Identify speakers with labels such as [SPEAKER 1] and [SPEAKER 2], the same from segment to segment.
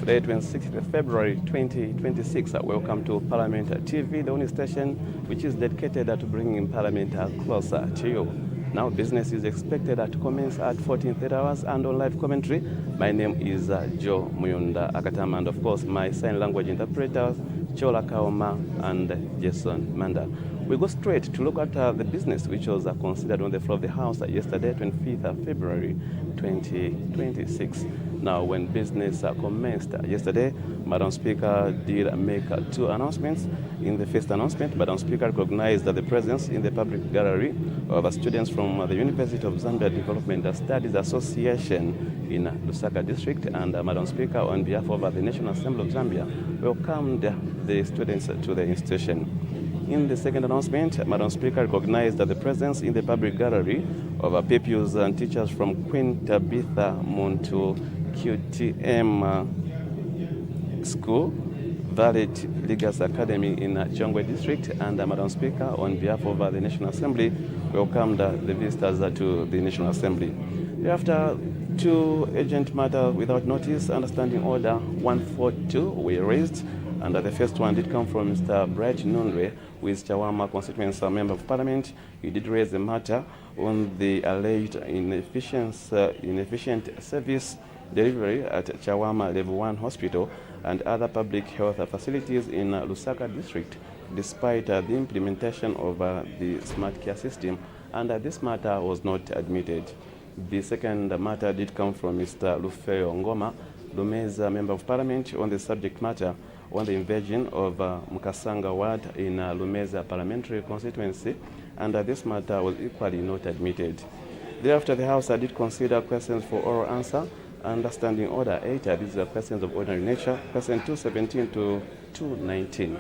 [SPEAKER 1] Today, 26th February 2026. Welcome to Parliament TV, the only station which is dedicated to bringing Parliament closer to you. Now, business is expected to commence at 14:30 hours, and on live commentary, my name is Joe Muyunda Akatama, and of course, my sign language interpreters, Chola Kaoma and Jason Manda. We go straight to look at the business which was considered on the floor of the House yesterday, 25th February 2026. Now, when business commenced yesterday, Madam Speaker did make two announcements. In the first announcement, Madam Speaker recognized the presence in the public gallery of students from the University of Zambia Development Studies Association in Lusaka District, and Madam Speaker, on behalf of the National Assembly of Zambia, welcomed the students to the institution. In the second announcement, Madam Speaker recognized the presence in the public gallery of pupils and teachers from Queen Tabitha Muntu QTM School, Valley Legas Academy in Chongwe District, and Madam Speaker, on behalf of the National Assembly, welcomed the visitors to the National Assembly. Thereafter, two urgent matters without notice, understanding order 142 were raised, and the first one did come from Mr. Bright Nundwe, who is Chawama constituency member of Parliament. He did raise the matter on the alleged inefficient service delivery at Chawama Level 1 Hospital and other public health facilities in Lusaka District, despite the implementation of the smart care system, and this matter was not admitted. The second matter did come from Mr. Lufeo Ngoma, Lumeza member of Parliament, on the subject matter on the invasion of Mukasanga ward in Lumeza Parliamentary constituency, and this matter was equally not admitted. Thereafter, the House did consider questions for oral answer. Understanding order 8, these are questions of ordinary nature, question 217 to 219.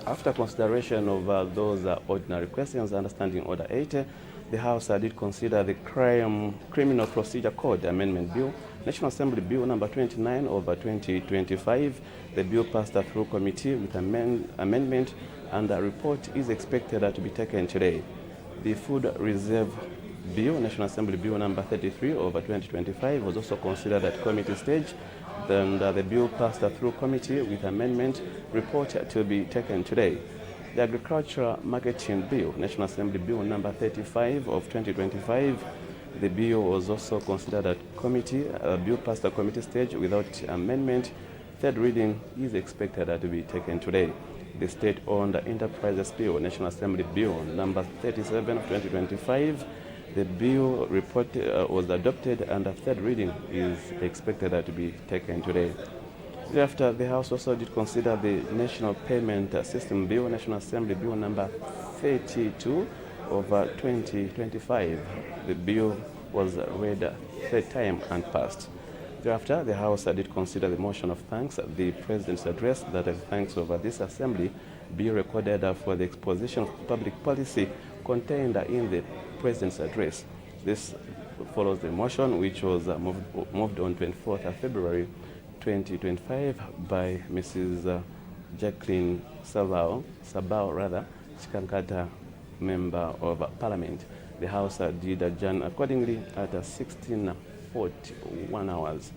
[SPEAKER 1] After consideration of those ordinary questions, understanding order 8, the House did consider the Criminal Procedure Code Amendment Bill, National Assembly Bill number 29 of 2025. The bill passed through committee with amendment, and a report is expected to be taken today. The Food Reserve Bill, National Assembly Bill number 33 of 2025, was also considered at committee stage. Then the bill passed through committee with amendment, report to be taken today. The Agricultural Marketing Bill, National Assembly Bill number 35 of 2025, the bill was also considered at committee. A bill passed the committee stage without amendment. Third reading is expected to be taken today. The State-Owned Enterprises Bill, National Assembly Bill number 37 of 2025, the bill report was adopted, and a third reading is expected to be taken today. Thereafter, the House also did consider the National Payment System Bill, National Assembly Bill number 32 of 2025. The bill was read third time and passed. Thereafter, the House did consider the motion of thanks, the President's address, that the thanks of this Assembly be recorded for the exposition of public policy contained in the President's address. This follows the motion which was moved on 24th February 2025 by Mrs. Jacqueline Sabao, Chikankata, member of Parliament. The House did adjourn accordingly at 16:41 hours.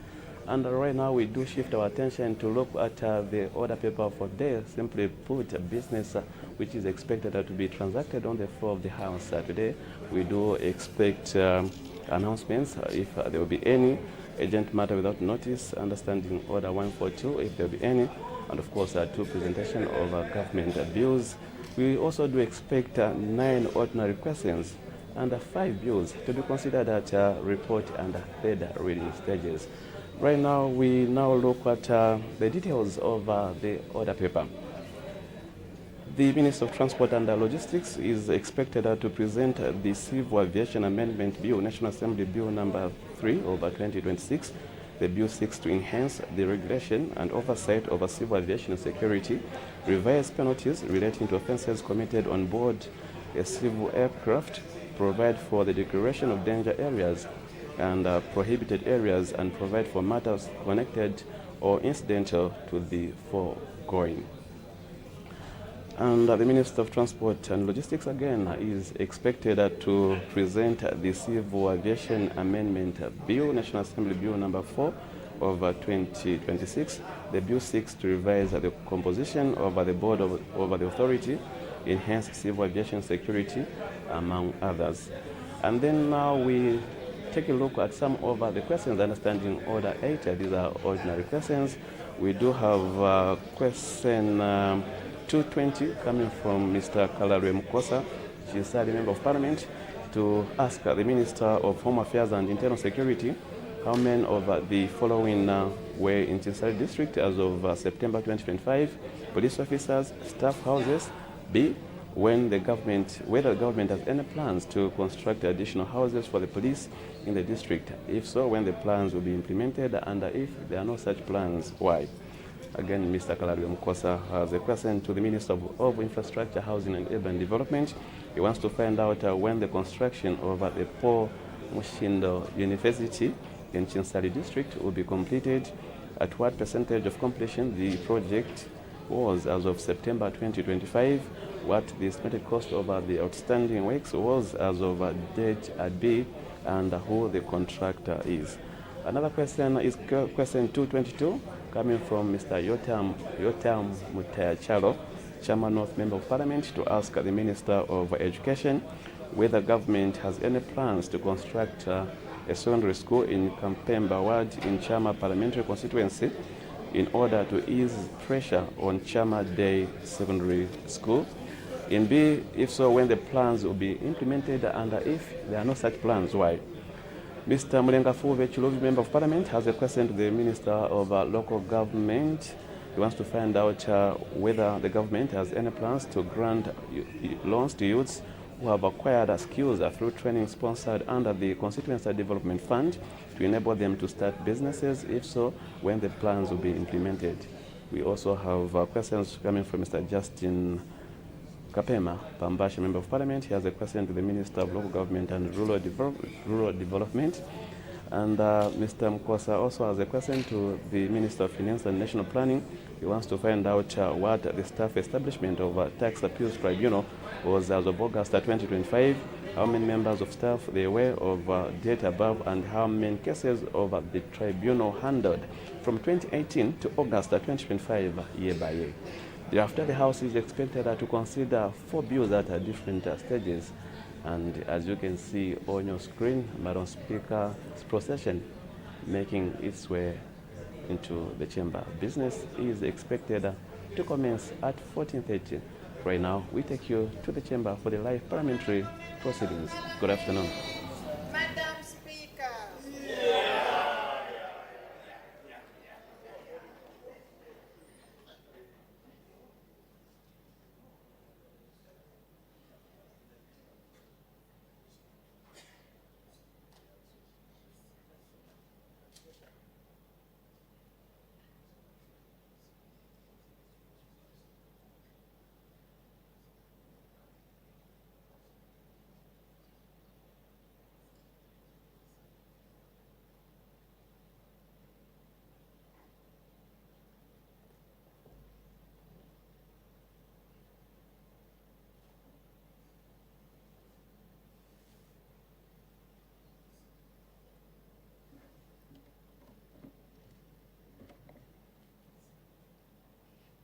[SPEAKER 1] And right now we do shift our attention to look at the order paper for today. Simply put, business which is expected to be transacted on the floor of the House today. We do expect announcements, if there will be any, urgent matter without notice, understanding order 142, if there will be any, and of course two presentation of government bills. We also do expect 9 ordinary questions and 5 bills to be considered at report and third reading stages. Right now, we now look at the details of the order paper. The Minister of Transport and Logistics is expected to present the Civil Aviation Amendment Bill, National Assembly Bill number 3 of 2026. The bill seeks to enhance the regulation and oversight of civil aviation security, revise penalties relating to offences committed on board a civil aircraft, provide for the declaration of danger areas and prohibited areas, and provide for matters connected or incidental to the foregoing. And the Minister of Transport and Logistics again is expected to present the Civil Aviation Amendment Bill, National Assembly Bill number 4 of 2026. The bill seeks to revise the composition of the board of the authority, enhance civil aviation security, among others. And then now we take a look at some of the questions understanding Order 8. These are ordinary questions. We do have question 220 coming from Mr. Kalare Mukosa. She is a member of Parliament, to ask the Minister of Home Affairs and Internal Security how many of the following were in Chinsali District as of September 2025: police officers, staff houses. B, whether the government has any plans to construct additional houses for the police in the district. If so, when the plans will be implemented, and if there are no such plans, why? Again, Mr. Kalari Mukosa has a question to the Minister of Infrastructure, Housing and Urban Development. He wants to find out when the construction of the Paul Mushindo University in Chinsali District will be completed, at what percentage of completion the project was as of September 2025, what the estimated cost of the outstanding works was as of date at B, and who the contractor is. Another question is question 222, coming from Mr. Yotam Mutayachalo, Chairman North Member of Parliament, to ask the Minister of Education whether government has any plans to construct a secondary school in Kampemba Ward in Chama Parliamentary constituency in order to ease pressure on Chama Day Secondary School. In B, if so, when the plans will be implemented, and if there are no such plans, why? Mr. Mulenga Fuve Chilovi, Member of Parliament, has a question to the Minister of Local Government. He wants to find out whether the government has any plans to grant loans to youths who have acquired skills through training sponsored under the Constituency Development Fund to enable them to start businesses. If so, when the plans will be implemented. We also have questions coming from Mr. Justin Kapema Pambashi, Member of Parliament. He has a question to the Minister of Local Government and Rural Development. And Mr. Mukosa also has a question to the Minister of Finance and National Planning. He wants to find out what the staff establishment of Tax Appeals Tribunal was as of August 2025, how many members of staff there were of date above, and how many cases of the tribunal handled from 2018 to August 2025 year by year. Thereafter, the House is expected to consider 4 bills at different stages. And as you can see on your screen, Madam Speaker's procession making its way into the chamber. Business is expected to commence at 14:30. Right now, we take you to the chamber for the live parliamentary proceedings. Good afternoon.
[SPEAKER 2] Madam Speaker.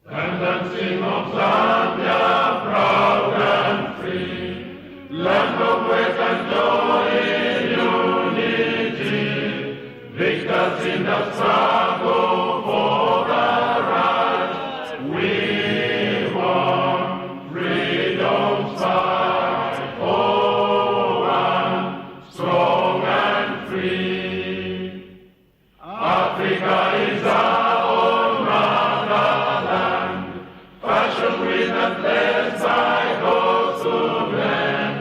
[SPEAKER 3] Tendency of Zambia, proud and free, land of work and joy in unity, victors in the struggle for the right. We want freedom's fight for one, strong and free. Africa is our own motherland, fashioned with and blessed by God's own hand.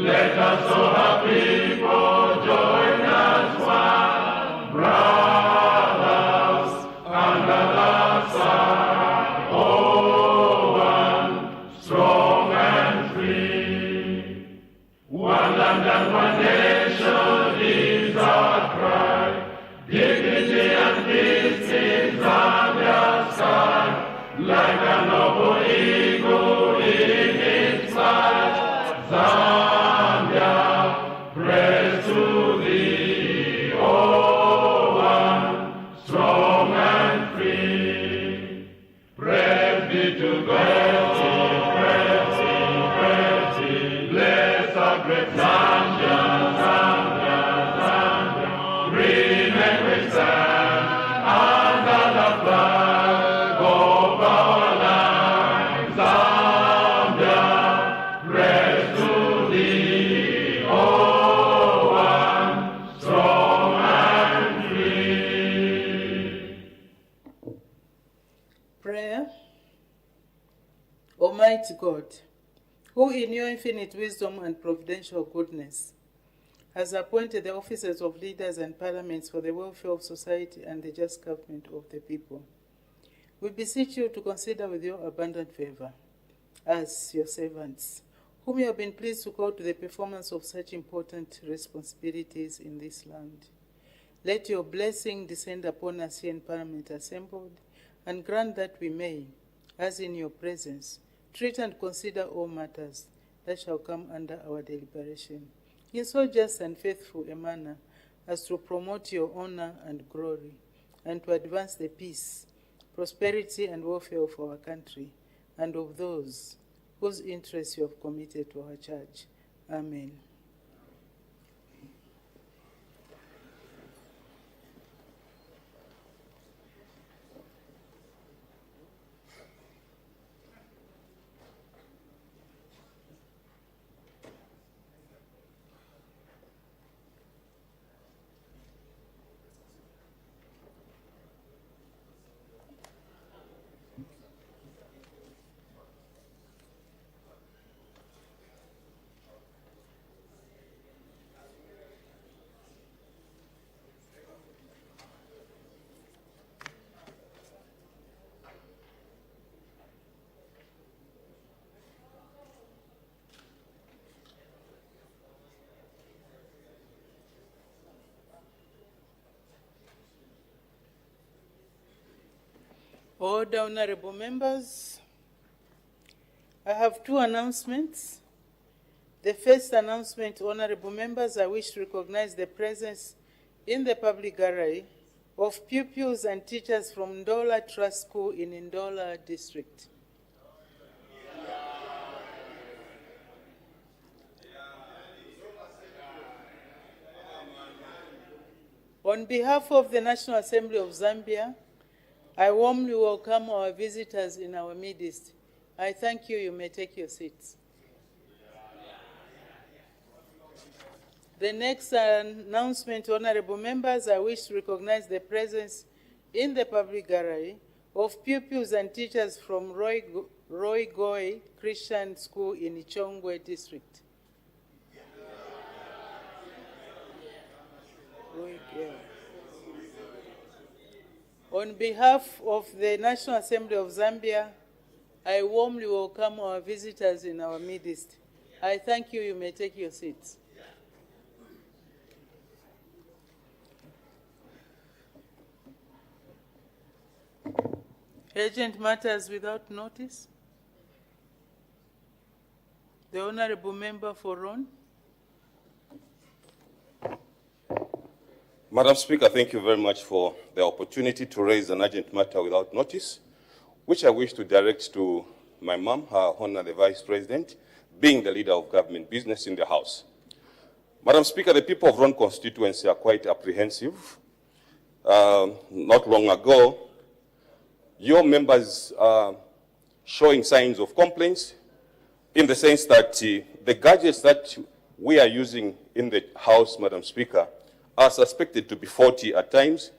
[SPEAKER 3] Let us all our people join as one, brothers
[SPEAKER 4] Almighty God, who in your infinite wisdom and providential goodness has appointed the officers of leaders and parliaments for the welfare of society and the just government of the people, we beseech you to consider with your abundant favor us, your servants, whom you have been pleased to call to the performance of such important responsibilities in this land. Let your blessing descend upon us here in Parliament assembled, and grant that we may, as in your presence, treat and consider all matters that shall come under our deliberation, in so just and faithful a manner as to promote your honor and glory, and to advance the peace, prosperity, and welfare of our country, and of those whose interests you have committed to our church. Amen. Order, honorable members. I have two announcements. The first announcement, honorable members, I wish to recognize the presence in the public gallery of pupils and teachers from Ndola Trust School in Ndola District. On behalf of the National Assembly of Zambia, I warmly welcome our visitors in our midst. I thank you. You may take your seats. The next announcement, honorable members, I wish to recognize the presence in the public gallery of pupils and teachers from Roy Goy Christian School in Ichongwe District. On behalf of the National Assembly of Zambia, I warmly welcome our visitors in our midst. I thank you. You may take your seats. Urgent matters without notice. The Honorable Member for Ron.
[SPEAKER 5] Madam Speaker, thank you very much for the opportunity to raise an urgent matter without notice, which I wish to direct to my mom, Her Honor the Vice President, being the leader of government business in the House. Madam Speaker, the people of Ron constituency are quite apprehensive. Not long ago, your members are showing signs of complaints in the sense that the gadgets that we are using in the House, Madam Speaker, are suspected to be faulty at times.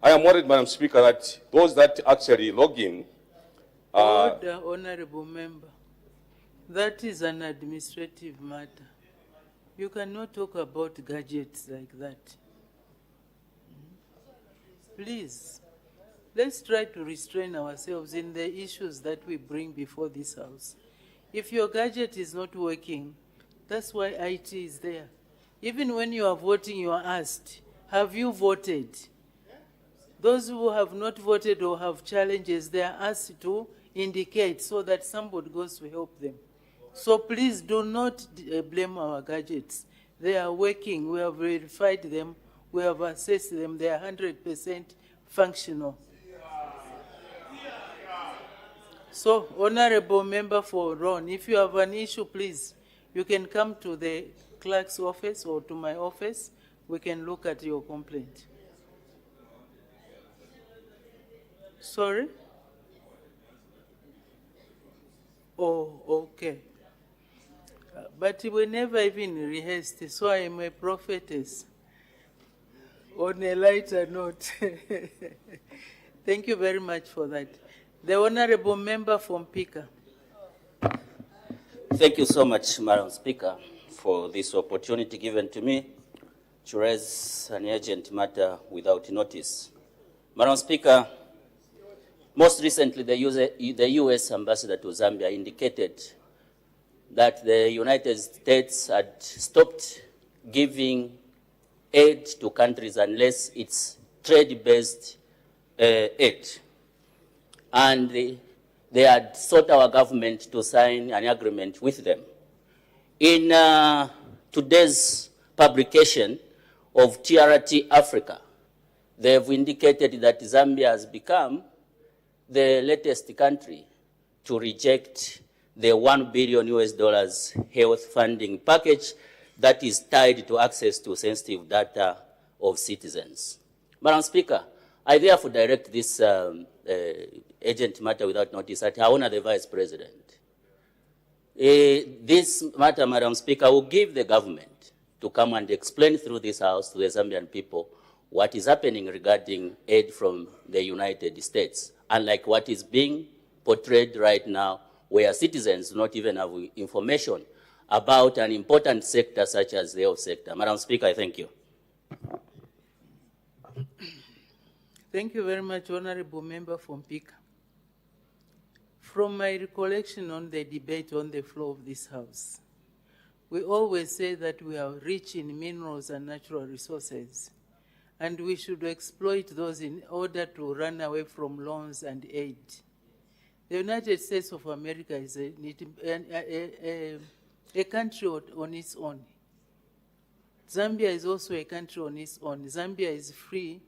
[SPEAKER 5] I am worried, Madam Speaker, that those that actually log in
[SPEAKER 4] Order, Honorable Member. That is an administrative matter. You cannot talk about gadgets like that. Please, let's try to restrain ourselves in the issues that we bring before this House. If your gadget is not working, that's why IT is there. Even when you are voting, you are asked, have you voted? Those who have not voted or have challenges, they are asked to indicate so that somebody goes to help them. So please do not blame our gadgets. They are working. We have verified them. We have assessed them. They are 100% functional. So, Honorable Member for Ron, if you have an issue, please, you can come to the clerk's office or to my office. We can look at your complaint. Sorry? Oh, okay. But we never even rehearsed, so I am a prophetess. On a lighter note. Thank you very much for that. The Honorable Member from Pika.
[SPEAKER 6] Thank you so much, Madam Speaker, for this opportunity given to me to raise an urgent matter without notice. Madam Speaker, most recently the U.S. ambassador to Zambia indicated that the United States had stopped giving aid to countries unless it's trade-based aid. And they had sought our government to sign an agreement with them. In today's publication of TRT Africa, they have indicated that Zambia has become the latest country to reject the $1 billion health funding package that is tied to access to sensitive data of citizens. Madam Speaker, I therefore direct this urgent matter without notice at Honor the Vice President. This matter, Madam Speaker, will give the government to come and explain through this House to the Zambian people what is happening regarding aid from the United States, unlike what is being portrayed right now, where citizens do not even have information about an important sector such as the health sector. Madam Speaker, I thank you.
[SPEAKER 4] Thank you very much, Honorable Member from Pika. From my recollection on the debate on the floor of this House, we always say that we are rich in minerals and natural resources, and we should exploit those in order to run away from loans and aid. The United States of America is a country on its own. Zambia is also a country on its own. Zambia is free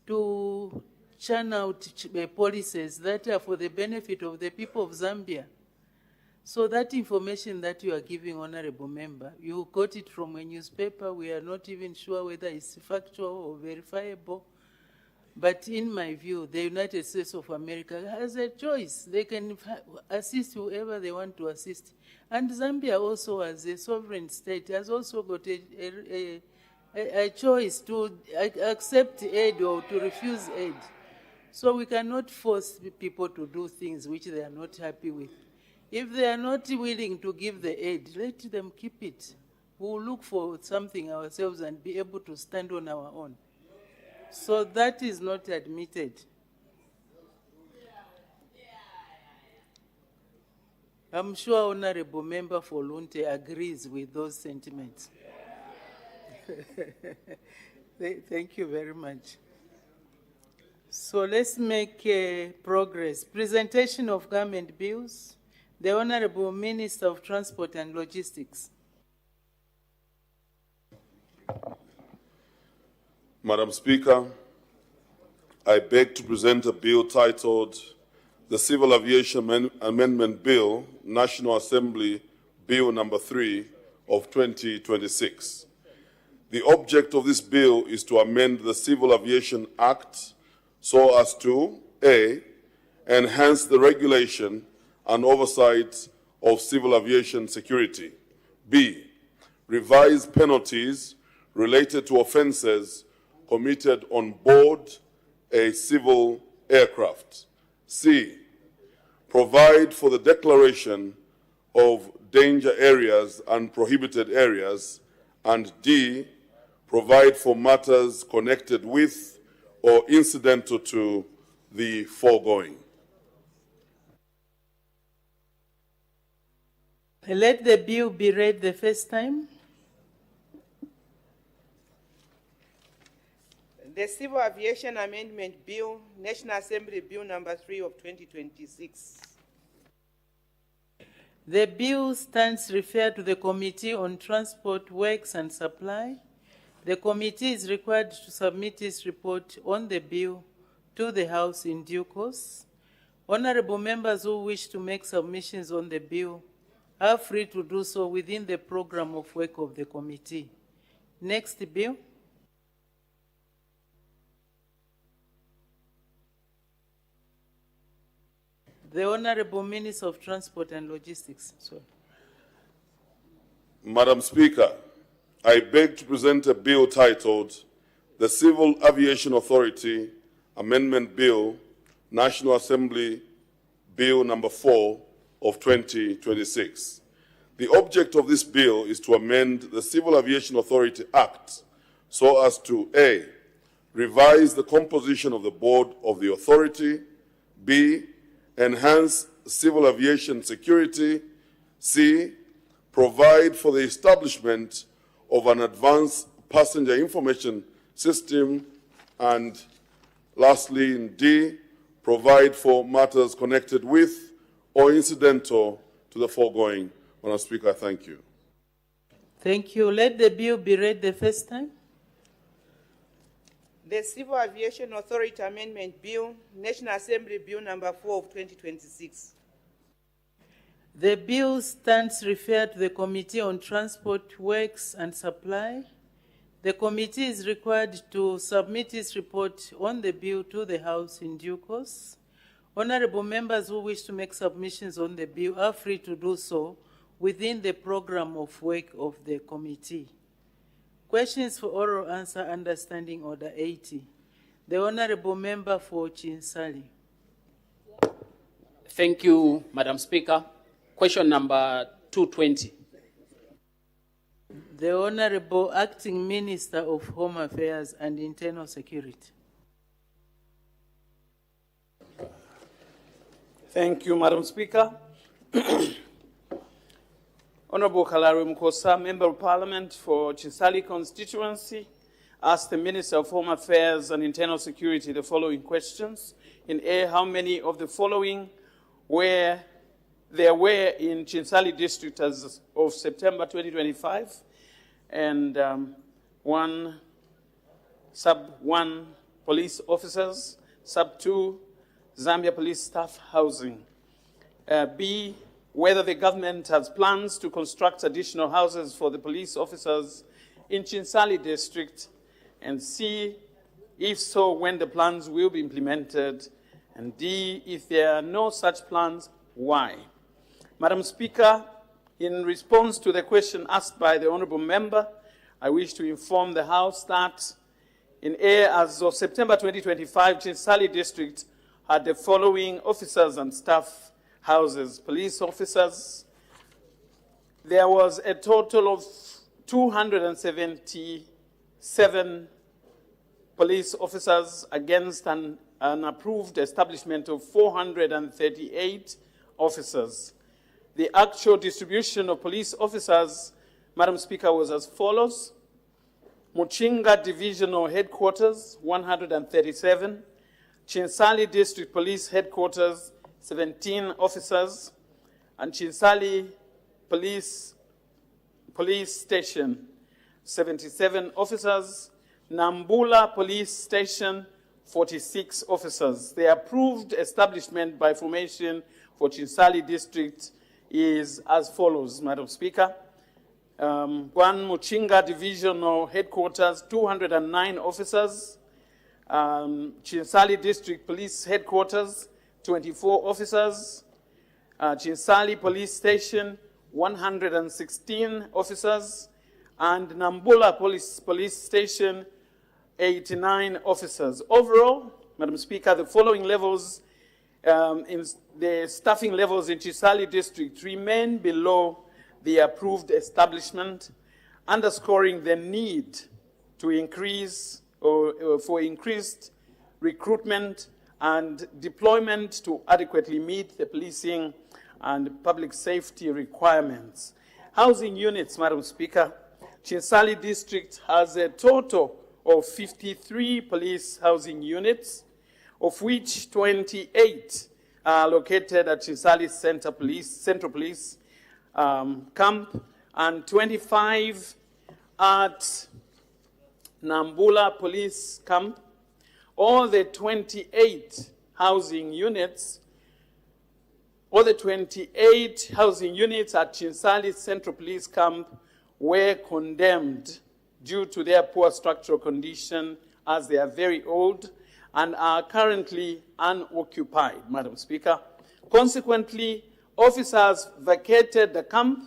[SPEAKER 4] to churn out policies that are for the benefit of the people of Zambia. So that information that you are giving, Honorable Member, you got it from a newspaper. We are not even sure whether it's factual or verifiable. But in my view, the United States of America has a choice. They can assist whoever they want to assist. And Zambia also, as a sovereign state, has also got a choice to accept aid or to refuse aid. So we cannot force people to do things which they are not happy with. If they are not willing to give the aid, let them keep it. We'll look for something ourselves and be able to stand on our own. So that is not admitted. I'm sure Honorable Member for Lunte agrees with those sentiments. Thank you very much. So let's make progress. Presentation of government bills. The Honorable Minister of Transport and Logistics.
[SPEAKER 7] Madam Speaker, I beg to present a bill titled the Civil Aviation Amendment Bill, National Assembly Bill number 3 of 2026. The object of this bill is to amend the Civil Aviation Act so as to A, enhance the regulation and oversight of civil aviation security. B, revise penalties related to offenses committed on board a civil aircraft. C, provide for the declaration of danger areas and prohibited areas. And D, provide for matters connected with or incidental to the foregoing.
[SPEAKER 4] Let the bill be read the first time.
[SPEAKER 2] The Civil Aviation Amendment Bill, National Assembly Bill number 3 of 2026.
[SPEAKER 4] The bill stands referred to the Committee on Transport, Works and Supply. The committee is required to submit its report on the bill to the House in due course. Honorable members who wish to make submissions on the bill are free to do so within the program of work of the committee. Next bill. The Honorable Minister of Transport and Logistics. Sorry.
[SPEAKER 7] Madam Speaker, I beg to present a bill titled the Civil Aviation Authority Amendment Bill, National Assembly Bill number 4 of 2026. The object of this bill is to amend the Civil Aviation Authority Act so as to A, revise the composition of the board of the authority, B, enhance civil aviation security, C, provide for the establishment of an advanced passenger information system, and lastly, in D, provide for matters connected with or incidental to the foregoing. Madam Speaker, I thank you.
[SPEAKER 4] Thank you. Let the bill be read the first time.
[SPEAKER 2] The Civil Aviation Authority Amendment Bill, National Assembly Bill number 4 of 2026.
[SPEAKER 4] The bill stands referred to the Committee on Transport, Works and Supply. The committee is required to submit its report on the bill to the House in due course. Honorable members who wish to make submissions on the bill are free to do so within the program of work of the committee. Questions for oral answer under Standing Order 80. The Honorable Member for Chinsali.
[SPEAKER 8] Thank you, Madam Speaker. Question number 220.
[SPEAKER 4] The Honorable Acting Minister of Home Affairs and Internal Security.
[SPEAKER 9] Thank you, Madam Speaker. Honorable Kalari Mukosa, Member of Parliament for Chinsali constituency, asked the Minister of Home Affairs and Internal Security the following questions. In A, how many of the following there were in Chinsali district as of September 2025? And sub-1 police officers, sub-2 Zambia police staff housing. B, whether the government has plans to construct additional houses for the police officers in Chinsali district, and C, if so, when the plans will be implemented, and D, if there are no such plans, why? Madam Speaker, in response to the question asked by the Honourable Member, I wish to inform the House that in A, as of September 2025, Chinsali district had the following officers and staff houses. Police officers, there was a total of 277 police officers against an approved establishment of 438 officers. The actual distribution of police officers, Madam Speaker, was as follows. Muchinga Divisional Headquarters, 137. Chinsali District Police Headquarters, 17 officers. And Chinsali Police Station, 77 officers. Nambula Police Station, 46 officers. The approved establishment by formation for Chinsali District is as follows, Madam Speaker. 1 Muchinga Divisional Headquarters, 209 officers. Chinsali District Police Headquarters, 24 officers. Chinsali Police Station, 116 officers. And Nambula Police Station, 89 officers. Overall, Madam Speaker, the following levels in the staffing levels in Chinsali District remain below the approved establishment, underscoring the need to increase for increased recruitment and deployment to adequately meet the policing and public safety requirements. Housing units, Madam Speaker, Chinsali District has a total of 53 police housing units, of which 28 are located at Chinsali Central Police Camp, and 25 at Nambula Police Camp. All the 28 housing units at Chinsali Central Police Camp were condemned due to their poor structural condition, as they are very old and are currently unoccupied, Madam Speaker. Consequently, officers vacated the camp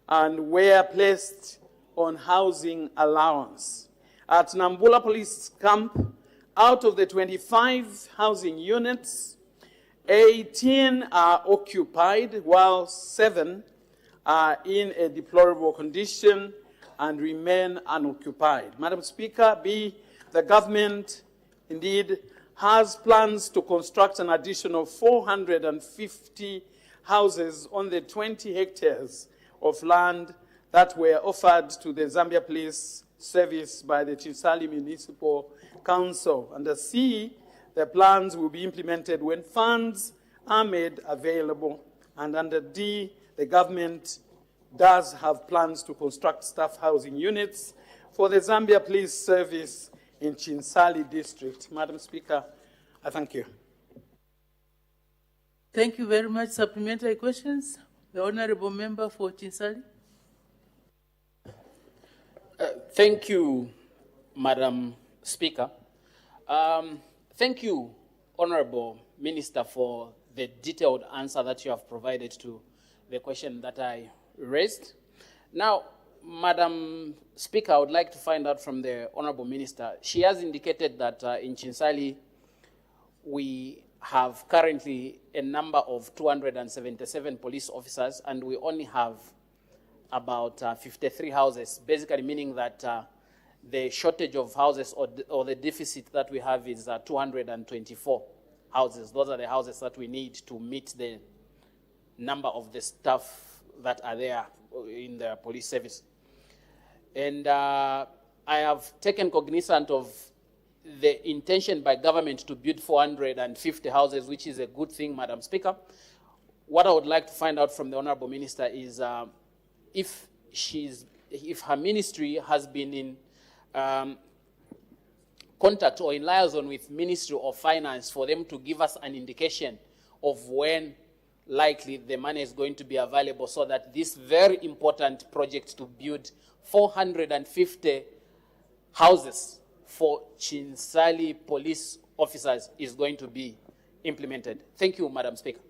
[SPEAKER 9] and were placed on housing allowance. At Nambula Police Camp, out of the 25 housing units, 18 are occupied, while 7 are in a deplorable condition and remain unoccupied. Madam Speaker, B, the government indeed has plans to construct an additional 450 houses on the 20 hectares of land that were offered to the Zambia Police Service by the Chinsali Municipal Council. Under C, the plans will be implemented when funds are made available. And under D, the government does have plans to construct staff housing units for the Zambia Police Service in Chinsali District. Madam Speaker, I thank you.
[SPEAKER 4] Thank you very much. Supplementary questions? The Honorable Member for Chinsali.
[SPEAKER 8] Thank you, Madam Speaker. Thank you, Honorable Minister, for the detailed answer that you have provided to the question that I raised. Now, Madam Speaker, I would like to find out from the Honorable Minister. She has indicated that in Chinsali, we have currently a number of 277 police officers, and we only have about 53 houses, basically meaning that the shortage of houses or the deficit that we have is 224 houses. Those are the houses that we need to meet the number of the staff that are there in the police service. And I have taken cognizance of the intention by government to build 450 houses, which is a good thing, Madam Speaker. What I would like to find out from the Honorable Minister is if her ministry has been in contact or in liaison with Ministry of Finance for them to give us an indication of when likely the money is going to be available so that this very important project to build 450 houses for Chinsali police officers is going to be implemented. Thank you, Madam Speaker.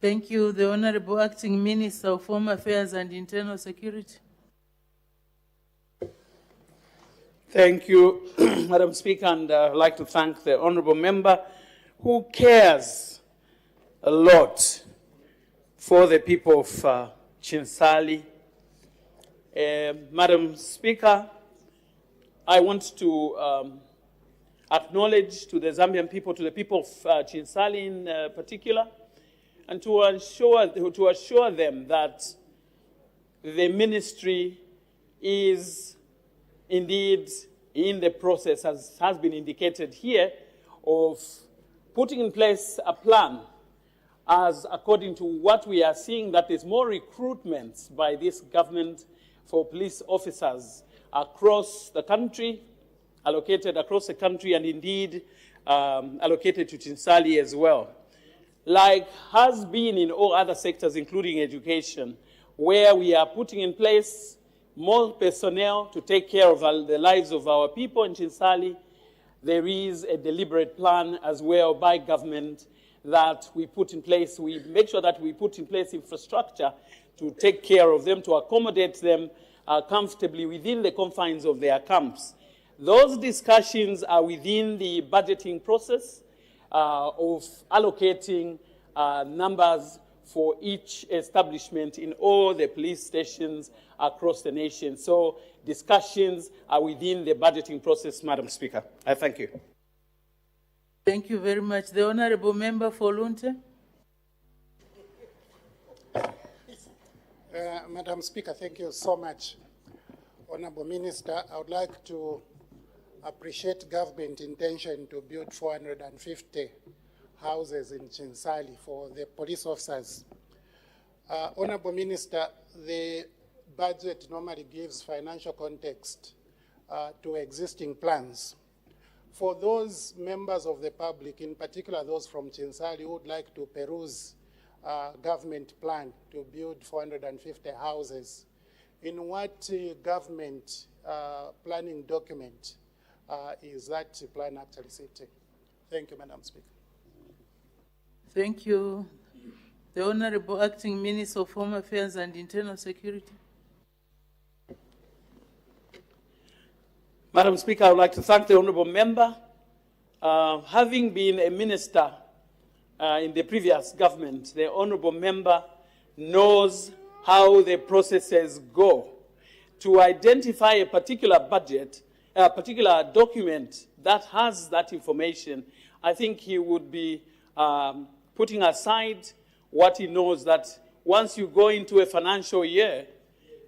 [SPEAKER 4] Thank you. The Honorable Acting Minister of Home Affairs and Internal Security.
[SPEAKER 9] Thank you, Madam Speaker, and I'd like to thank the Honorable Member who cares a lot for the people of Chinsali. Madam Speaker, I want to acknowledge to the Zambian people, to the people of Chinsali in particular, and to assure them that the ministry is indeed in the process, as has been indicated here, of putting in place a plan as according to what we are seeing, that is more recruitments by this government for police officers across the country, allocated across the country, and indeed allocated to Chinsali as well. Like has been in all other sectors, including education, where we are putting in place more personnel to take care of the lives of our people in Chinsali, there is a deliberate plan as well by government that we put in place. We make sure that we put in place infrastructure to take care of them, to accommodate them comfortably within the confines of their camps. Those discussions are within the budgeting process of allocating numbers for each establishment in all the police stations across the nation. So discussions are within the budgeting process, Madam Speaker. I thank you.
[SPEAKER 4] Thank you very much. The Honorable Member for Lunte.
[SPEAKER 10] Madam Speaker, thank you so much. Honorable Minister, I would like to appreciate government intention to build 450 houses in Chinsali for the police officers. Honorable Minister, the budget normally gives financial context to existing plans. For those members of the public, in particular those from Chinsali who would like to peruse government plan to build 450 houses, in what government planning document is that plan actually sitting? Thank you, Madam Speaker.
[SPEAKER 4] Thank you. The Honorable Acting Minister of Home Affairs and Internal Security.
[SPEAKER 9] Madam Speaker, I would like to thank the Honourable Member. Having been a minister in the previous government. The honorable member knows how the processes go. To identify a particular budget, a particular document that has that information, I think he would be putting aside what he knows that once you go into a financial year,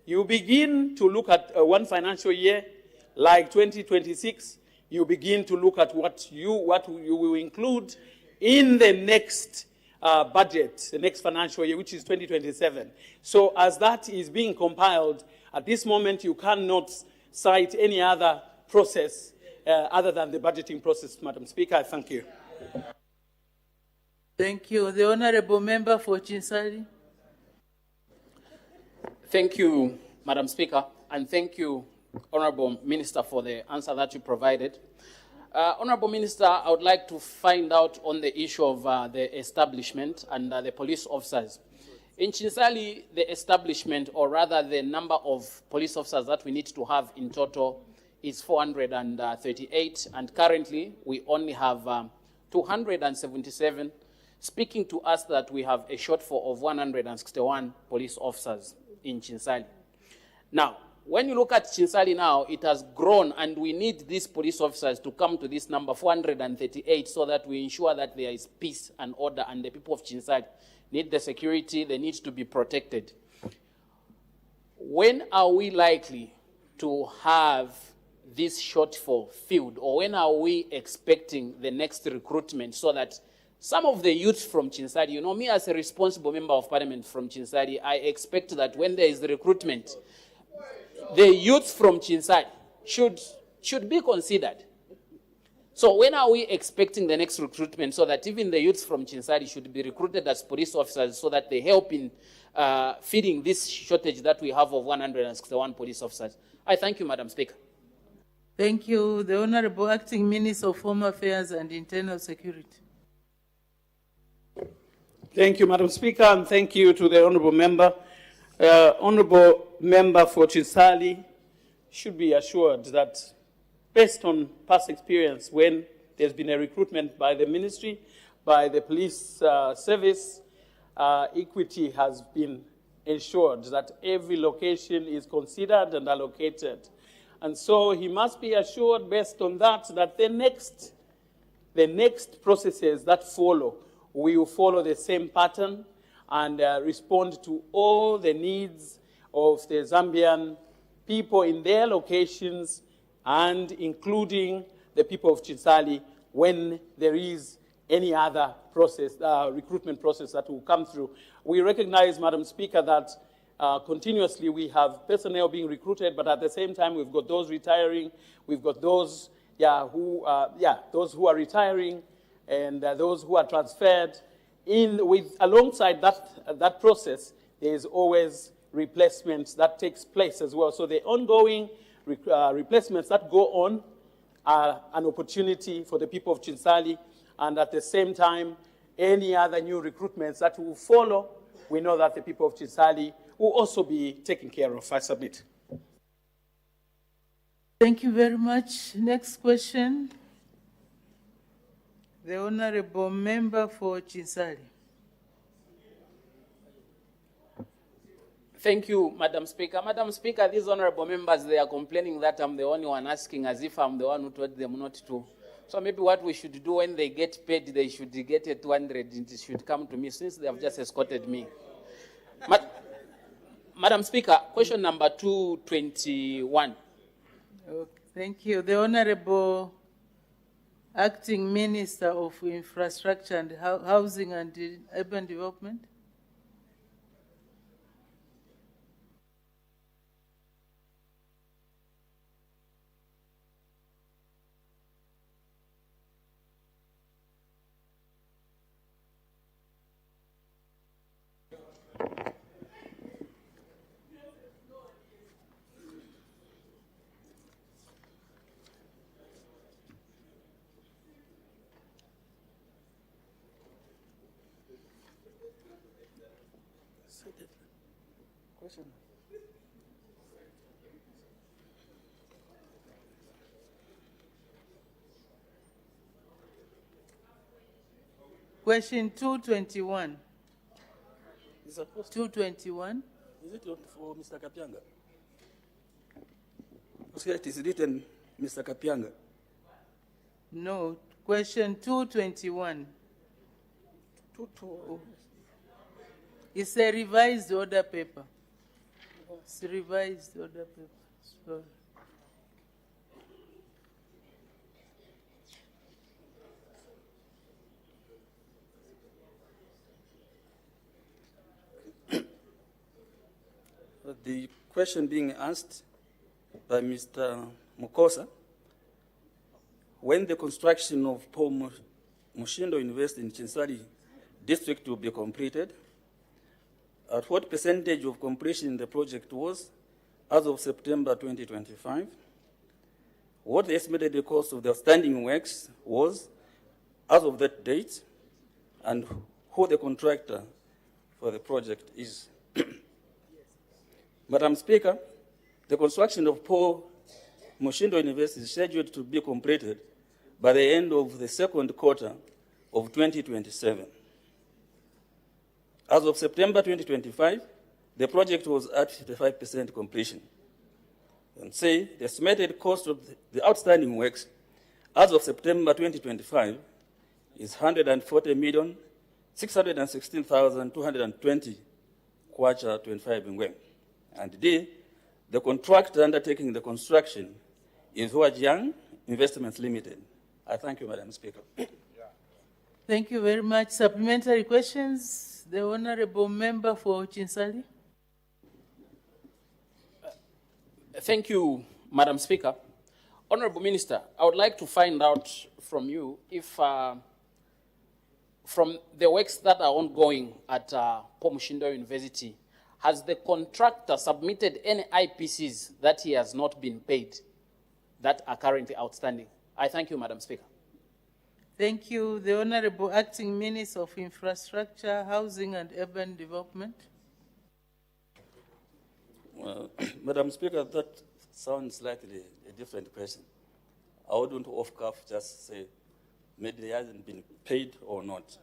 [SPEAKER 9] you begin to look at one financial year, like 2026, you begin to look at what you will include in the next budget, the next financial year, which is 2027. So as that is being compiled, at this moment you cannot cite any other process other than the budgeting process, Madam Speaker. I thank you.
[SPEAKER 4] Thank you. The Honourable Member for Chinsali.
[SPEAKER 8] Thank you, Madam Speaker, and thank you, Honourable Minister, for the answer that you provided. Honourable Minister, I would like to find out on the issue of the establishment and the police officers. In Chinsali, the establishment, or rather the number of police officers that we need to have in total is 438, and currently we only have 277, speaking to us that we have a shortfall of 161 police officers in Chinsali. Now, when you look at Chinsali now, it has grown, and we need these police officers to come to this number, 438, so that we ensure that there is peace and order, and the people of Chinsali need the security, they need to be protected. When are we likely to have this shortfall filled, or when are we expecting the next recruitment, so that some of the youth from Chinsali, you know, me as a responsible member of parliament from Chinsali, I expect that when there is the recruitment, the youth from Chinsali should be considered. So when are we expecting the next recruitment, so that even the youth from Chinsali should be recruited as police officers, so that they help in feeding this shortage that we have of 161 police officers? I thank you, Madam Speaker.
[SPEAKER 4] Thank you. The Honourable Acting Minister of Home Affairs and Internal Security.
[SPEAKER 9] Thank you, Madam Speaker, and thank you to the Honourable Member. Honourable Member for Chinsali should be assured that, based on past experience, when there's been a recruitment by the ministry, by the police service, equity has been ensured, that every location is considered and allocated. And so he must be assured, based on that, that the next processes that follow will follow the same pattern and respond to all the needs of the Zambian people in their locations, and including the people of Chinsali when there is any other process, recruitment process that will come through. We recognize, Madam Speaker, that continuously we have personnel being recruited, but at the same time we've got those retiring, we've got those who are retiring, and those who are transferred. Alongside that process, there is always replacements that takes place as well. So the ongoing replacements that go on are an opportunity for the people of Chinsali, and at the same time, any other new recruitments that will follow, we know that the people of Chinsali will also be taken care of. I submit.
[SPEAKER 4] Thank you very much. Next question. The Honourable Member for Chinsali.
[SPEAKER 8] Thank you, Madam Speaker. Madam Speaker, these honourable members, they are complaining that I'm the only one asking, as if I'm the one who told them not to. So maybe what we should do, when they get paid, they should get a 200, it should come to me, since they have just escorted me. Madam Speaker, question number 221.
[SPEAKER 4] Okay, thank you. The Honourable Acting Minister of Infrastructure and Housing and Urban Development.
[SPEAKER 9] Question.
[SPEAKER 4] Question 221.
[SPEAKER 11] Is that post?
[SPEAKER 4] 221.
[SPEAKER 11] Is it for Mr. Kapianga? Okay, it is written Mr. Kapianga.
[SPEAKER 4] No. Question 221. It's a revised order paper. It's a revised order paper. So.
[SPEAKER 11] The question being asked by Mr. Mukosa, when the construction of Paul Mushindo University in Chinsali district will be completed, at what percentage of completion the project was as of September 2025, what the estimated cost of the outstanding works was as of that date, and who the contractor for the project is. Madam Speaker, the construction of Paul Mushindo University is scheduled to be completed by the end of the second quarter of 2027. As of September 2025, the project was at 55% completion. And say the estimated cost of the outstanding works as of September 2025 is 140,616,220 kwacha 25 ngwe. And D, the contractor undertaking the construction is Huajiang Investments Limited. I thank you, Madam Speaker.
[SPEAKER 4] Thank you very much. Supplementary questions? The Honorable Member for Chinsali.
[SPEAKER 8] Thank you, Madam Speaker. Honorable Minister, I would like to find out from you if from the works that are ongoing at Paul Mushindo University, has the contractor submitted any IPCs that he has not been paid that are currently outstanding? I thank you, Madam Speaker.
[SPEAKER 4] Thank you. The Honorable Acting Minister of Infrastructure, Housing and Urban Development.
[SPEAKER 11] Well, Madam Speaker, that sounds slightly a different question. I wouldn't off cuff just say maybe he hasn't been paid or not.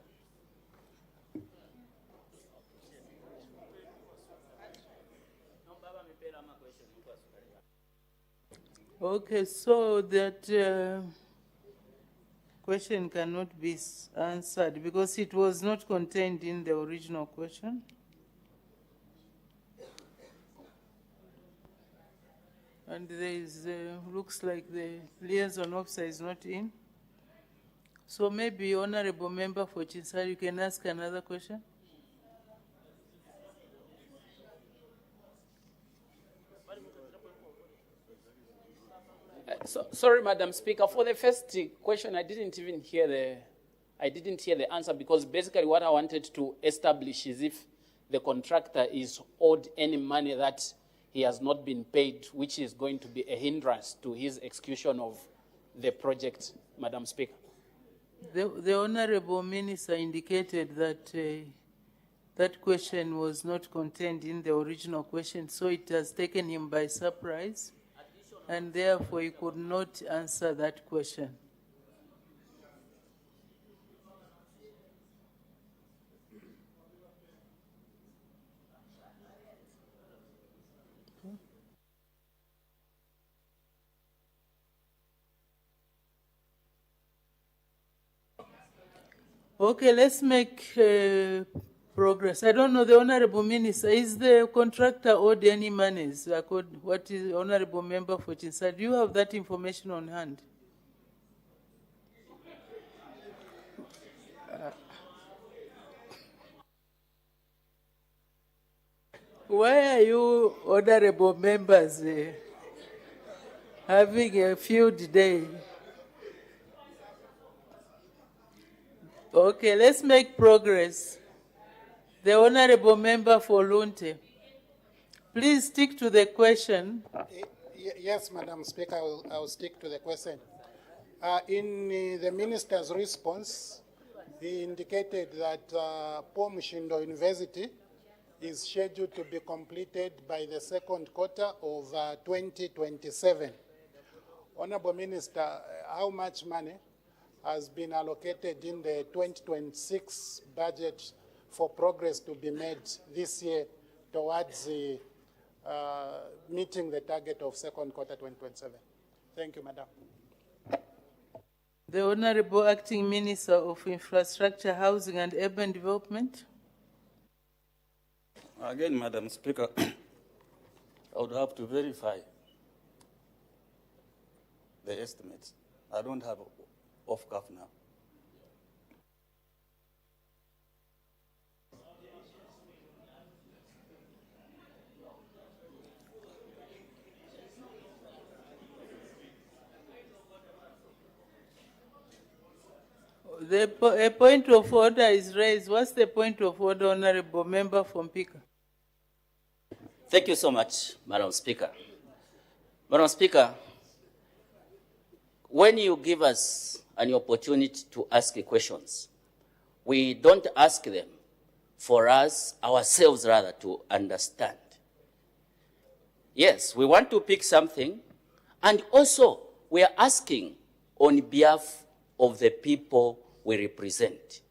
[SPEAKER 4] Okay, so that question cannot be answered because it was not contained in the original question. And there is, looks like the liaison officer is not in. So maybe Honorable Member for Chinsali, you can ask another question.
[SPEAKER 8] Sorry, Madam Speaker. For the first question, I didn't hear the answer because basically what I wanted to establish is if the contractor is owed any money that he has not been paid, which is going to be a hindrance to his execution of the project, Madam Speaker.
[SPEAKER 4] The Honorable Minister indicated that that question was not contained in the original question, so it has taken him by surprise, and therefore he could not answer that question. Okay, let's make progress. I don't know, the Honorable Minister, is the contractor owed any monies? What is the Honorable Member for Chinsali? Do you have that information on hand? Why are you, Honorable Members, having a field day? Okay, let's make progress. The Honorable Member for Lunte. Please stick to the question.
[SPEAKER 10] Yes, Madam Speaker, I will stick to the question. In the Minister's response, he indicated that Paul Mushindo University is scheduled to be completed by the second quarter of 2027. Honorable Minister, how much money has been allocated in the 2026 budget for progress to be made this year towards the, meeting the target of second quarter 2027. Thank you, Madam.
[SPEAKER 4] The Honorable Acting Minister of Infrastructure, Housing and Urban Development.
[SPEAKER 11] Again, Madam Speaker, I would have to verify the estimates. I don't have off cuff now.
[SPEAKER 4] A point of order is raised. What's the point of order, Honorable Member from Pika?
[SPEAKER 6] Thank you so much, Madam Speaker. Madam Speaker, when you give us an opportunity to ask questions, we don't ask them for us, ourselves rather, to understand. Yes, we want to pick something, and also we are asking on behalf of the people we represent.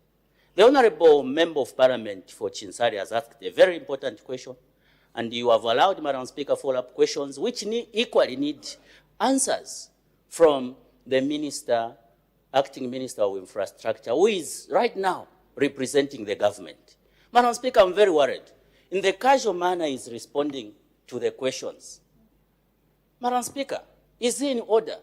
[SPEAKER 6] The Honorable Member of Parliament for Chinsari has asked a very important question, and you have allowed, Madam Speaker, follow-up questions which equally need answers from the Minister, Acting Minister of Infrastructure, who is right now representing the government. Madam Speaker, I'm very worried. In the casual manner he's responding to the questions. Madam Speaker, is it in order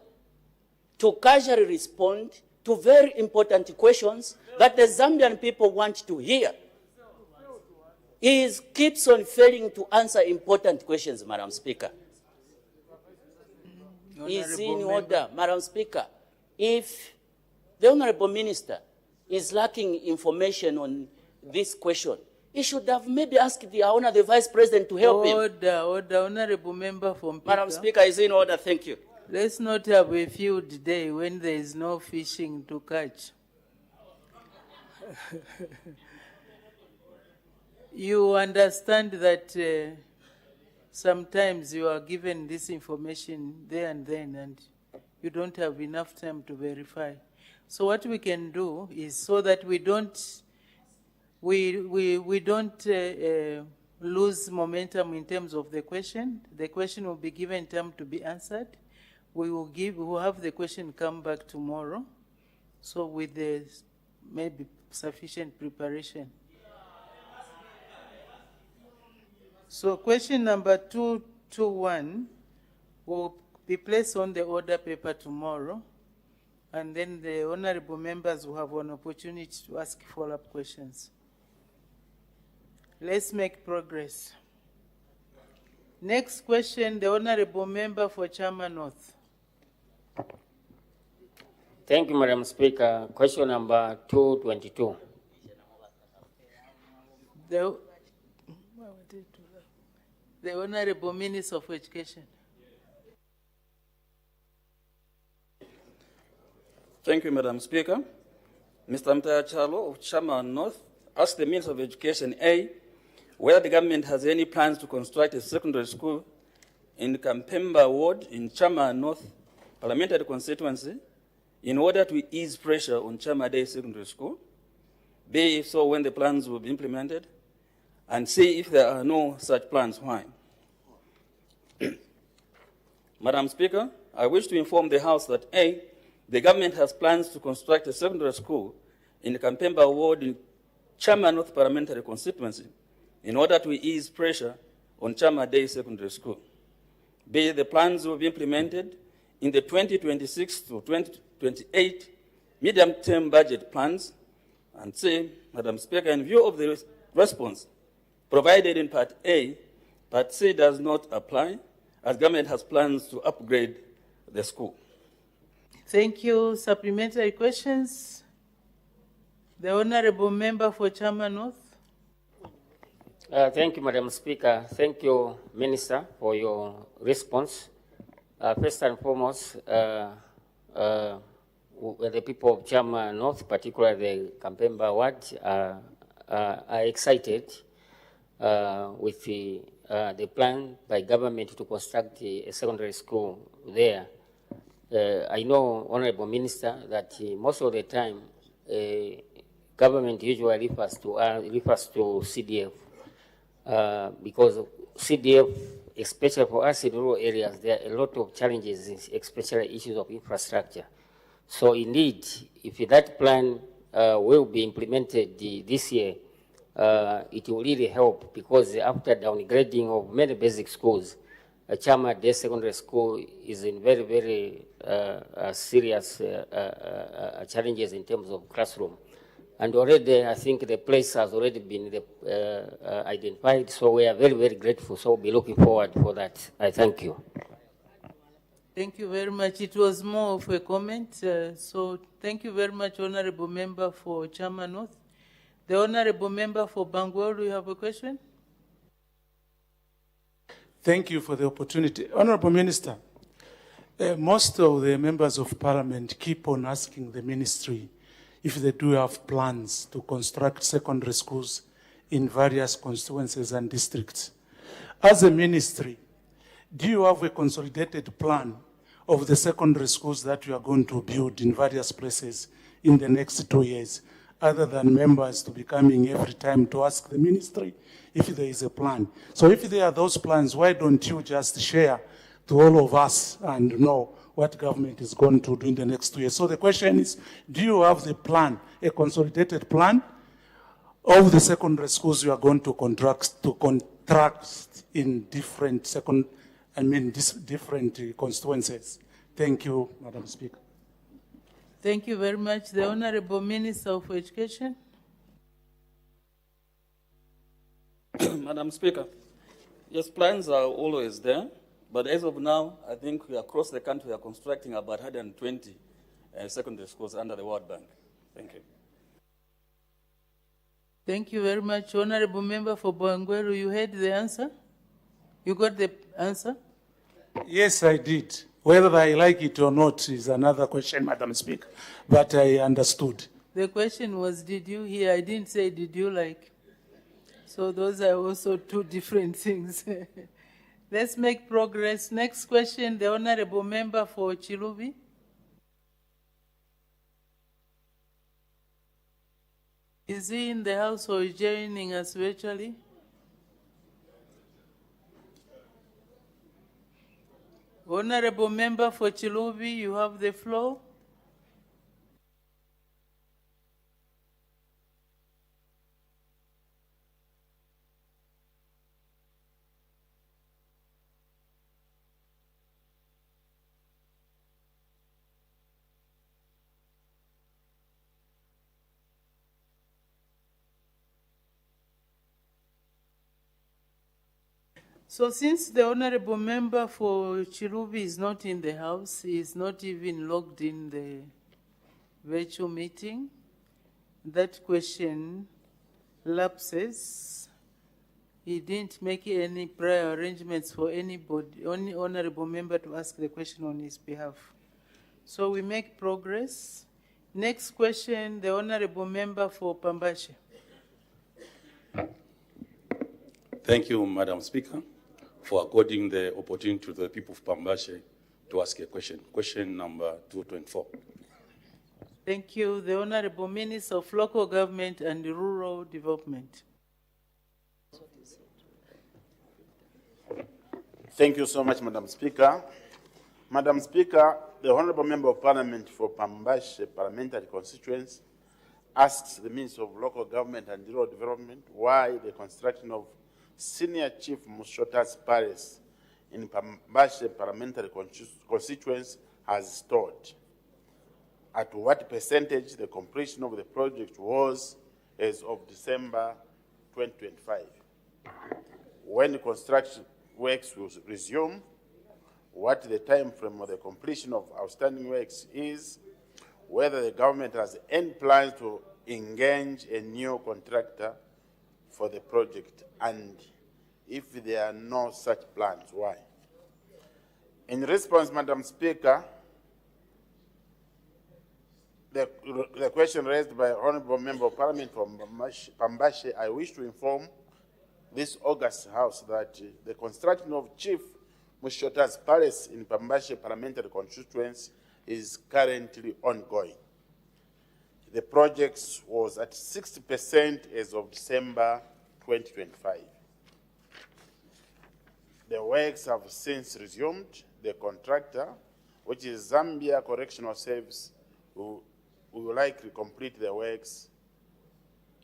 [SPEAKER 6] to casually respond to very important questions that the Zambian people want to hear? He keeps on failing to answer important questions, Madam Speaker. Is in order, Madam Speaker, if the Honorable Minister is lacking information on this question, he should have maybe asked the Honor, the Vice President, to help him.
[SPEAKER 4] Order, Honorable Member from Pika.
[SPEAKER 6] Madam Speaker, is in order. Thank you.
[SPEAKER 4] Let's not have a field day when there is no fishing to catch. You understand that sometimes you are given this information there and then, and you don't have enough time to verify. So what we can do is, so that we don't lose momentum in terms of the question will be given time to be answered. We will have the question come back tomorrow, so with the maybe sufficient preparation. So question number 221 will be placed on the order paper tomorrow, and then the honorable members will have an opportunity to ask follow-up questions. Let's make progress. Next question, the honorable member for Chama North.
[SPEAKER 12] Thank you, Madam Speaker. Question number 222.
[SPEAKER 4] The Honorable Minister of Education.
[SPEAKER 11] Thank you, Madam Speaker. Mr. Mtaya Chalo of Chama North asked the Minister of Education, A, whether the government has any plans to construct a secondary school in the Kampemba ward in Chama North Parliamentary constituency in order to ease pressure on Chama Day Secondary School. B, if so, when the plans will be implemented. And C, if there are no such plans, why? Madam Speaker, I wish to inform the House that A, the government has plans to construct a secondary school in the Kampemba ward in Chama North Parliamentary constituency in order to ease pressure on Chama Day Secondary School. B, the plans will be implemented in the 2026 to 2028 medium-term budget plans. And C, Madam Speaker, in view of the response provided in Part A, Part C does not apply, as government has plans to upgrade the school.
[SPEAKER 4] Thank you. Supplementary questions? The Honorable Member for Chama North.
[SPEAKER 12] Thank you, Madam Speaker. Thank you, Minister, for your response. First and foremost, the people of Chama North, particularly the Kampemba ward, are excited with the plan by government to construct a secondary school there. I know, Honorable Minister, that most of the time, government usually refers to CDF because CDF, especially for us in rural areas, there are a lot of challenges, especially issues of infrastructure. So indeed, if that plan will be implemented this year, it will really help, because after downgrading of many basic schools, Chama Day Secondary School is in very, very serious challenges in terms of classroom. And already, I think the place has already been identified, so we are very, very grateful. So we'll be looking forward for that. I thank you.
[SPEAKER 4] Thank you very much. It was more of a comment. So thank you very much, Honorable Member for Chama North. The Honorable Member for Bangweru, you have a question?
[SPEAKER 13] Thank you for the opportunity. Honorable Minister, most of the members of Parliament keep on asking the ministry if they do have plans to construct secondary schools in various constituencies and districts. As a ministry, do you have a consolidated plan of the secondary schools that you are going to build in various places in the next 2 years, other than members to be coming every time to ask the ministry if there is a plan? So if there are those plans, why don't you just share to all of us and know what government is going to do in the next 2 years? So the question is, do you have the plan, a consolidated plan of the secondary schools you are going to contract in different different constituencies? Thank you, Madam Speaker.
[SPEAKER 4] Thank you very much. The Honorable Minister of Education.
[SPEAKER 11] Madam Speaker, yes, plans are always there, but as of now, I think we across the country are constructing about 120 secondary schools under the World Bank. Thank you.
[SPEAKER 4] Thank you very much. Honorable Member for Bangweru, you heard the answer? You got the answer?
[SPEAKER 13] Yes, I did. Whether I like it or not is another question, Madam Speaker, but I understood.
[SPEAKER 4] The question was, did you hear? I didn't say, did you like? So those are also two different things. Let's make progress. Next question, the Honorable Member for Chilubi. Is he in the house or joining us virtually? Honorable Member for Chilubi, you have the floor. So since the Honorable Member for Chilubi is not in the house, he is not even logged in the virtual meeting, that question lapses. He didn't make any prior arrangements for anybody, only Honorable Member to ask the question on his behalf. So we make progress. Next question, the Honorable Member for Pambashe.
[SPEAKER 14] Thank you, Madam Speaker, for according the opportunity to the people of Pambashe to ask a question. Question number 224.
[SPEAKER 4] Thank you. The Honorable Minister of Local Government and Rural Development.
[SPEAKER 15] Thank you so much, Madam Speaker. Madam Speaker, the Honorable Member of Parliament for Pambashe Parliamentary Constituency asks the Minister of Local Government and Rural Development why the construction of Senior Chief Mushota's Palace in Pambashe Parliamentary Constituency has stalled. At what percentage the completion of the project was as of December 2025? When the construction works will resume, what the time frame of the completion of outstanding works is, whether the government has any plans to engage a new contractor for the project, and if there are no such plans, why? In response, Madam Speaker, the question raised by Honorable Member of Parliament from Pambashe, I wish to inform this August House that the construction of Chief Mushota's Palace in Pambashe Parliamentary constituency is currently ongoing. The project was at 60% as of December 2025. The works have since resumed. The contractor, which is Zambia Correctional Service, will likely complete the works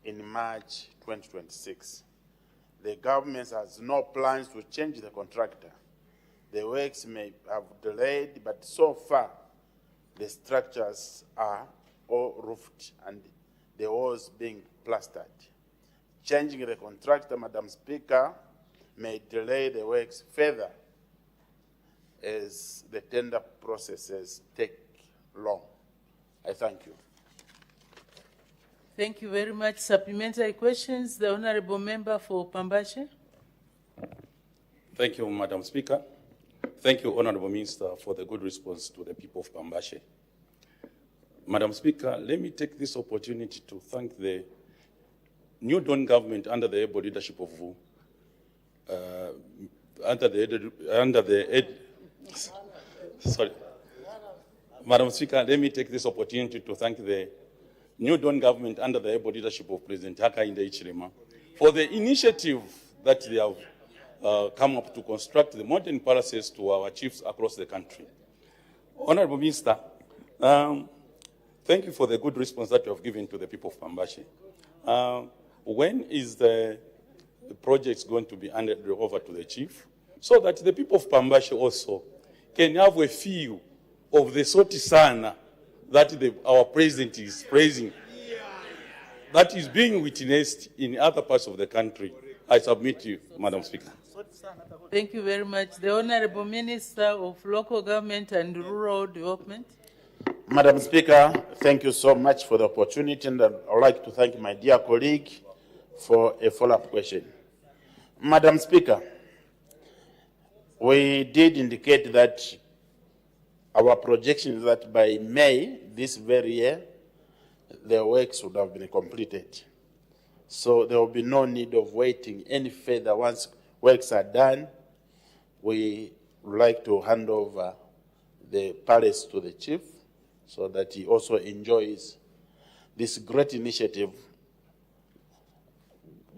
[SPEAKER 15] in March 2026. The government has no plans to change the contractor. The works may have delayed, but so far the structures are all roofed and the walls being plastered. Changing the contractor, Madam Speaker, may delay the works further as the tender processes take long. I thank you.
[SPEAKER 4] Thank you very much. Supplementary questions, the Honorable Member for Pambashe.
[SPEAKER 14] Thank you, Madam Speaker. Thank you, Honorable Minister, for the good response to the people of Pambashe. Madam Speaker, let me take this opportunity to thank the New Dawn government under the able leadership of Madam Speaker, let me take this opportunity to thank the New Dawn government under the able leadership of President Hakainde Hichilema for the initiative that they have come up to construct the modern palaces to our chiefs across the country. Honorable Minister, thank you for the good response that you have given to the people of Pambashe. When is the project going to be handed over to the chief so that the people of Pambashe also can have a feel of the Soti Sana that our president is praising, that is being witnessed in other parts of the country? I submit to you, Madam Speaker.
[SPEAKER 4] Thank you very much. The Honorable Minister of Local Government and Rural Development.
[SPEAKER 15] Madam Speaker, thank you so much for the opportunity, and I would like to thank my dear colleague for a follow-up question. Madam Speaker, we did indicate that our projection is that by May this very year, the works would have been completed. So there will be no need of waiting any further. Once works are done, we would like to hand over the palace to the chief so that he also enjoys this great initiative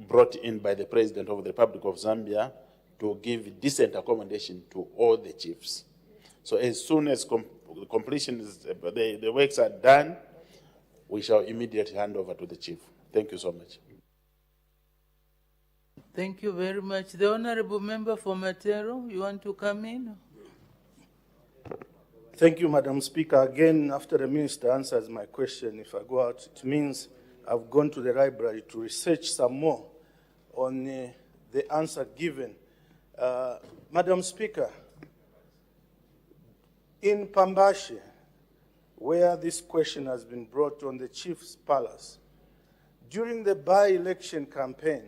[SPEAKER 15] brought in by the President of the Republic of Zambia to give decent accommodation to all the chiefs. So as soon as completion is, the works are done, we shall immediately hand over to the chief. Thank you so much.
[SPEAKER 4] Thank you very much. The Honorable Member for Matero, you want to come in?
[SPEAKER 16] Thank you, Madam Speaker. Again, after the Minister answers my question, if I go out, it means I've gone to the library to research some more on the answer given. Madam Speaker, in Pambashe, where this question has been brought on the Chief's Palace, during the by-election campaign,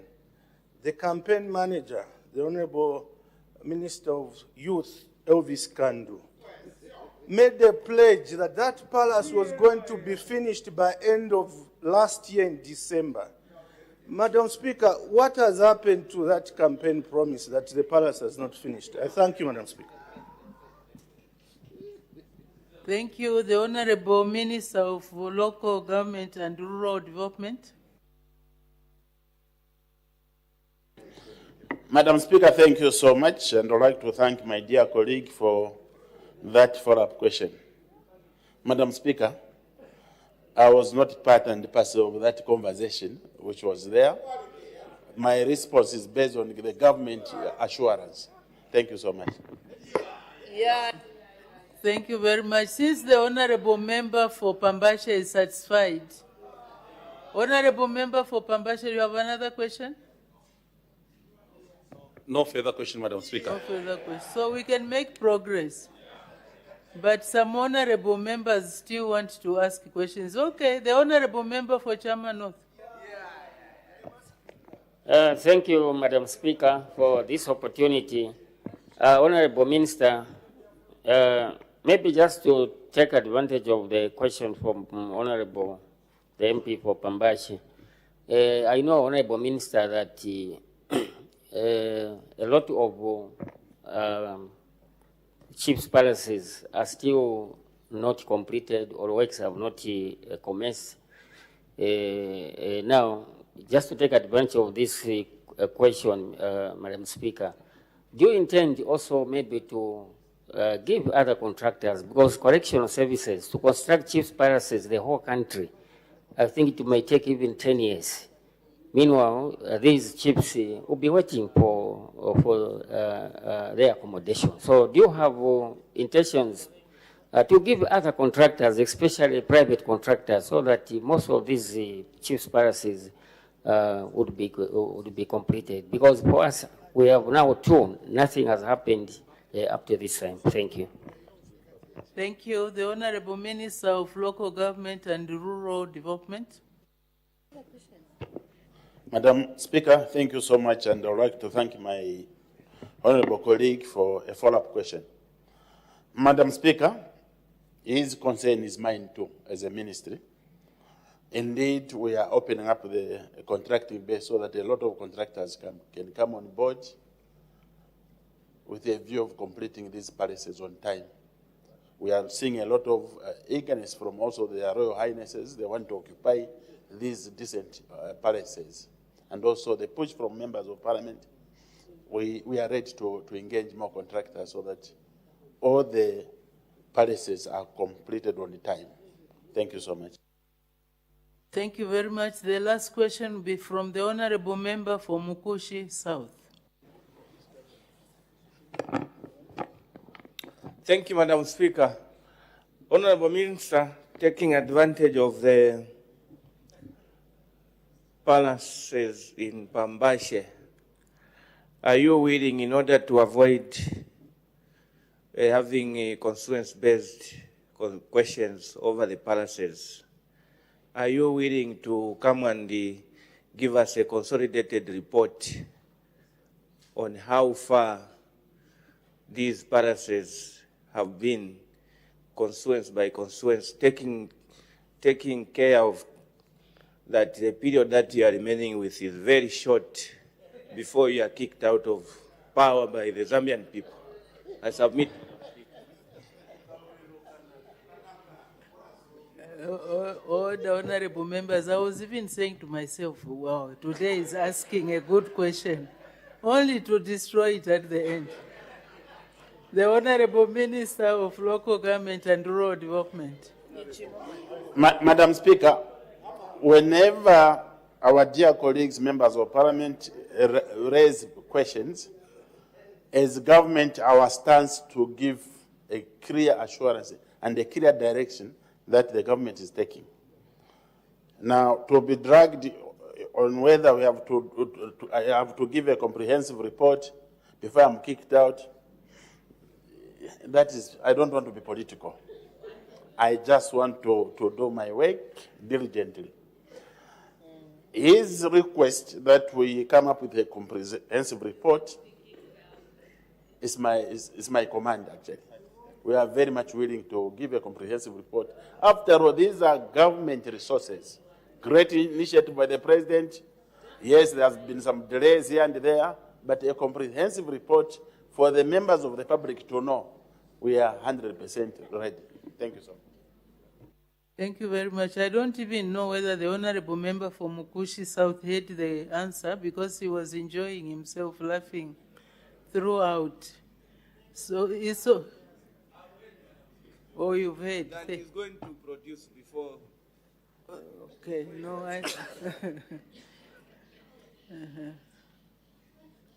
[SPEAKER 16] the campaign manager, the Honorable Minister of Youth, Elvis Kandu, made a pledge that that palace was going to be finished by end of last year in December. Madam Speaker, what has happened to that campaign promise that the palace has not finished? I thank you, Madam Speaker.
[SPEAKER 4] Thank you. The Honorable Minister of Local Government and Rural Development.
[SPEAKER 15] Madam Speaker, thank you so much, and I'd like to thank my dear colleague for that follow-up question. Madam Speaker, I was not part and parcel of that conversation which was there. My response is based on the government assurance. Thank you so much.
[SPEAKER 4] Yeah. Thank you very much. Since the Honorable Member for Pambashe is satisfied, Honorable Member for Pambashe, you have another question?
[SPEAKER 14] No further question, Madam Speaker.
[SPEAKER 4] No further question. So we can make progress. But some honorable members still want to ask questions. Okay, the Honorable Member for Chairman North.
[SPEAKER 12] Thank you, Madam Speaker, for this opportunity. Honorable Minister, maybe just to take advantage of the question from Honorable, the MP for Pambashe. I know, Honorable Minister, that a lot of chief's palaces are still not completed or works have not commenced. Now, just to take advantage of this question, Madam Speaker, do you intend also maybe to give other contractors, because correctional services, to construct chief's palaces, the whole country, I think it may take even 10 years. Meanwhile, these chiefs will be waiting for their accommodation. So do you have intentions to give other contractors, especially private contractors, so that most of these chiefs' palaces would be completed? Because for us, we have now 2. Nothing has happened up to this time. Thank you.
[SPEAKER 4] Thank you. The Honorable Minister of Local Government and Rural Development.
[SPEAKER 15] Madam Speaker, thank you so much, and I would like to thank my honorable colleague for a follow-up question. Madam Speaker, his concern is mine too, as a ministry. Indeed, we are opening up the contracting base so that a lot of contractors can come on board with a view of completing these palaces on time. We are seeing a lot of eagerness from also the Royal Highnesses. They want to occupy these decent palaces. And also the push from members of parliament. We are ready to engage more contractors so that all the palaces are completed on time. Thank you so much.
[SPEAKER 4] Thank you very much. The last question will be from the Honorable Member for Mukushi South.
[SPEAKER 17] Thank you, Madam Speaker. Honorable Minister, taking advantage of the palaces in Pambashe, are you willing, in order to avoid having constituency-based questions over the palaces, are you willing to come and give us a consolidated report on how far these palaces have been, constituency by constituency, taking care of that the period that you are remaining with is very short before you are kicked out of power by the Zambian people? I submit.
[SPEAKER 4] All the honorable members, I was even saying to myself, wow, today is asking a good question, only to destroy it at the end. The Honorable Minister of Local Government and Rural Development.
[SPEAKER 15] Madam Speaker, whenever our dear colleagues, members of parliament, raise questions, as government, our stance to give a clear assurance and a clear direction that the government is taking. Now, to be dragged on whether we have I have to give a comprehensive report before I'm kicked out, that is, I don't want to be political. I just want to do my work diligently. His request that we come up with a comprehensive report is my command, actually. We are very much willing to give a comprehensive report. After all, these are government resources. Great initiative by the president. Yes, there has been some delays here and there, but a comprehensive report for the members of the public to know we are 100% ready. Thank you so much.
[SPEAKER 4] Thank you very much. I don't even know whether the Honorable Member for Mukushi South heard the answer, because he was enjoying himself, laughing throughout. So it's so. Oh, you've heard.
[SPEAKER 17] That he's going to produce before.
[SPEAKER 4] Okay, no, I.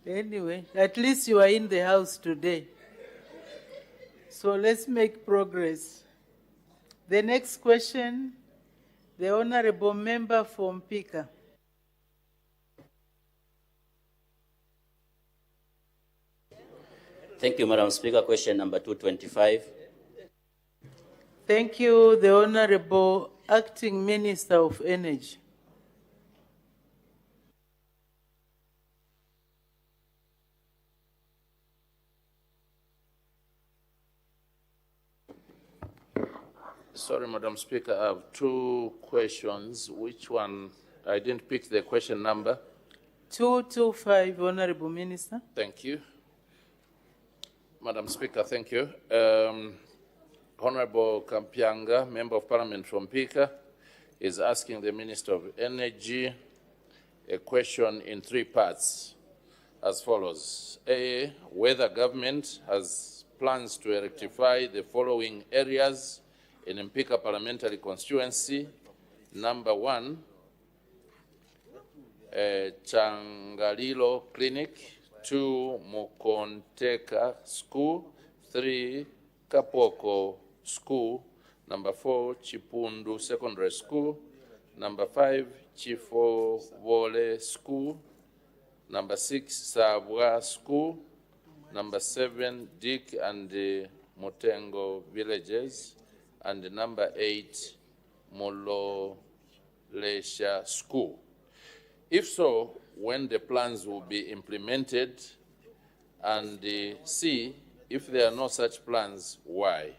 [SPEAKER 4] Anyway, at least you are in the house today. So let's make progress. The next question, the Honorable Member from Mpika.
[SPEAKER 6] Thank you, Madam Speaker. Question number 225.
[SPEAKER 4] Thank you, the Honorable Acting Minister of Energy.
[SPEAKER 18] Sorry, Madam Speaker, I have two questions. Which one? I didn't pick the question number.
[SPEAKER 4] 225, Honorable Minister.
[SPEAKER 18] Thank you. Madam Speaker, thank you. Honorable Kampianga, Member of Parliament from Pika, is asking the Minister of Energy a question in three parts as follows. A, whether government has plans to rectify the following areas in Mpika Parliamentary constituency. Number 1, Changalilo Clinic, 2, Mukonteka School, 3, Kapoko School, number 4, Chipundu Secondary School, number 5, Chifo Vole School, number 6, Sabwa School, number 7, Dick and Motengo Villages, and number 8, Mololesha School. If so, when the plans will be implemented, and C, if there are no such plans, why?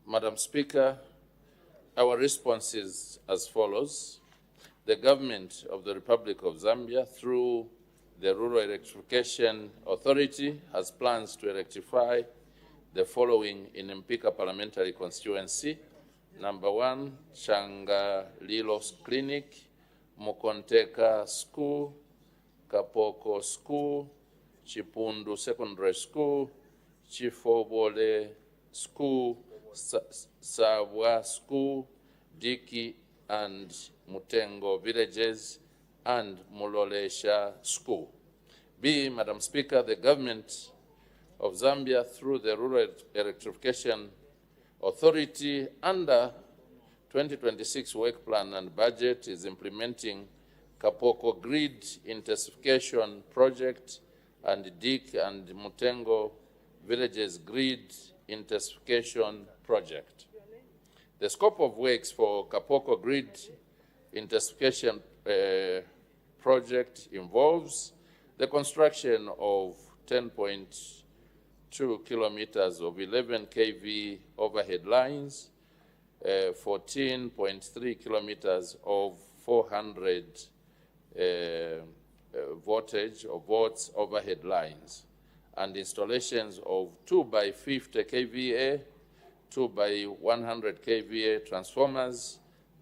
[SPEAKER 18] Madam Speaker, our response is as follows. The government of the Republic of Zambia, through the Rural Electrification Authority, has plans to electrify the following in Mpika Parliamentary constituency. Number 1, Changalilo Clinic, Mukonteka School, Kapoko School, Chipundu Secondary School, Chifobole School, Sabwa School, Diki and Mutengo Villages, and Mulolesha School. B, Madam Speaker, the government of Zambia, through the Rural Electrification Authority, under 2026 work plan and budget, is implementing Kapoko Grid Intensification Project and Dik and Mutengo Villages Grid Intensification Project. The scope of works for Kapoko Grid Intensification Project involves the construction of 10.2 kilometers of 11 kV overhead lines, 14.3 kilometers of 400 voltage or volts overhead lines, and installations of 2 by 50 kVA, 2 by 100 kVA transformers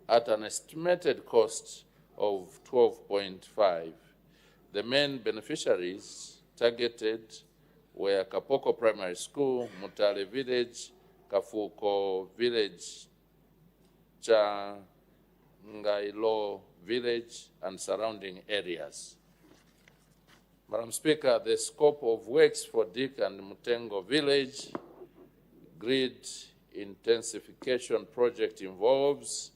[SPEAKER 18] at an estimated cost of 12.5. The main beneficiaries targeted were Kapoko Primary School, Mutale Village, Kafuko Village, Changailo Village, and surrounding areas. Madam Speaker, the scope of works for Dik and Mutengo Village Grid Intensification Project involves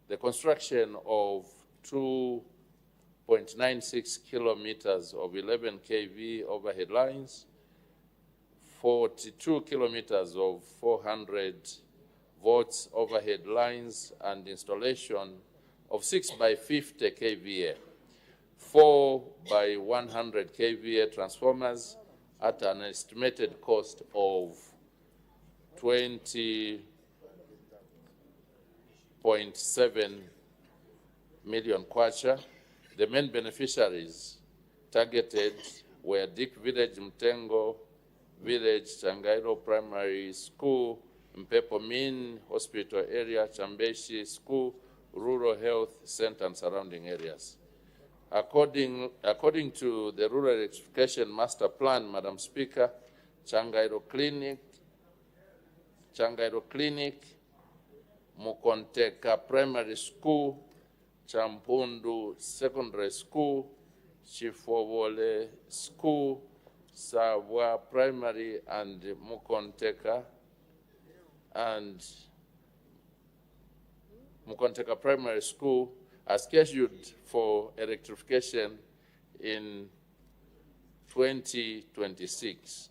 [SPEAKER 18] the construction of 2.96 kilometers of 11 kV overhead lines, 42 kilometers of 400 volts overhead lines, and installation of 6 by 50 kVA, 4 by 100 kVA transformers at an estimated cost of 20.7 million kwacha. The main beneficiaries targeted were Dik Village, Mtengo Village, Changailo Primary School, Mpepo Min Hospital Area, Chambeshi School, Rural Health Center, and surrounding areas. According to the Rural Electrification Master Plan, Madam Speaker, Changailo Clinic, Mukonteka Primary School, Champundu Secondary School, Chifovole School, Sabwa Primary and Mukonteka Primary School are scheduled for electrification in 2026.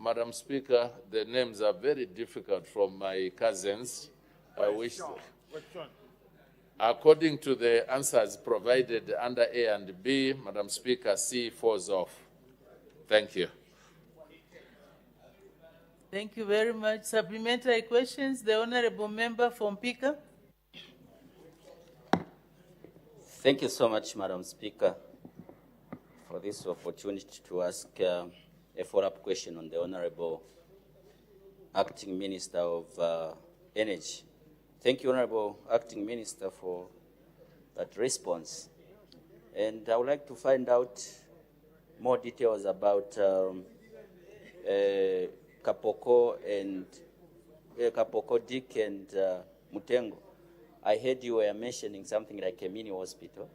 [SPEAKER 18] Madam Speaker, the names are very difficult from my cousins. I wish, according to the answers provided under A and B, Madam Speaker, C falls off. Thank you.
[SPEAKER 4] Thank you very much. Supplementary questions, the Honorable Member from Pika.
[SPEAKER 6] Thank you so much, Madam Speaker. for this opportunity to ask a follow-up question on the Honorable Acting Minister of Energy. Thank you, Honorable Acting Minister, for that response. And I would like to find out more details about Kapoko and Kapoko Dick and Mutengo. I heard you were mentioning something like a mini hospital,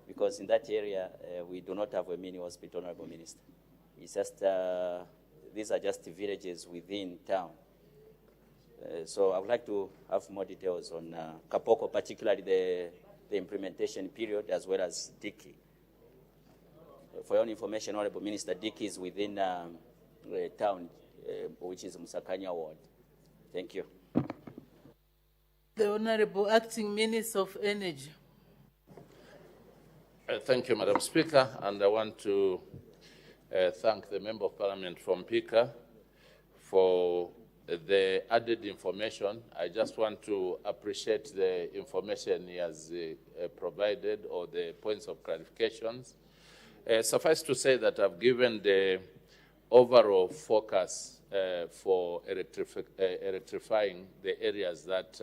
[SPEAKER 6] because in that area we do not have a mini hospital, Honorable Minister. It's just these are just villages within town. So I would like to have more details on Kapoko, particularly the implementation period, as well as Dicky. For your information, Honorable Minister, Dicky is within town, which is Musakanya Ward. Thank you.
[SPEAKER 4] The Honorable Acting Minister of Energy.
[SPEAKER 18] Thank you, Madam Speaker, and I want to thank the Member of Parliament from Pika for the added information. I just want to appreciate the information he has provided, or the points of clarifications. Suffice to say that I've given the overall focus for electrifying the areas that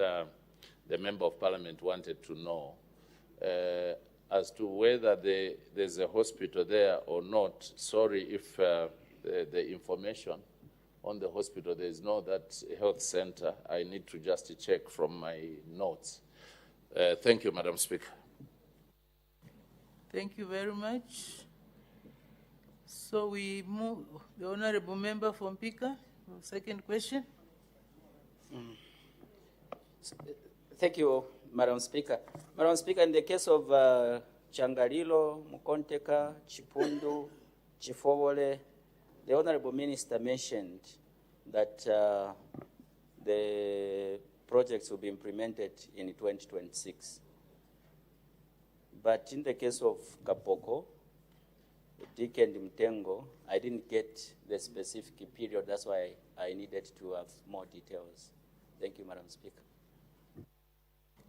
[SPEAKER 18] the Member of Parliament wanted to know. As to whether there's a hospital there or not, sorry if the information on the hospital, there is no that health center. I need to just check from my notes. Thank you, Madam Speaker.
[SPEAKER 4] Thank you very much. So we move the Honorable Member from Pika. Second question.
[SPEAKER 6] Thank you, Madam Speaker. Madam Speaker, in the case of Changalilo, Mukonteka, Chipundu, Chifowole, the Honorable Minister mentioned that the projects will be implemented in 2026. But in the case of Kapoko, Dick and Mtengo, I didn't get the specific period. That's why I needed to have more details. Thank you, Madam Speaker.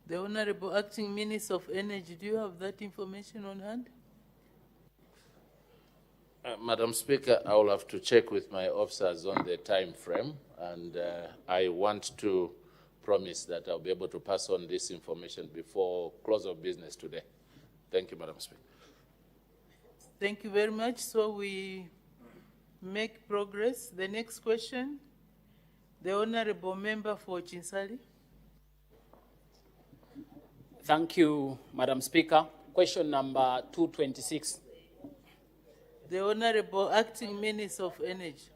[SPEAKER 4] The Honorable Acting Minister of Energy, do you have that information on hand?
[SPEAKER 18] Madam Speaker, I will have to check with my officers on the time frame, and I want to promise that I'll be able to pass on this information before close of business today. Thank you, Madam Speaker.
[SPEAKER 4] Thank you very much. So we make progress. The next question, the Honorable Member for Chinsali.
[SPEAKER 8] Thank you, Madam Speaker. Question number 226.
[SPEAKER 4] The Honorable Acting Minister of Energy.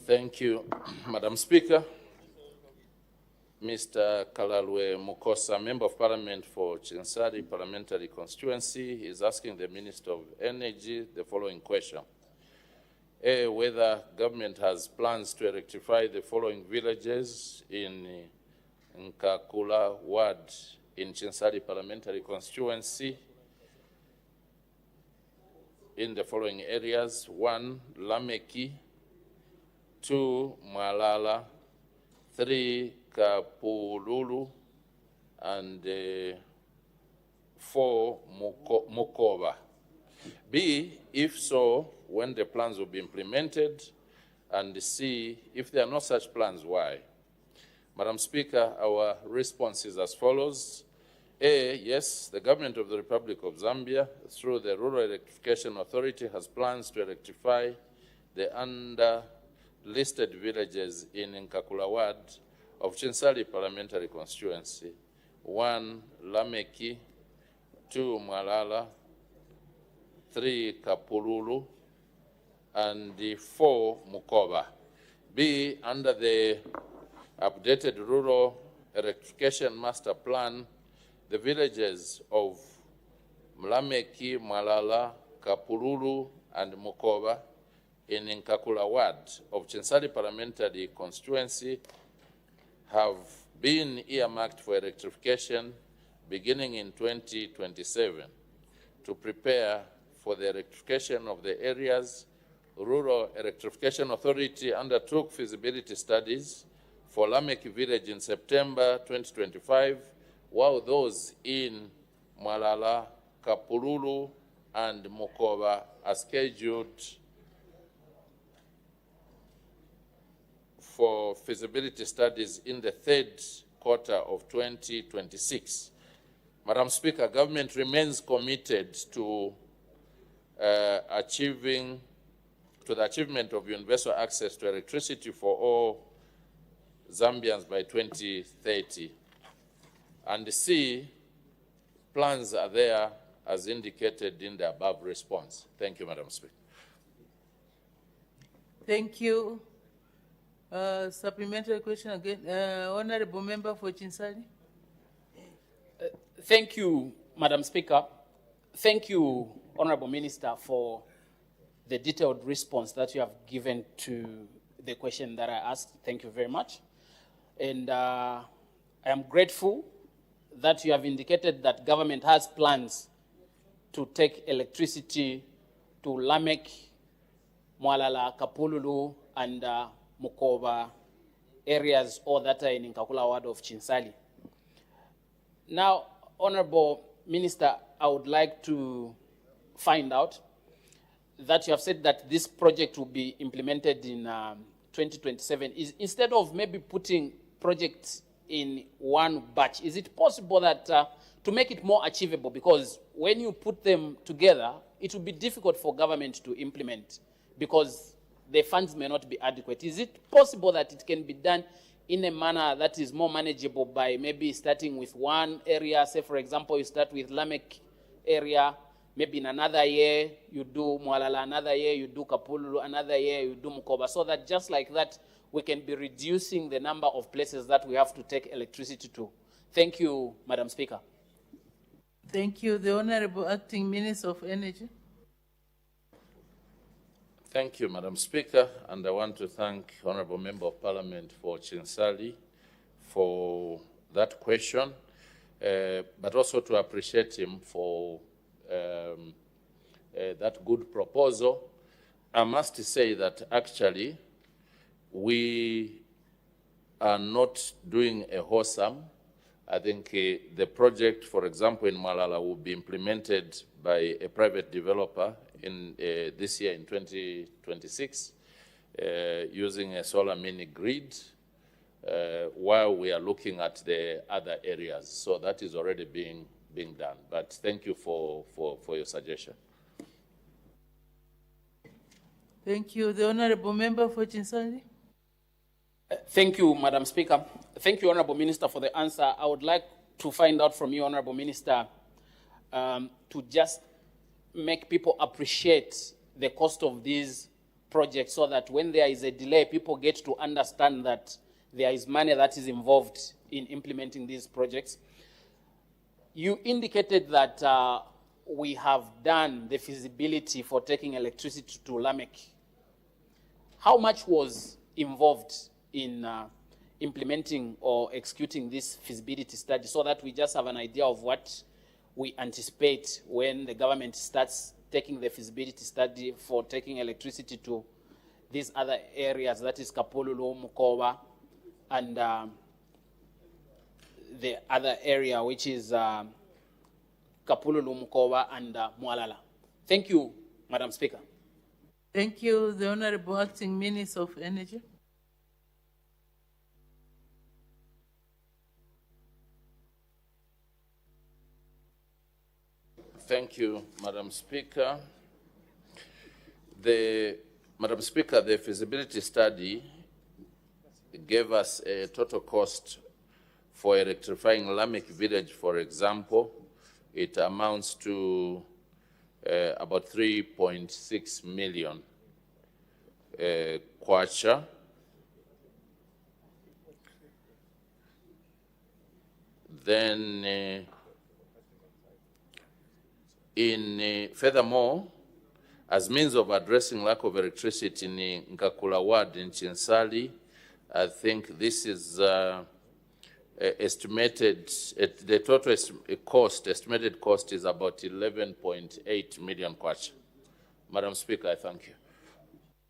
[SPEAKER 18] Thank you, Madam Speaker. Mr. Kalalwe Mukosa, Member of Parliament for Chinsali Parliamentary Constituency, is asking the Minister of Energy the following question. A, whether government has plans to electrify the following villages in Nkakula Ward in Chinsali Parliamentary Constituency in the following areas: 1, Lameki; 2, Malala; 3, Kapululu; and 4, Mukova. B, if so, when the plans will be implemented, and C, if there are no such plans, why? Madam Speaker, our response is as follows. A, yes, the government of the Republic of Zambia, through the Rural Electrification Authority, has plans to electrify the under-listed villages in Nkakula Ward of Chinsali Parliamentary Constituency: 1, Lameki; 2, Mwalala; 3, Kapululu; and 4, Mukova. B, under the updated Rural Electrification Master Plan, the villages of Mlameki, Mwalala, Kapululu, and Mukova in Nkakula Ward of Chinsali Parliamentary Constituency have been earmarked for electrification beginning in 2027. To prepare for the electrification of the areas, Rural Electrification Authority undertook feasibility studies for Lamek Village in September 2025, while those in Mwalala, Kapululu, and Mukoba are scheduled for feasibility studies in the third quarter of 2026. Madam Speaker, government remains committed to the achievement of universal access to electricity for all Zambians by 2030. And C, plans are there as indicated in the above response. Thank you, Madam Speaker.
[SPEAKER 4] Thank you. Supplementary question again. Honorable Member for Chinsali.
[SPEAKER 8] Thank you, Madam Speaker. Thank you, Honorable Minister, for the detailed response that you have given to the question that I asked. Thank you very much. And I am grateful that you have indicated that government has plans to take electricity to Lamek, Mwalala, Kapululu, and Mukoba areas, all that are in Nkakula ward of Chinsali. Now, Honorable Minister, I would like to find out that you have said that this project will be implemented in 2027. Instead of maybe putting projects in one batch, is it possible that to make it more achievable, because when you put them together, it will be difficult for government to implement because the funds may not be adequate. Is it possible that it can be done in a manner that is more manageable by maybe starting with one area? Say, for example, you start with Lamek area, maybe in another year you do Mwalala, another year you do Kapululu, another year you do Mukoba, so that just like that we can be reducing the number of places that we have to take electricity to. Thank you, Madam Speaker.
[SPEAKER 4] Thank you. The Honorable Acting Minister of Energy.
[SPEAKER 18] Thank you, Madam Speaker, and I want to thank Honorable Member of Parliament for Chinsali for that question, but also to appreciate him for that good proposal. I must say that actually we are not doing a wholesome. I think the project, for example, in Malala will be implemented by a private developer in this year in 2026 using a solar mini grid while we are looking at the other areas. So that is already being done. But thank you for your suggestion.
[SPEAKER 4] Thank you. The Honorable Member for Chinsali.
[SPEAKER 8] Thank you, Madam Speaker. Thank you, Honorable Minister, for the answer. I would like to find out from you, Honorable Minister, to just make people appreciate the cost of these projects so that when there is a delay, people get to understand that there is money that is involved in implementing these projects. You indicated that we have done the feasibility for taking electricity to Lamek. How much was involved in implementing or executing this feasibility study so that we just have an idea of what we anticipate when the government starts taking the feasibility study for taking electricity to these other areas, that is Kapululu, Mukoba, and the other area, which is Kapululu, Mukoba, and Mwalala. Thank you, Madam Speaker.
[SPEAKER 4] Thank you. The Honorable Acting Minister of Energy.
[SPEAKER 18] Thank you, Madam Speaker. Madam Speaker, the feasibility study gave us a total cost for electrifying Lamek Village, for example. It amounts to about 3.6 million kwacha. Then furthermore, as means of addressing lack of electricity in Nkakula ward in Chinsali, I think this is estimated, the total estimated cost is about 11.8 million kwacha. Madam Speaker, I thank you.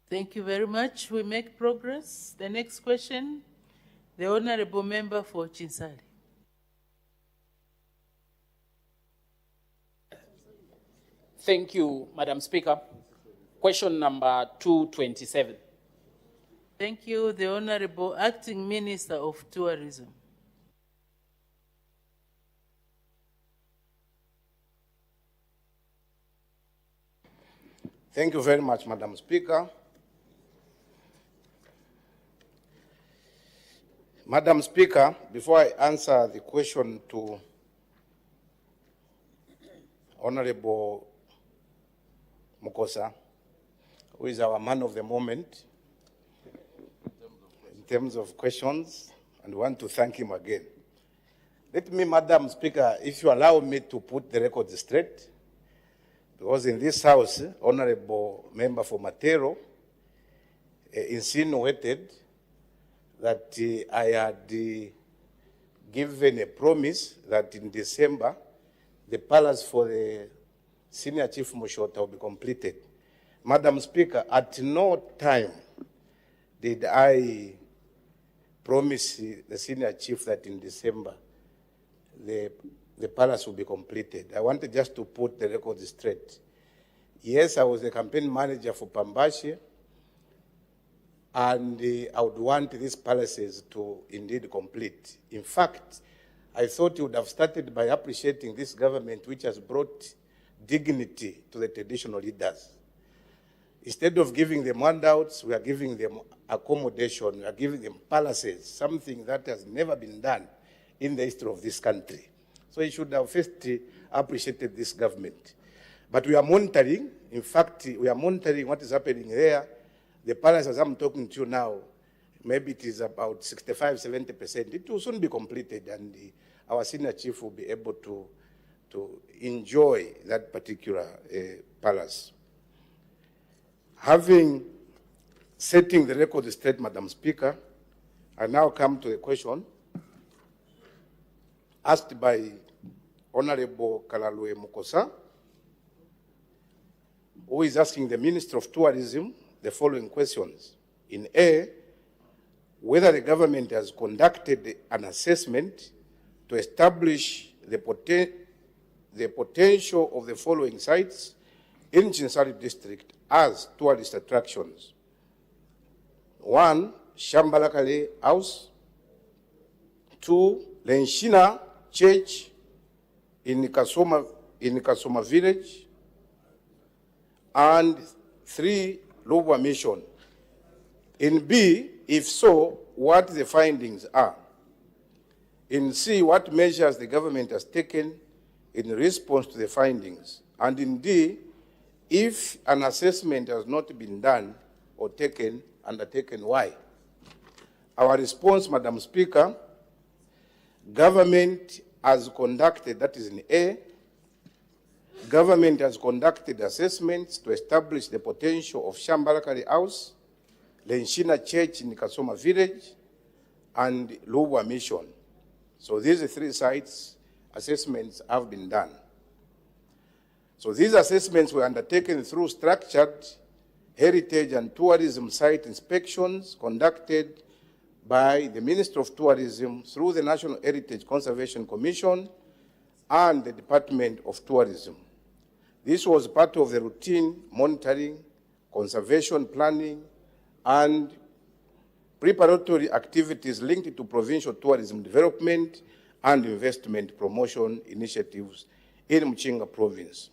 [SPEAKER 4] Thank you very much. We make progress. The next question The Honourable Member for Chinsali.
[SPEAKER 8] Thank you, Madam Speaker. Question number 227.
[SPEAKER 4] Thank you. The Honourable Acting Minister of Tourism.
[SPEAKER 19] Thank you very much, Madam Speaker. Madam Speaker, before I answer the question to Honorable Mukosa, who is our man of the moment in terms of questions, and want to thank him again. Let me, Madam Speaker, if you allow me to put the record straight, because in this House, Honorable Member for Matero insinuated that I had given a promise that in December, the palace for the Senior Chief Mushota will be completed. Madam Speaker, at no time did I promise the Senior Chief that in December, the palace will be completed. I wanted just to put the record straight. Yes, I was the campaign manager for Pambashi, and I would want these palaces to indeed complete. In fact, I thought you would have started by appreciating this government which has brought dignity to the traditional leaders. Instead of giving them handouts, we are giving them accommodation, we are giving them palaces, something that has never been done in the history of this country. So you should have first appreciated this government. But we are monitoring, in fact, we are monitoring what is happening there. The palace, as I'm talking to you now, maybe it is about 65, 70%. It will soon be completed, and our senior chief will be able to enjoy that particular palace. Having setting the record straight, Madam Speaker, I now come to the question asked by Honorable Kalalue Mukosa, who is asking the Minister of Tourism the following questions. In A, whether the government has conducted an assessment to establish the potential of the following sites in Chinsali district as tourist attractions. 1, Shambalakale House. 2, Lenshina Church in Kasoma village. And 3, Lobwa Mission. In B, if so, what the findings are. In C, what measures the government has taken in response to the findings. And in D, if an assessment has not been done or undertaken, why? Our response, Madam Speaker, government has conducted, that is in A, government has conducted assessments to establish the potential of Shambalakari House, Lenshina Church in Kasoma Village, and Lubwa Mission. So these 3 sites, assessments have been done. So these assessments were undertaken through structured heritage and tourism site inspections conducted by the Minister of Tourism through the National Heritage Conservation Commission and the Department of Tourism. This was part of the routine monitoring, conservation planning, and preparatory activities linked to provincial tourism development and investment promotion initiatives in Mchinga province.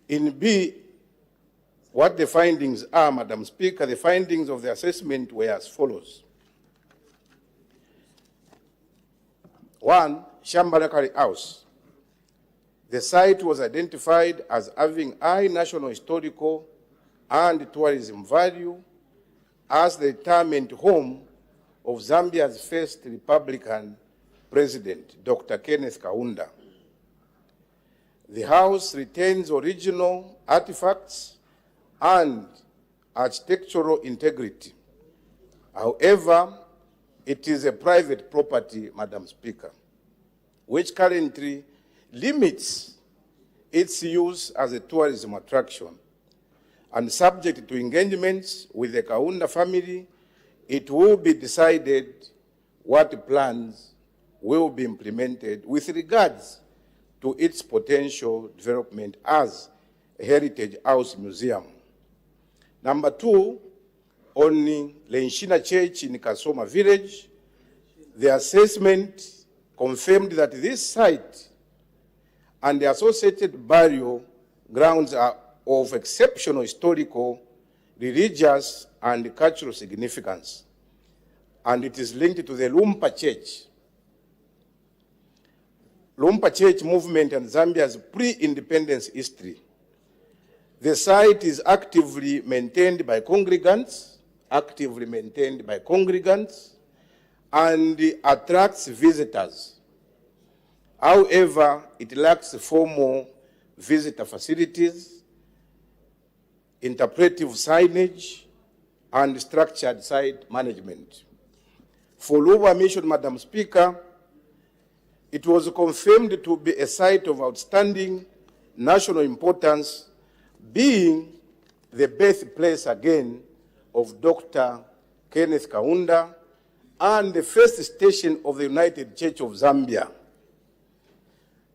[SPEAKER 19] In B, what the findings are, Madam Speaker, the findings of the assessment were as follows. 1, Shambalakari House. The site was identified as having high national historical and tourism value as the retirement home of Zambia's first Republican president, Dr. Kenneth Kaunda. The house retains original artifacts and architectural integrity. However, it is a private property, Madam Speaker, which currently limits its use as a tourism attraction and subject to engagements with the Kaunda family it will be decided what plans will be implemented with regards to its potential development as a heritage house museum. Number 2, on Lenshina Church in Kasoma Village, the assessment confirmed that this site and the associated burial grounds are of exceptional historical, religious, and cultural significance, and it is linked to the Lumpa Church. Lumpa Church movement and Zambia's pre-independence history. The site is actively maintained by congregants, and attracts visitors. However, it lacks formal visitor facilities, interpretive signage, and structured site management. For Luba Mission, Madam Speaker, it was confirmed to be a site of outstanding national importance, being the birthplace again of Dr. Kenneth Kaunda and the first station of the United Church of Zambia.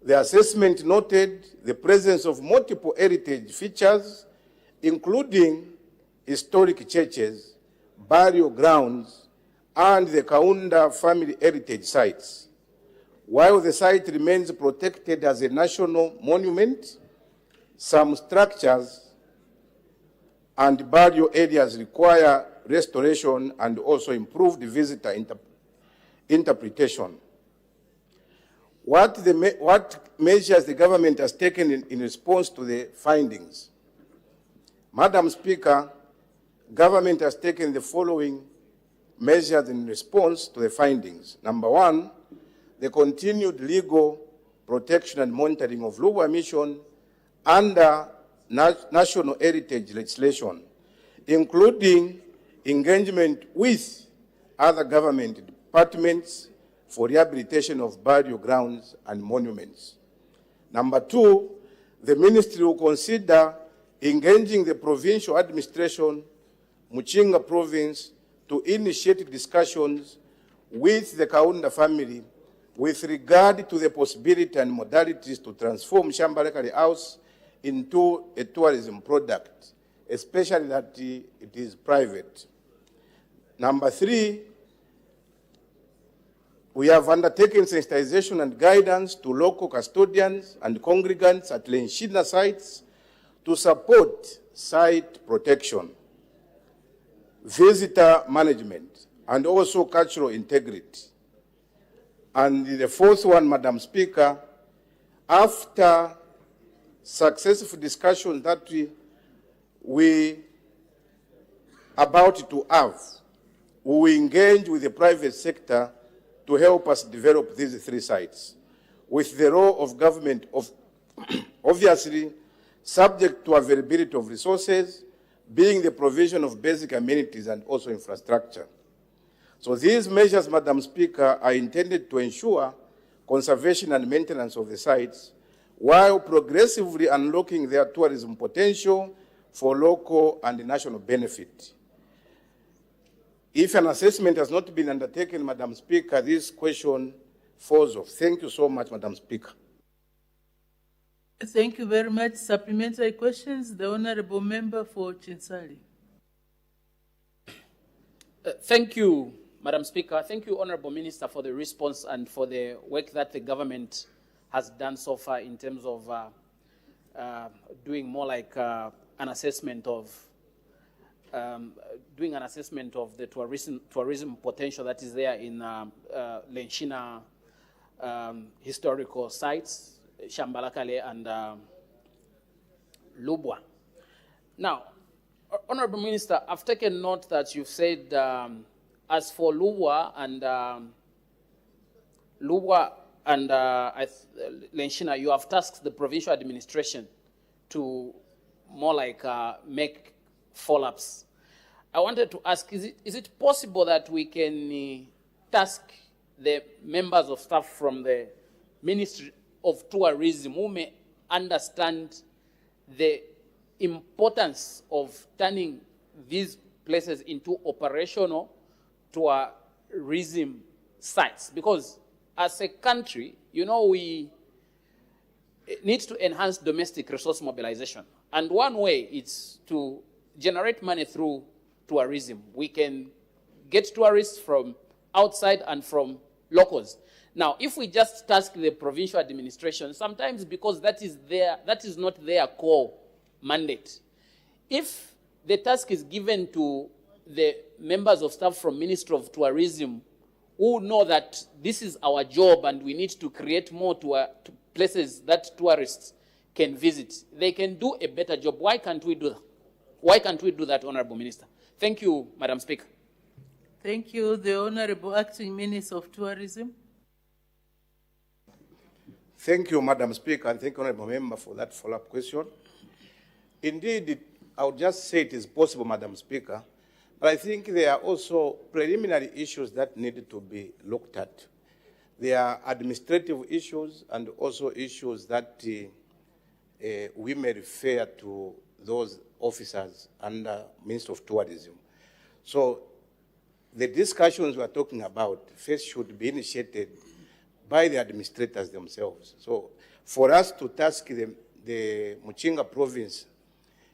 [SPEAKER 19] The assessment noted the presence of multiple heritage features, including historic churches, burial grounds, and the Kaunda family heritage sites. While the site remains protected as a national monument, some structures and burial areas require restoration and also improved visitor interpretation. What measures the government has taken in response to the findings? Madam Speaker, government has taken the following measures in response to the findings. Number 1, the continued legal protection and monitoring of Luba Mission under national heritage legislation, including engagement with other government departments for rehabilitation of burial grounds and monuments. Number 2, the ministry will consider engaging the provincial administration, Muchinga province, to initiate discussions with the Kaunda family with regard to the possibility and modalities to transform Shambalakali House into a tourism product, especially that it is private. Number 3, we have undertaken sensitization and guidance to local custodians and congregants at Lenshina sites to support site protection, visitor management, and also cultural integrity. And the 4th one, Madam Speaker, after successful discussions that we about to have, we will engage with the private sector to help us develop these 3 sites, with the role of government obviously subject to availability of resources, being the provision of basic amenities and also infrastructure. So these measures, Madam Speaker, are intended to ensure conservation and maintenance of the sites while progressively unlocking their tourism potential for local and national benefit. If an assessment has not been undertaken, Madam Speaker, this question falls off. Thank you so much, Madam Speaker.
[SPEAKER 4] Thank you very much. Supplementary questions, the Honourable Member for Chinsali.
[SPEAKER 8] Thank you, Madam Speaker. Thank you, Honourable Minister, for the response and for the work that the government has done so far in terms of doing more like an assessment of the tourism potential that is there in Lenshina historical sites, Shambalakale and Lubwa. Now, Honourable Minister, I've taken note that you've said as for Lubwa and Lenshina, you have tasked the provincial administration to more like make follow-ups. I wanted to ask, is it possible that we can task the members of staff from the Ministry of Tourism who may understand the importance of turning these places into operational tourism sites, because as a country, you know, we need to enhance domestic resource mobilization. And one way is to generate money through tourism. We can get tourists from outside and from locals. Now, if we just task the provincial administration, sometimes because that is not their core mandate. If the task is given to the members of staff from Ministry of Tourism who know that this is our job and we need to create more places that tourists can visit, they can do a better job. Why can't we do that? Why can't we do that, Honorable Minister? Thank you, Madam Speaker.
[SPEAKER 4] Thank you. The Honorable Acting Minister of Tourism.
[SPEAKER 19] Thank you, Madam Speaker, and thank you, Honorable Member, for that follow-up question. Indeed, I would just say it is possible, Madam Speaker, but I think there are also preliminary issues that need to be looked at. There are administrative issues and also issues that we may refer to those officers under Ministry of Tourism. So the discussions we are talking about first should be initiated by the administrators themselves. So for us to task the Muchinga province,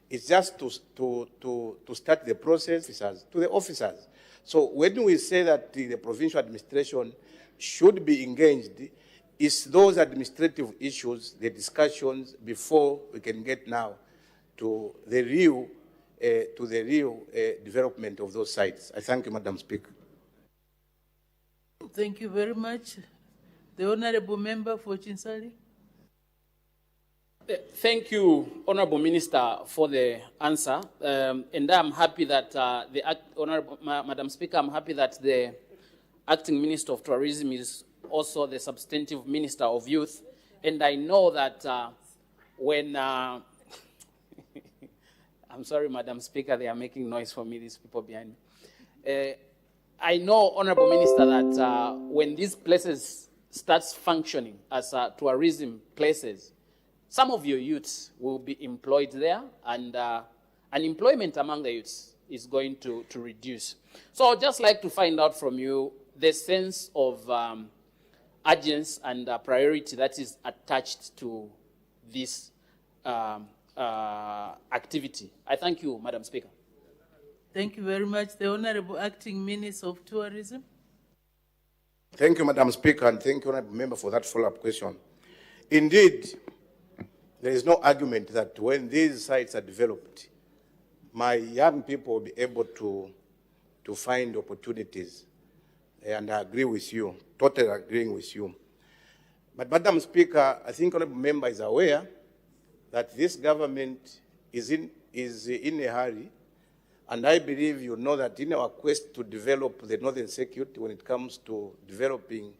[SPEAKER 19] it's just to start the process to the officers. So when we say that the provincial administration should be engaged, it's those administrative issues, the discussions, before we can get now to the real development of those sites. I thank you, Madam Speaker.
[SPEAKER 4] Thank you very much. The Honorable Member for Chinsali.
[SPEAKER 8] Thank you, Honorable Minister, for the answer. And I'm happy that Honorable Madam Speaker, I'm happy that the Acting Minister of Tourism is also the substantive Minister of Youth. And I know that when I'm sorry, Madam Speaker, they are making noise for me, these people behind me. I know, Honorable Minister, that when these places starts functioning as tourism places, some of your youths will be employed there, and unemployment among the youths is going to reduce. So I'd just like to find out from you the sense of urgency and priority that is attached to this activity. I thank you, Madam Speaker.
[SPEAKER 4] Thank you very much. The Honorable Acting Minister of Tourism.
[SPEAKER 19] Thank you, Madam Speaker, and thank you, Honorable Member, for that follow-up question. Indeed, there is no argument that when these sites are developed, my young people will be able to find opportunities. And I agree with you, totally agreeing with you. But, Madam Speaker, I think Honorable Member is aware that this government is in a hurry, and I believe you know that in our quest to develop the Northern Circuit when it comes to developing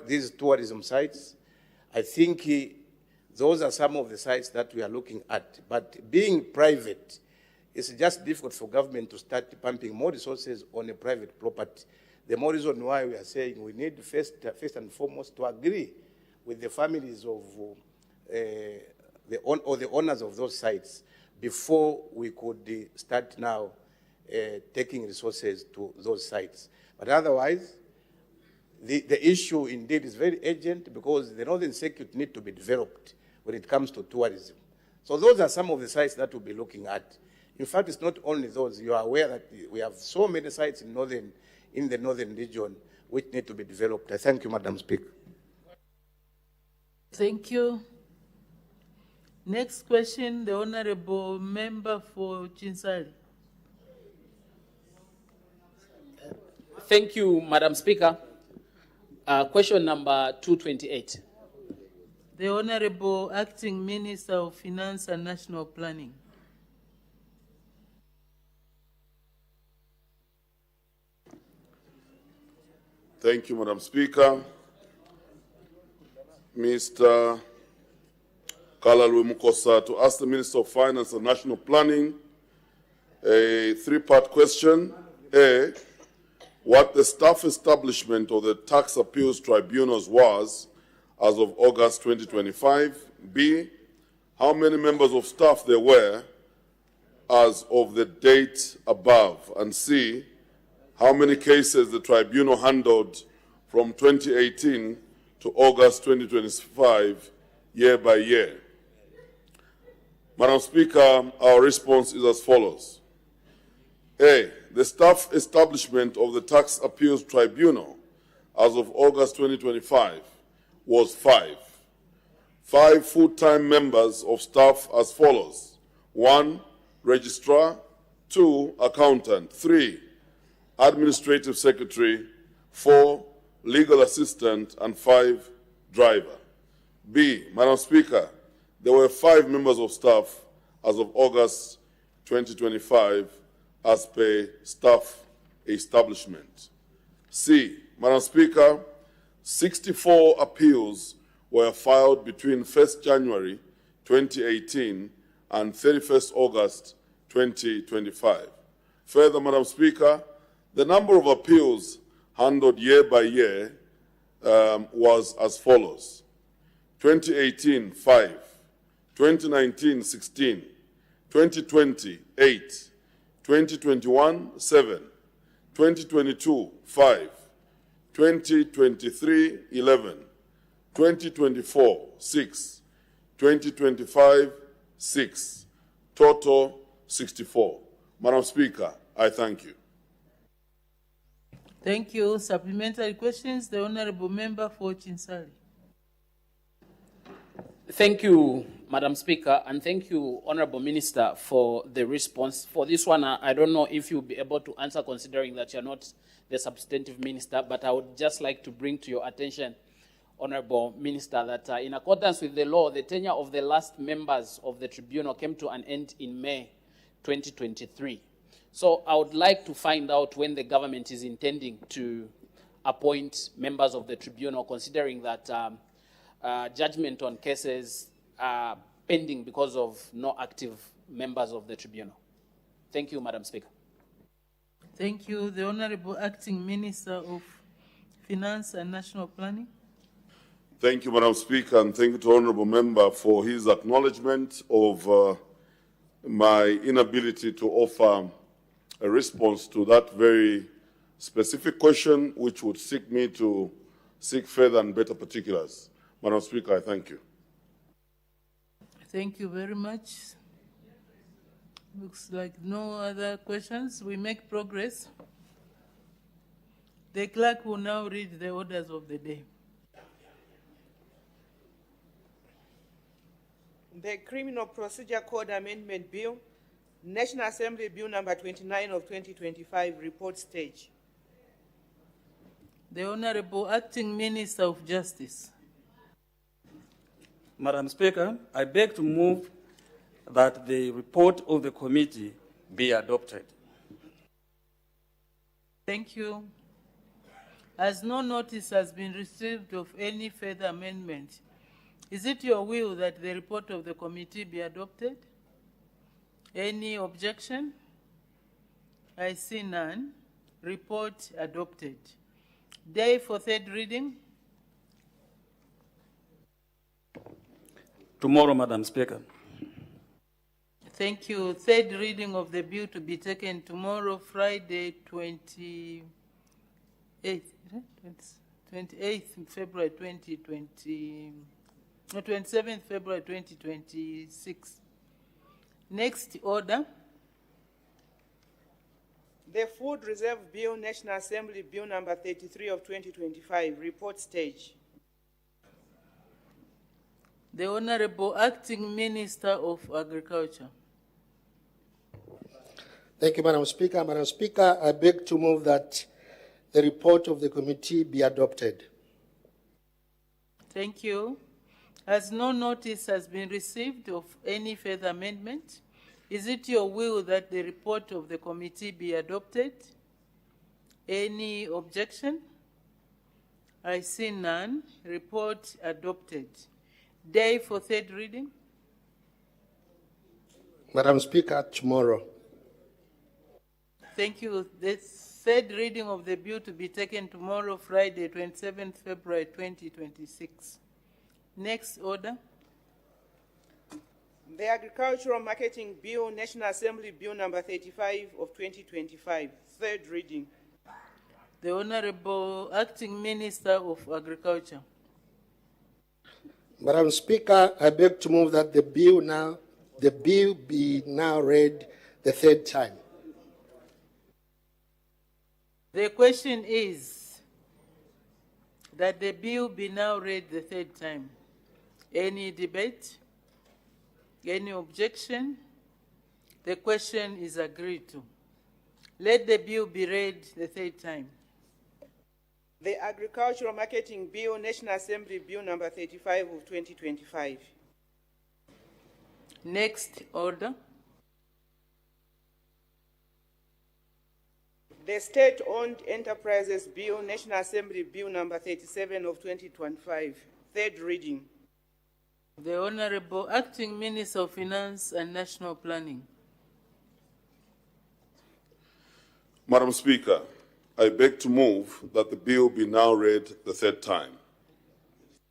[SPEAKER 19] these tourism sites, I think those are some of the sites that we are looking at. But being private, it's just difficult for government to start pumping more resources on a private property. The more reason why we are saying we need first and foremost to agree with the families of the owners of those sites before we could start now taking resources to those sites. But otherwise, the issue indeed is very urgent because the Northern Circuit need to be developed when it comes to tourism. So those are some of the sites that we'll be looking at. In fact, it's not only those. You are aware that we have so many sites in the northern region which need to be developed. I thank you, Madam Speaker.
[SPEAKER 4] Thank you. Next question, the Honorable Member for Chinsali.
[SPEAKER 8] Thank you, Madam Speaker. Question number 228.
[SPEAKER 4] The Honorable Acting Minister of Finance and National Planning.
[SPEAKER 7] Thank you, Madam Speaker. Mr. Kalalwe Mukosa, to ask the Minister of Finance and National Planning a three-part question. A, what the staff establishment of the tax appeals tribunals was as of August 2025. B, how many members of staff there were as of the date above, and C, how many cases the tribunal handled from 2018 to August 2025, year by year. Madam Speaker, our response is as follows. A, the staff establishment of the Tax Appeals Tribunal as of August 2025 was 5. 5 full-time members of staff as follows. 1, registrar. 2, accountant. 3, administrative secretary. 4, legal assistant. And 5, driver. B, Madam Speaker, there were 5 members of staff as of August 2025 as per staff establishment. C, Madam Speaker, 64 appeals were filed between 1st January 2018 and 31st August 2025. Further, Madam Speaker, the number of appeals handled year by year was as follows. 2018, 5. 2019, 16. 2020, 8. 2021, 7. 2022, 5. 2023, 11. 2024, 6. 2025, 6. Total, 64. Madam Speaker, I thank you.
[SPEAKER 4] Thank you. Supplementary questions, the Honorable Member for Chinsali.
[SPEAKER 8] Thank you, Madam Speaker, and thank you, Honorable Minister, for the response. For this one, I don't know if you'll be able to answer considering that you're not the substantive minister, but I would just like to bring to your attention, Honorable Minister, that in accordance with the law, the tenure of the last members of the tribunal came to an end in May 2023. So I would like to find out when the government is intending to appoint members of the tribunal, considering that judgment on cases are pending because of no active members of the tribunal. Thank you, Madam Speaker.
[SPEAKER 4] Thank you. The Honorable Acting Minister of Finance and National Planning.
[SPEAKER 7] Thank you, Madam Speaker, and thank you to the Honourable Member for his acknowledgement of my inability to offer a response to that very specific question, which would seek me to seek further and better particulars. Madam Speaker, I thank you.
[SPEAKER 4] Thank you very much. Looks like no other questions. We make progress. The clerk will now read the orders of the day.
[SPEAKER 2] The Criminal Procedure Code Amendment Bill, National Assembly Bill number 29 of 2025, report stage.
[SPEAKER 4] The Honorable Acting Minister of Justice.
[SPEAKER 11] Madam Speaker, I beg to move that the report of the committee be adopted.
[SPEAKER 4] Thank you. As no notice has been received of any further amendment, is it your will that the report of the committee be adopted? Any objection? I see none. Report adopted. Day for third reading?
[SPEAKER 11] Tomorrow, Madam Speaker.
[SPEAKER 4] Thank you. Third reading of the bill to be taken tomorrow, Friday, 28th February 2020. No, 27th February 2026. Next order.
[SPEAKER 2] The Food Reserve Bill, National Assembly Bill number 33 of 2025, report stage.
[SPEAKER 4] The Honorable Acting Minister of Agriculture.
[SPEAKER 20] Thank you, Madam Speaker. Madam Speaker, I beg to move that the report of the committee be adopted.
[SPEAKER 4] Thank you. As no notice has been received of any further amendment, is it your will that the report of the committee be adopted? Any objection? I see none. Report adopted. Day for third reading?
[SPEAKER 20] Madam Speaker, tomorrow.
[SPEAKER 4] Thank you. The third reading of the bill to be taken tomorrow, Friday, 27th February 2026. Next order.
[SPEAKER 2] The Agricultural Marketing Bill, National Assembly Bill number 35 of 2025, third reading.
[SPEAKER 4] The Honorable Acting Minister of Agriculture.
[SPEAKER 20] Madam Speaker, I beg to move that the bill be now read the third time.
[SPEAKER 4] The question is that the bill be now read the third time. Any debate? Any objection? The question is agreed to. Let the bill be read the third time.
[SPEAKER 2] The Agricultural Marketing Bill, National Assembly Bill number 35 of 2025.
[SPEAKER 4] Next order.
[SPEAKER 2] The State-Owned Enterprises Bill, National Assembly Bill number 37 of 2025, third reading.
[SPEAKER 4] The Honorable Acting Minister of Finance and National Planning.
[SPEAKER 7] Madam Speaker, I beg to move that the bill be now read the third time.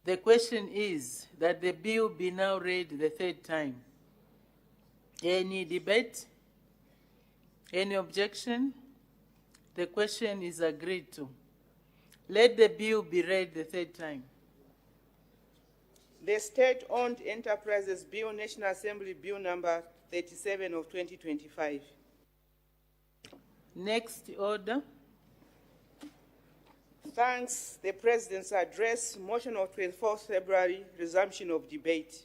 [SPEAKER 4] The question is that the bill be now read the third time. Any debate? Any objection? The question is agreed to. Let the bill be read the third time.
[SPEAKER 2] The State-Owned Enterprises Bill, National Assembly Bill number 37 of 2025.
[SPEAKER 4] Next order.
[SPEAKER 2] Thanks. The President's address, motion of 24th February, resumption of debate.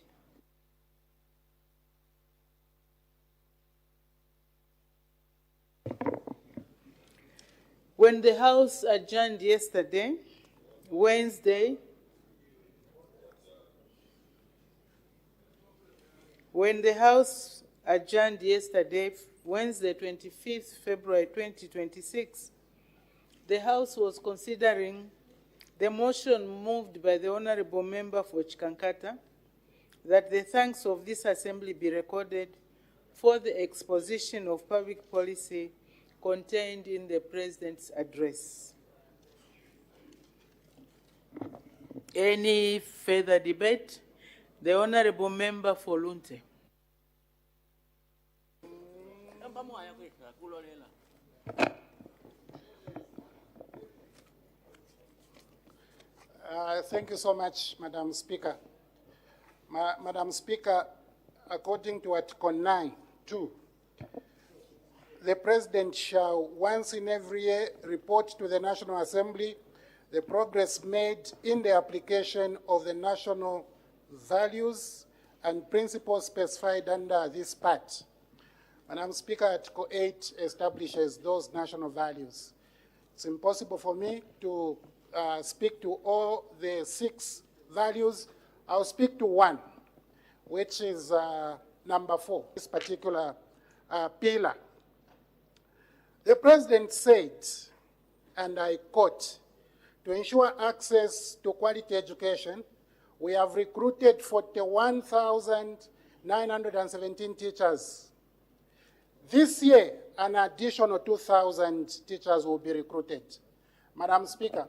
[SPEAKER 4] When the House adjourned yesterday, Wednesday, Wednesday, 25th February 2026, the House was considering the motion moved by the Honorable Member for Chikankata that the thanks of this Assembly be recorded for the exposition of public policy contained in the President's address. Any further debate? The Honorable Member for Lunte.
[SPEAKER 10] Thank you so much, Madam Speaker. Madam Speaker, according to Article 9(2), the President shall once in every year report to the National Assembly the progress made in the application of the national values and principles specified under this part. Madam Speaker, Article 8 establishes those national values. It's impossible for me to speak to all the 6 values. I'll speak to one, which is number 4, this particular pillar. The President said, and I quote, "To ensure access to quality education, we have recruited 41,917 teachers. This year, an additional 2,000 teachers will be recruited." Madam Speaker,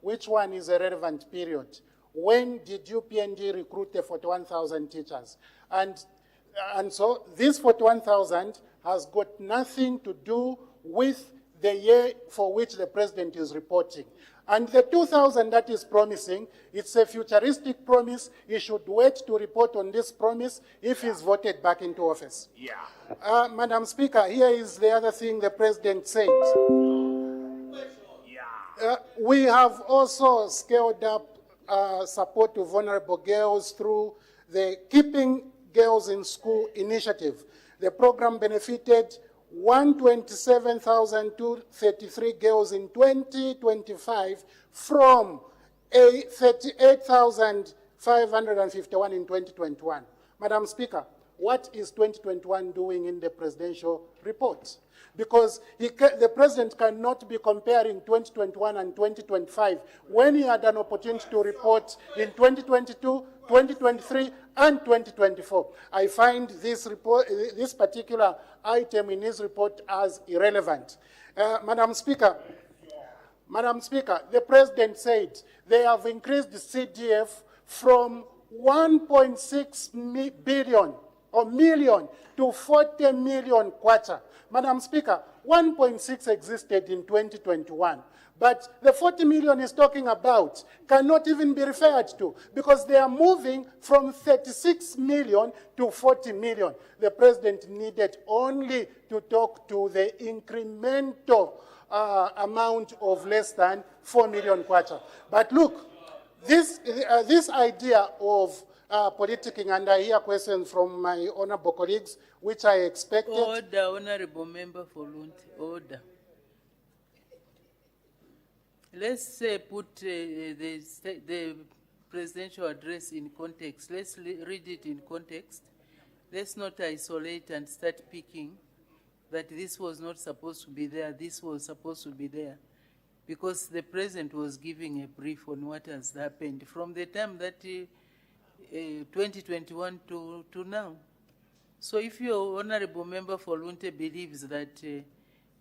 [SPEAKER 10] which one is a relevant period? When did UPND recruit the 41,000 teachers? And so this 41,000 has got nothing to do with the year for which the President is reporting. And the 2,000 that is promising, it's a futuristic promise. He should wait to report on this promise if he's voted back into office. Madam Speaker, here is the other thing the President said. We have also scaled up support to vulnerable girls through the Keeping Girls in School initiative. The program benefited 127,233 girls in 2025 from 38,551 in 2021. Madam Speaker, what is 2021 doing in the presidential report? Because the President cannot be comparing 2021 and 2025 when he had an opportunity to report in 2022, 2023, and 2024. I find this particular item in his report as irrelevant. Madam Speaker, the President said they have increased the CDF from 1.6 billion million to 40 million kwacha. Madam Speaker, 1.6 existed in 2021. But the 40 million is talking about cannot even be referred to because they are moving from 36 million to 40 million. The president needed only to talk to the incremental amount of less than 4 million kwacha. But look, this idea of politicking, and I hear questions from my honorable colleagues, which I expected.
[SPEAKER 4] Order, honorable member for Lunte. Order. Let's put the presidential address in context. Let's read it in context. Let's not isolate and start picking that this was not supposed to be there, this was supposed to be there. Because the president was giving a brief on what has happened from the time that 2021 to now. So if your honorable member for Lunte believes that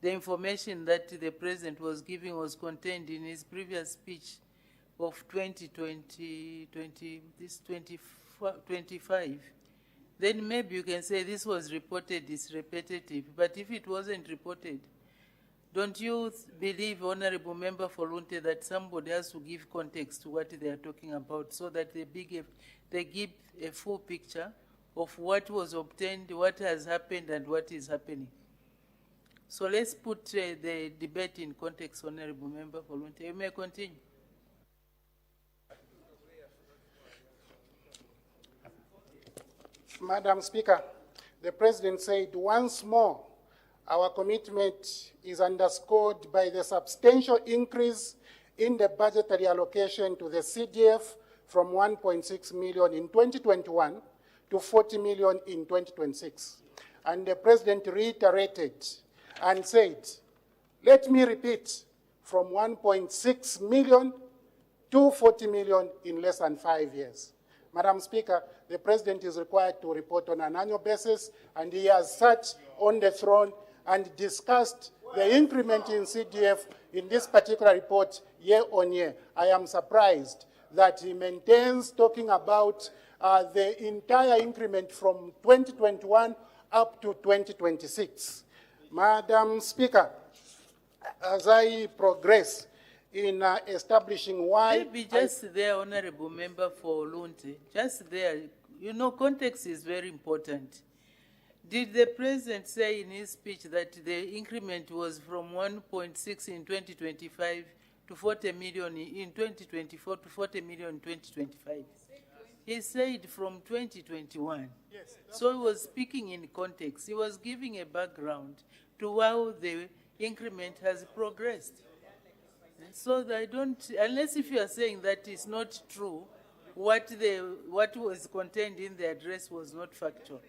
[SPEAKER 4] the information that the president was giving was contained in his previous speech of 2025, then maybe you can say this was reported, it's repetitive. But if it wasn't reported, don't you believe, honorable member for Lunte, that somebody has to give context to what they are talking about so that they give a full picture of what was obtained, what has happened, and what is happening? So let's put the debate in context, honorable member for Lunte. You may continue.
[SPEAKER 10] Madam Speaker, the president said once more, our commitment is underscored by the substantial increase in the budgetary allocation to the CDF from 1.6 million in 2021 to 40 million in 2026. And the president reiterated and said, let me repeat, from 1.6 million to 40 million in less than 5 years. Madam Speaker, the president is required to report on an annual basis, and he has sat on the throne and discussed the increment in CDF in this particular report year on year. I am surprised that he maintains talking about the entire increment from 2021 up to 2026. Madam Speaker, as I progress in establishing why...
[SPEAKER 4] Maybe just there, honorable member for Lunte, just there, you know, context is very important. Did the president say in his speech that the increment was from 1.6 in 2025 to 40 million in 2024 to 40 million in 2025? He said from 2021. Yes, so he was speaking in context. He was giving a background to how the increment has progressed. So that I don't, unless if you are saying that is not true, what was contained in the address was not factual.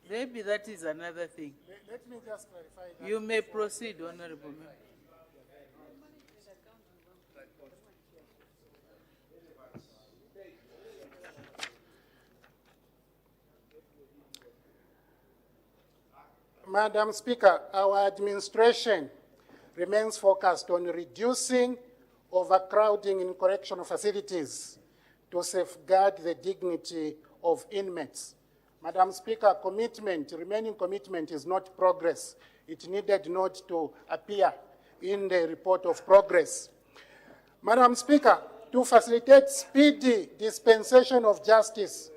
[SPEAKER 4] Maybe that is another thing.
[SPEAKER 10] Let me just clarify that.
[SPEAKER 4] You may proceed, honorable member.
[SPEAKER 10] Madam Speaker, our administration remains focused on reducing overcrowding in correctional facilities to safeguard the dignity of inmates. Madam Speaker, remaining commitment is not progress. It needed not to appear in the report of progress. Madam Speaker, to facilitate speedy dispensation of justice,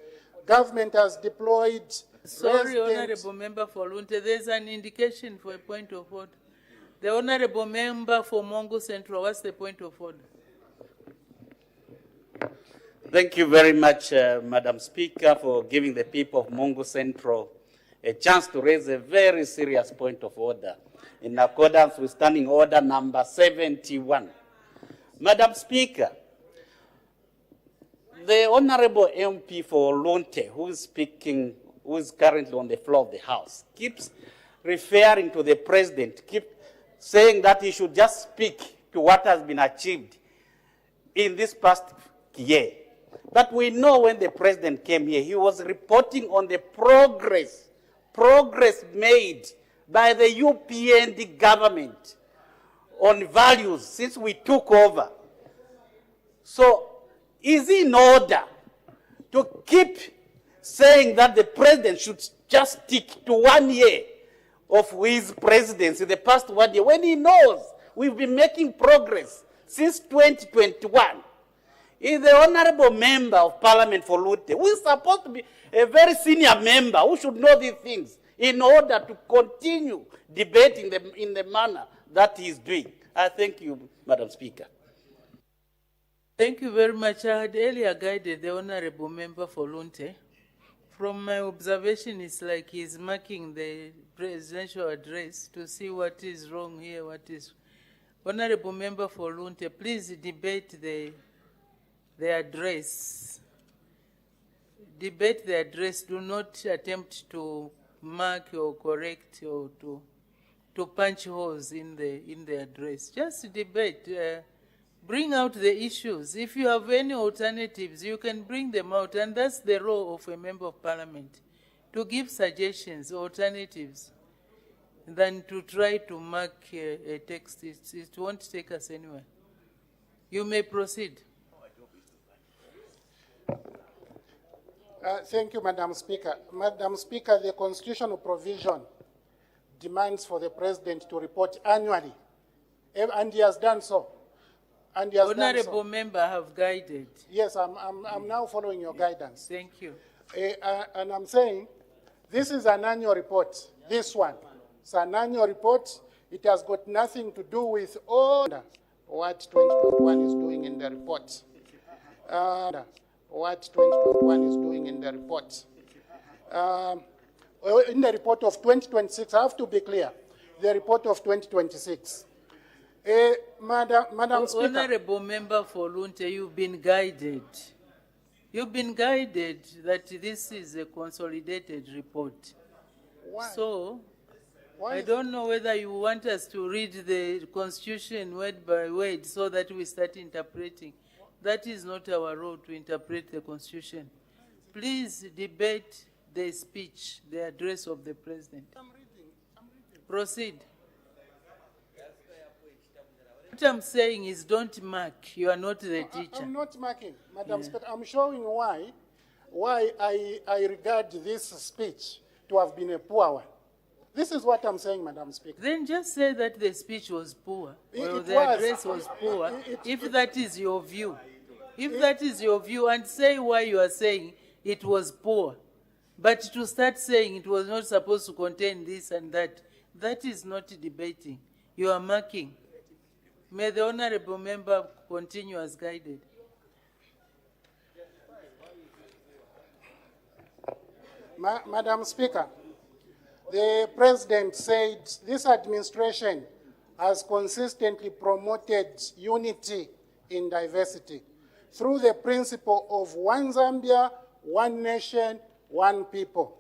[SPEAKER 10] government has deployed...
[SPEAKER 4] Sorry, honorable member for Lunte, there's an indication for a point of order. The honorable member for Mongo Central, what's the point of order?
[SPEAKER 6] Thank you very much, Madam Speaker, for giving the people of Mongo Central a chance to raise a very serious point of order in accordance with Standing Order number 71. Madam Speaker, the Honorable MP for Lunte, who is speaking, who is currently on the floor of the House, keeps referring to the President, keeps saying that he should just speak to what has been achieved in this past year. But we know when the President came here, he was reporting on the progress made by the UPND government on values since we took over. So is it in order to keep saying that the President should
[SPEAKER 21] just stick to 1 year of his presidency, the past 1 year, when he knows we've been making progress since 2021. He's the honorable member of Parliament for Lute, who is supposed to be a very senior member who should know these things in order to continue debating them in the manner that he's doing. I thank you, Madam Speaker.
[SPEAKER 4] Thank you very much. I had earlier guided the honorable member for Lunte. From my observation, it's like he's marking the presidential address to see what is wrong here, what is... Honorable member for Lunte, please debate the address. Debate the address. Do not attempt to mark or correct or to punch holes in the address. Just debate. Bring out the issues. If you have any alternatives, you can bring them out, and that's the role of a member of parliament, to give suggestions, alternatives, than to try to mark a text. It won't take us anywhere. You may proceed.
[SPEAKER 10] Thank you, Madam Speaker. Madam Speaker, the constitutional provision demands for the President to report annually, and he has done so. And he has
[SPEAKER 4] Honorable
[SPEAKER 10] done so.
[SPEAKER 4] member, have guided.
[SPEAKER 10] Yes, I'm now following your guidance.
[SPEAKER 4] Thank you.
[SPEAKER 10] And I'm saying this is an annual report, this one. It's an annual report. It has got nothing to do with all what 2021 is doing in the report. What 2021 is doing in the report. In the report of 2026, I have to be clear, the report of 2026. Madam Speaker.
[SPEAKER 4] Honorable member for Lunte, you've been guided. You've been guided that this is a consolidated report.
[SPEAKER 10] Why?
[SPEAKER 4] So,
[SPEAKER 10] Why
[SPEAKER 4] I don't know whether you want us to read the Constitution word by word so that we start interpreting. That is not our role to interpret the Constitution. Please debate the speech, the address of the President. I'm reading. Proceed. What I'm saying is don't mark. You are not the teacher.
[SPEAKER 10] I'm not marking, Madam Speaker. I'm showing why I regard this speech to have been a poor one. This is what I'm saying, Madam Speaker.
[SPEAKER 4] Then just say that the speech was poor, or the address was poor, if that is your view. If that is your view, and say why you are saying it was poor. But to start saying it was not supposed to contain this and that, that is not debating. You are marking. May the honorable member continue as guided.
[SPEAKER 10] Madam Speaker, the President said this administration has consistently promoted unity in diversity through the principle of one Zambia, one nation, one people.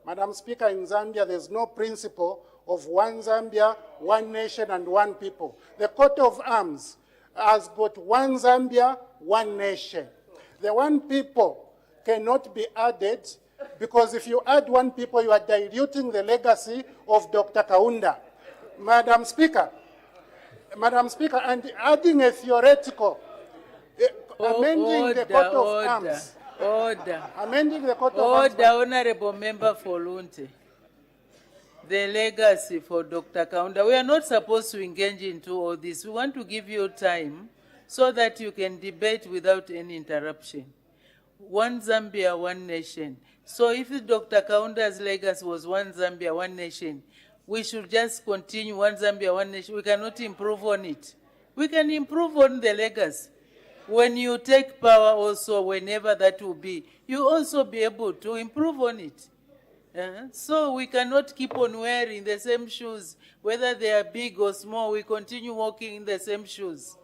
[SPEAKER 10] Madam Speaker, in Zambia, there's no principle of one Zambia, one nation, and one people. The coat of arms has got one Zambia, one nation. The one people cannot be added because if you add one people, you are diluting the legacy of Dr. Kaunda. Madam Speaker, and adding a theoretical, amending the coat of arms.
[SPEAKER 4] Order.
[SPEAKER 10] Amending the coat of arms.
[SPEAKER 4] Order, honorable member for Lunte. The legacy for Dr. Kaunda. We are not supposed to engage into all this. We want to give you time so that you can debate without any interruption. One Zambia, one nation. So if Dr. Kaunda's legacy was one Zambia, one nation, we should just continue one Zambia, one nation. We cannot improve on it. We can improve on the legacy. When you take power also, whenever that will be, you also be able to improve on it. So we cannot keep on wearing the same shoes, whether they are big or small, we continue walking in the same shoes.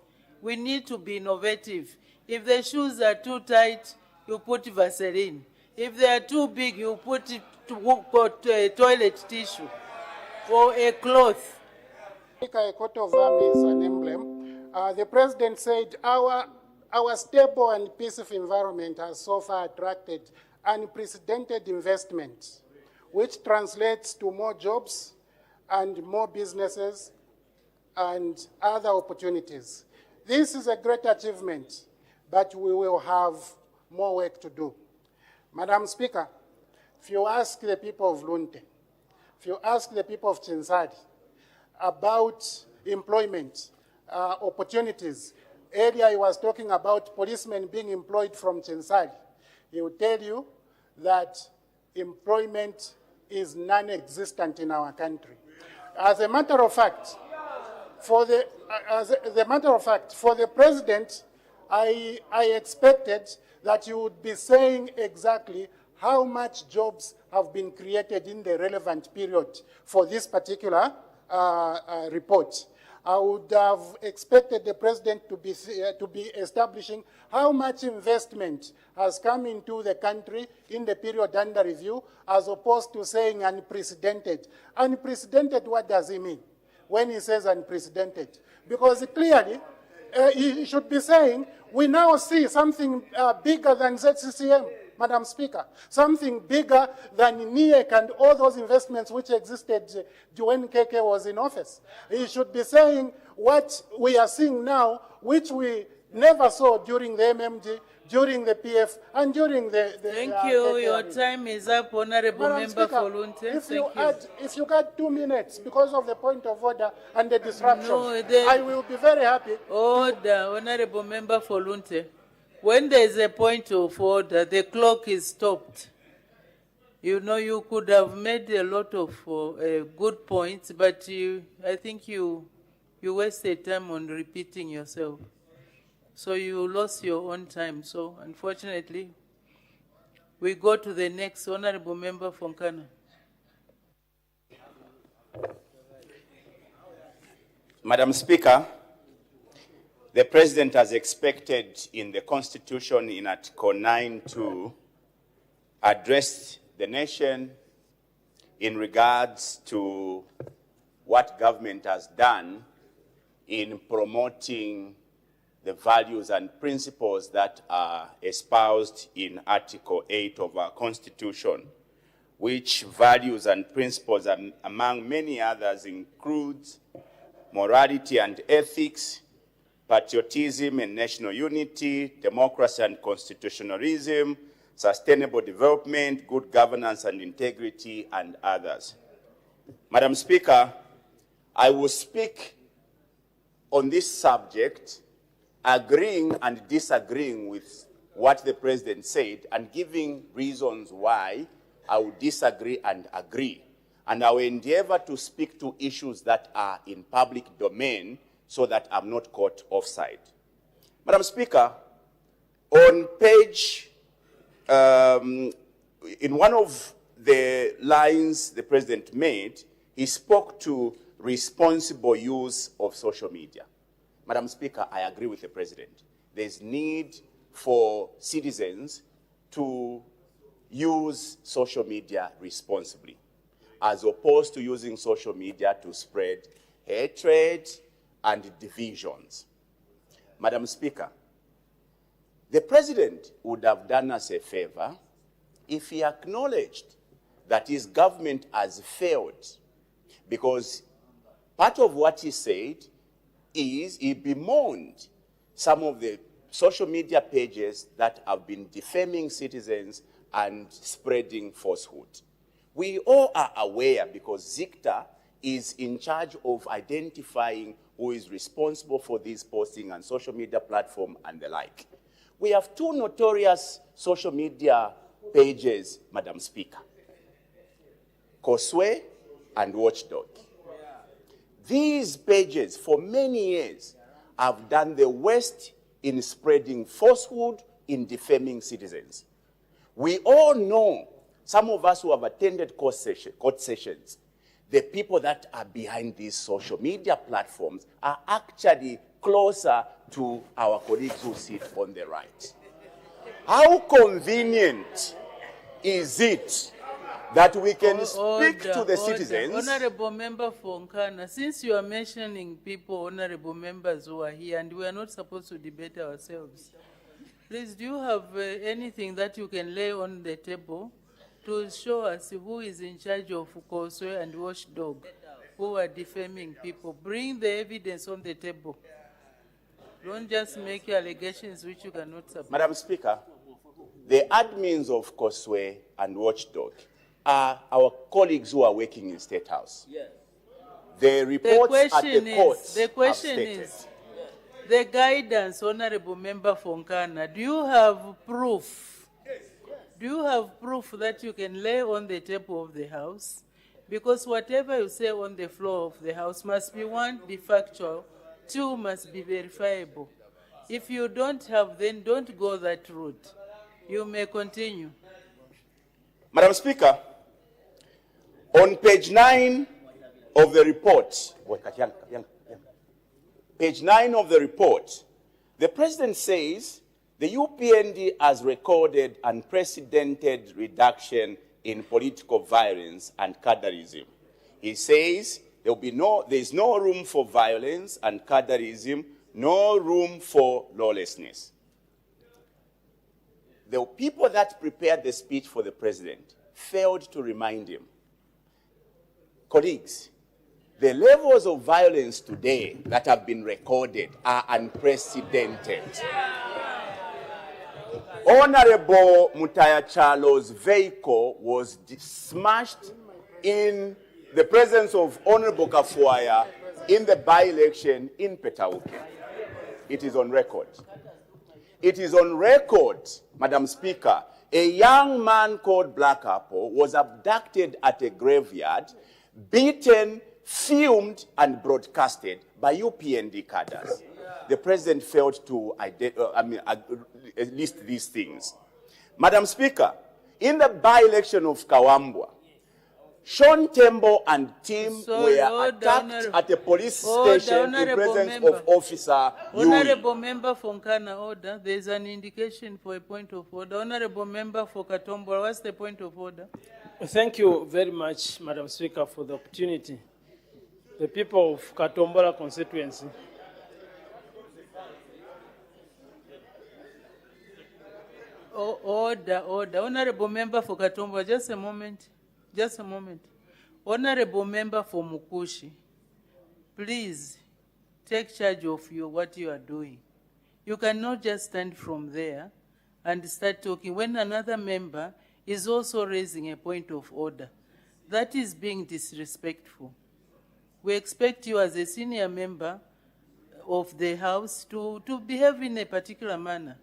[SPEAKER 4] We need to be innovative. If the shoes are too tight, you put Vaseline. If they are too big, you put toilet tissue or a cloth.
[SPEAKER 10] A coat of arms is an emblem. The President said our stable and peaceful environment has so far attracted unprecedented investment, which translates to more jobs and more businesses and other opportunities. This is a great achievement, but we will have more work to do. Madam Speaker, if you ask the people of Lunte, if you ask the people of Chinsadi about employment opportunities, earlier he was talking about policemen being employed from Chinsadi. He will tell you that employment is non-existent in our country. As a matter of fact, for the president, I expected that you would be saying exactly how much jobs have been created in the relevant period for this particular report. I would have expected the president to be establishing how much investment has come into the country in the period under review, as opposed to saying unprecedented. Unprecedented, what does he mean when he says unprecedented? Because clearly, he should be saying, we now see something bigger than ZCCM, Madam Speaker, something bigger than NIEC and all those investments which existed when KK was in office. He should be saying what we are seeing now, which we never saw during the MMG, during the PF, and during the
[SPEAKER 4] Thank you.
[SPEAKER 10] KK.
[SPEAKER 4] Your time is up, Honorable
[SPEAKER 10] Madam
[SPEAKER 4] Member
[SPEAKER 10] Speaker,
[SPEAKER 4] for Lunte.
[SPEAKER 10] if you got 2 minutes because of the point of order and the disruption,
[SPEAKER 4] No,
[SPEAKER 10] I will be very happy.
[SPEAKER 4] Order, Honorable Member for Lunte. When there is a point of order, the clock is stopped. You know, you could have made a lot of good points, but I think you wasted time on repeating yourself. So you lost your own time. So unfortunately, we go to the next Honorable Member from Nkana.
[SPEAKER 1] Madam Speaker, the President has expected in the Constitution in Article 9 to address the nation in regards to what government has done in promoting the values and principles that are espoused in Article 8 of our Constitution, which values and principles, among many others, includes morality and ethics, patriotism and national unity, democracy and constitutionalism, sustainable development, good governance and integrity, and others. Madam Speaker, I will speak on this subject, agreeing and disagreeing with what the President said and giving reasons why I will disagree and agree. And I will endeavor to speak to issues that are in public domain so that I'm not caught offside. Madam Speaker, on page, in one of the lines the President made, he spoke to responsible use of social media. Madam Speaker, I agree with the President. There's need for citizens to use social media responsibly, as opposed to using social media to spread hatred and divisions. Madam Speaker, the President would have done us a favor if he acknowledged that his government has failed, because part of what he said is he bemoaned some of the social media pages that have been defaming citizens and spreading falsehood. We all are aware, because ZICTA is in charge of identifying who is responsible for this posting and social media platform and the like. We have two notorious social media pages, Madam Speaker, Koswe and Watchdog. These pages, for many years, have done the worst in spreading falsehood, in defaming citizens. We all know, some of us who have attended court sessions, the people that are behind these social media platforms are actually closer to our colleagues who sit on the right. How convenient is it that we can speak to the citizens?
[SPEAKER 4] Honorable Member for Nkana, since you are mentioning people, honorable members who are here, and we are not supposed to debate ourselves, please, do you have anything that you can lay on the table to show us who is in charge of Koswe and Watchdog, who are defaming people? Bring the evidence on the table. Don't just make allegations which you cannot support.
[SPEAKER 1] Madam Speaker, the admins of Koswe and Watchdog are our colleagues who are working in State House.
[SPEAKER 4] Yes.
[SPEAKER 1] The reports at the courts
[SPEAKER 4] The
[SPEAKER 1] have
[SPEAKER 4] question
[SPEAKER 1] stated.
[SPEAKER 4] is, the guidance, Honorable Member Fonkana, do you have proof? Do you have proof that you can lay on the table of the House? Because whatever you say on the floor of the House must be, one, be factual, two, must be verifiable. If you don't have, then don't go that route. You may continue.
[SPEAKER 1] Madam Speaker, on page 9 of the report, page 9 of the report, the President says the UPND has recorded unprecedented reduction in political violence and cadreism. He says there is no room for violence and cadreism, no room for lawlessness. The people that prepared the speech for the President failed to remind him. Colleagues, the levels of violence today that have been recorded are unprecedented. Honorable Mutaya Chalo's vehicle was smashed in the presence of Honorable Kafuaya in the by-election in Petauke. It is on record. It is on record, Madam Speaker, a young man called Black Apple was abducted at a graveyard, beaten, filmed, and broadcasted by UPND cadres. The President failed to list these things. Madam Speaker, in the by-election of Kawambwa, Sean Tembo and team were attacked at a police station in presence of Officer Yuri.
[SPEAKER 4] Honorable Member Fonkana, order. There is an indication for a point of order. Honorable Member for Katombola, what's the point of order?
[SPEAKER 3] Thank you very much, Madam Speaker, for the opportunity. The people of Katombola constituency.
[SPEAKER 4] Order. Honorable Member for Katombola, just a moment. Just a moment. Honorable Member for Mukushi, please take charge of what you are doing. You cannot just stand from there and start talking when another member is also raising a point of order. That is being disrespectful. We expect you as a senior member of the House to behave in a particular manner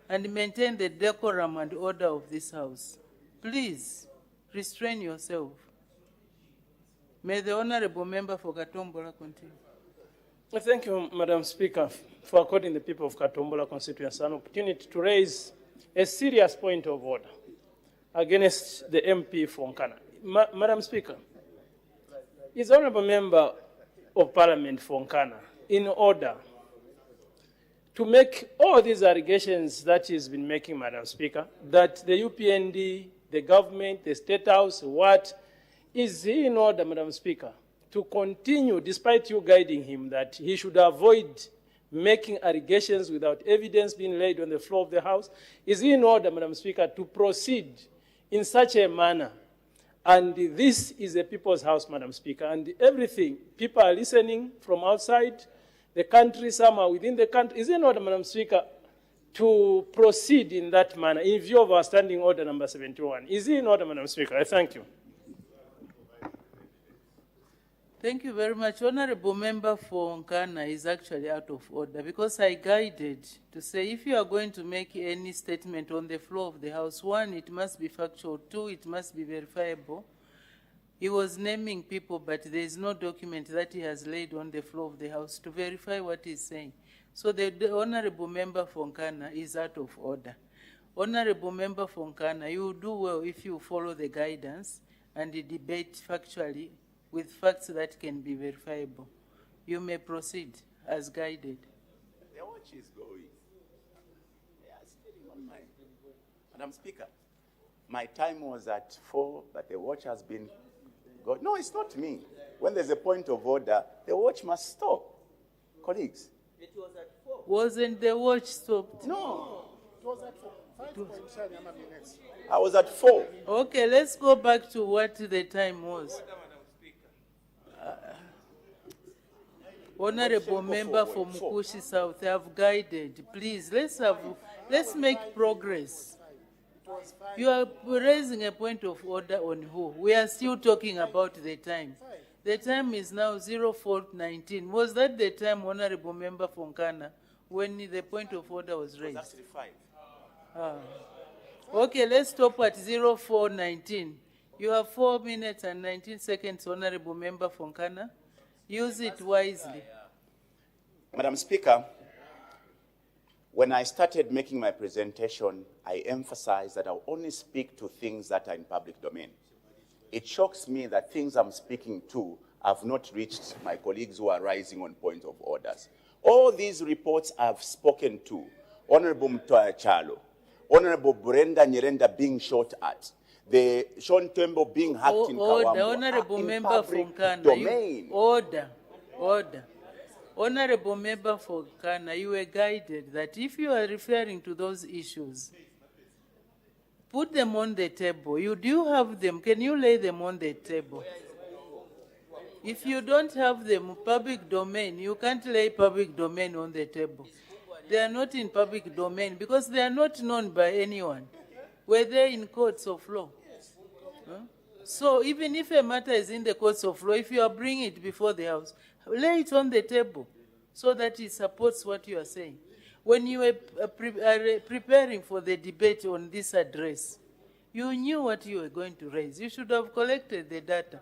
[SPEAKER 4] and maintain the decorum and order of this House. Please. Restrain yourself. May the Honorable Member for Katombola continue.
[SPEAKER 3] Thank you, Madam Speaker, for according the people of Katombola constituency an opportunity to raise a serious point of order against the MP Fonkana. Madam Speaker, is Honorable Member of Parliament Fonkana in order to make all these allegations that he's been making, Madam Speaker, that the UPND, the government, the State House, what is he in order, Madam Speaker, to continue, despite you guiding him, that he should avoid making allegations without evidence being laid on the floor of the House? Is he in order, Madam Speaker, to proceed in such a manner? And this is a people's house, Madam Speaker, and everything, people are listening from outside the country, some are within the country. Is he in order, Madam Speaker, to proceed in that manner, in view of our standing order number 71. Is he in order, Madam Speaker? I thank you.
[SPEAKER 4] Thank you very much. Honorable Member for Nkana is actually out of order because I guided to say if you are going to make any statement on the floor of the House, one, it must be factual, two, it must be verifiable. He was naming people, but there is no document that he has laid on the floor of the House to verify what he's saying. So the Honorable Member Fonkana is out of order. Honorable Member Fonkana, you do well if you follow the guidance and debate factually with facts that can be verifiable. You may proceed as guided.
[SPEAKER 1] The watch is going. They are still on mine. Madam Speaker, my time was at 4, but the watch has been going. No, it's not me. When there's a point of order, the watch must stop. Colleagues.
[SPEAKER 4] It was at 4. Wasn't the watch stopped?
[SPEAKER 1] No.
[SPEAKER 10] It was at 4. 5.7 minutes.
[SPEAKER 1] I was at 4.
[SPEAKER 4] Okay, let's go back to what the time was. Honorable Member for Mukushi South, I have guided. Please, let's make progress. You are raising a point of order on who? We are still talking about the time. The time is now 04:19. Was that the time, Honorable Member Fonkana, when the point of order was raised?
[SPEAKER 1] That's 5.
[SPEAKER 4] Okay, let's stop at 04:19. You have 4 minutes and 19 seconds, Honorable Member Fonkana. Use it wisely.
[SPEAKER 1] Madam Speaker, when I started making my presentation, I emphasized that I'll only speak to things that are in public domain. It shocks me that things I'm speaking to have not reached my colleagues who are rising on point of orders. All these reports I've spoken to, Honorable Mtoya Chalo, Honorable Brenda Nyirenda being shot at, the Sean Tembo being hacked in Kawambo,
[SPEAKER 4] Honorable Member Fonkana,
[SPEAKER 1] domain.
[SPEAKER 4] Order. Honorable Member Fonkana, you were guided that if you are referring to those issues, put them on the table. You do have them. Can you lay them on the table? If you don't have them public domain, you can't lay public domain on the table. They are not in public domain because they are not known by anyone. Were they in courts of law? Huh? So even if a matter is in the courts of law, if you are bringing it before the House, lay it on the table so that it supports what you are saying. When you were preparing for the debate on this address, you knew what you were going to raise. You should have collected the data.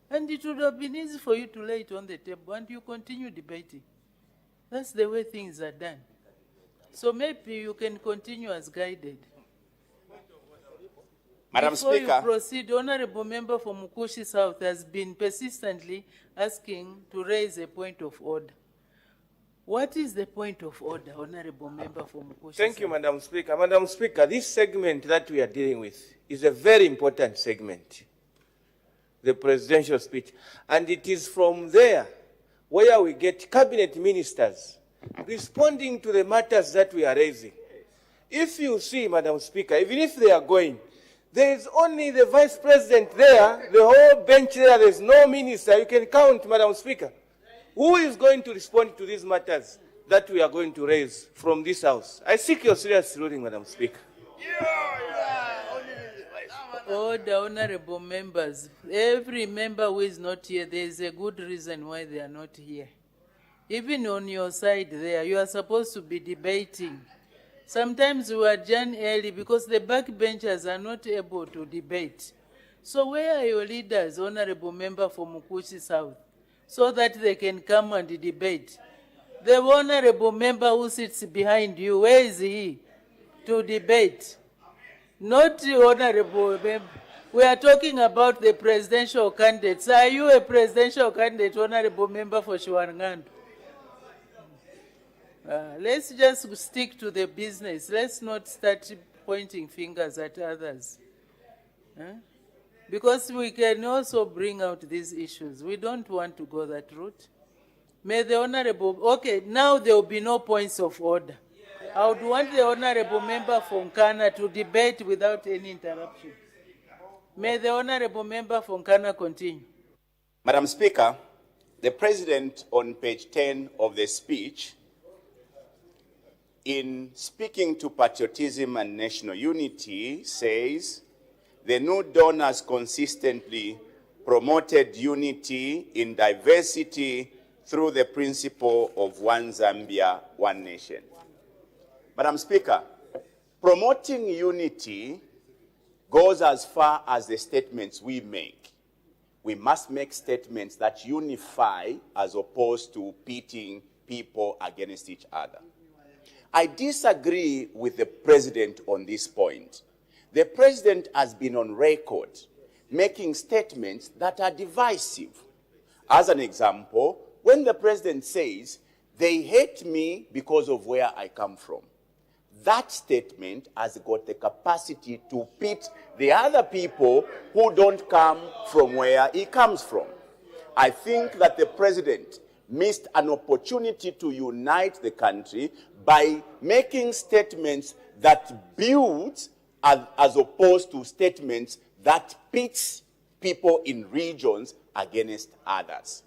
[SPEAKER 4] And it would have been easy for you to lay it on the table and you continue debating. That's the way things are done. So maybe you can continue as guided.
[SPEAKER 1] Madam
[SPEAKER 4] Before
[SPEAKER 1] Speaker.
[SPEAKER 4] you proceed, Honorable Member for Mukushi South has been persistently asking to raise a point of order. What is the point of order, Honorable Member for Mukushi
[SPEAKER 17] Thank
[SPEAKER 4] South?
[SPEAKER 17] you, Madam Speaker. Madam Speaker, this segment that we are dealing with is a very important segment, the presidential speech. And it is from there where we get cabinet ministers responding to the matters that we are raising. If you see, Madam Speaker, even if they are going, there is only the Vice President there, the whole bench there is no minister. You can count, Madam Speaker. Who is going to respond to these matters that we are going to raise from this House? I seek your serious ruling, Madam Speaker.
[SPEAKER 4] Order, honorable members. Every member who is not here, there is a good reason why they are not here. Even on your side there, you are supposed to be debating. Sometimes we adjourn early because the backbenchers are not able to debate. So where are your leaders, honorable member for Mukushi South, so that they can come and debate? The honorable member who sits behind you, where is he to debate? Not the honorable member. We are talking about the presidential candidates. Are you a presidential candidate, honorable member for Shiwangandu? Let's just stick to the business. Let's not start pointing fingers at others. Because we can also bring out these issues. We don't want to go that route. May the honorable, okay, now there will be no points of order. I would want the honorable member from Ghana to debate without any interruption. May the honorable member from Ghana continue.
[SPEAKER 1] Madam Speaker, the President on page 10 of the speech, in speaking to patriotism and national unity, says, the new dawn has consistently promoted unity in diversity through the principle of one Zambia, one nation. Madam Speaker, promoting unity goes as far as the statements we make. We must make statements that unify as opposed to pitting people against each other. I disagree with the President on this point. The President has been on record making statements that are divisive. As an example, when the President says, they hate me because of where I come from, that statement has got the capacity to pit the other people who don't come from where he comes from. I think that the President missed an opportunity to unite the country by making statements that build as opposed to statements that pits people in regions against others.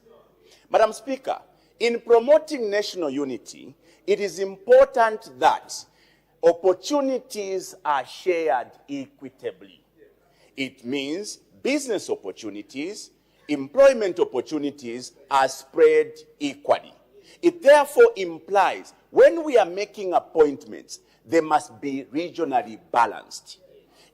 [SPEAKER 1] Madam Speaker, in promoting national unity, it is important that opportunities are shared equitably. It means business opportunities, employment opportunities are spread equally. It therefore implies when we are making appointments, they must be regionally balanced.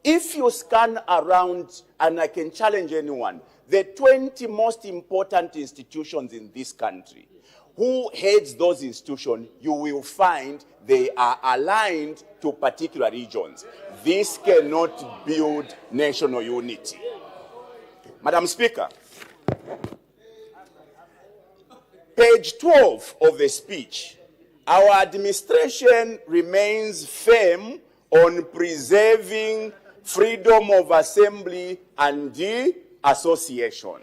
[SPEAKER 1] If you scan around, and I can challenge anyone, the 20 most important institutions in this country, who heads those institutions, you will find they are aligned to particular regions. This cannot build national unity. Madam Speaker, page 12 of the speech, our administration remains firm on preserving freedom of assembly and association.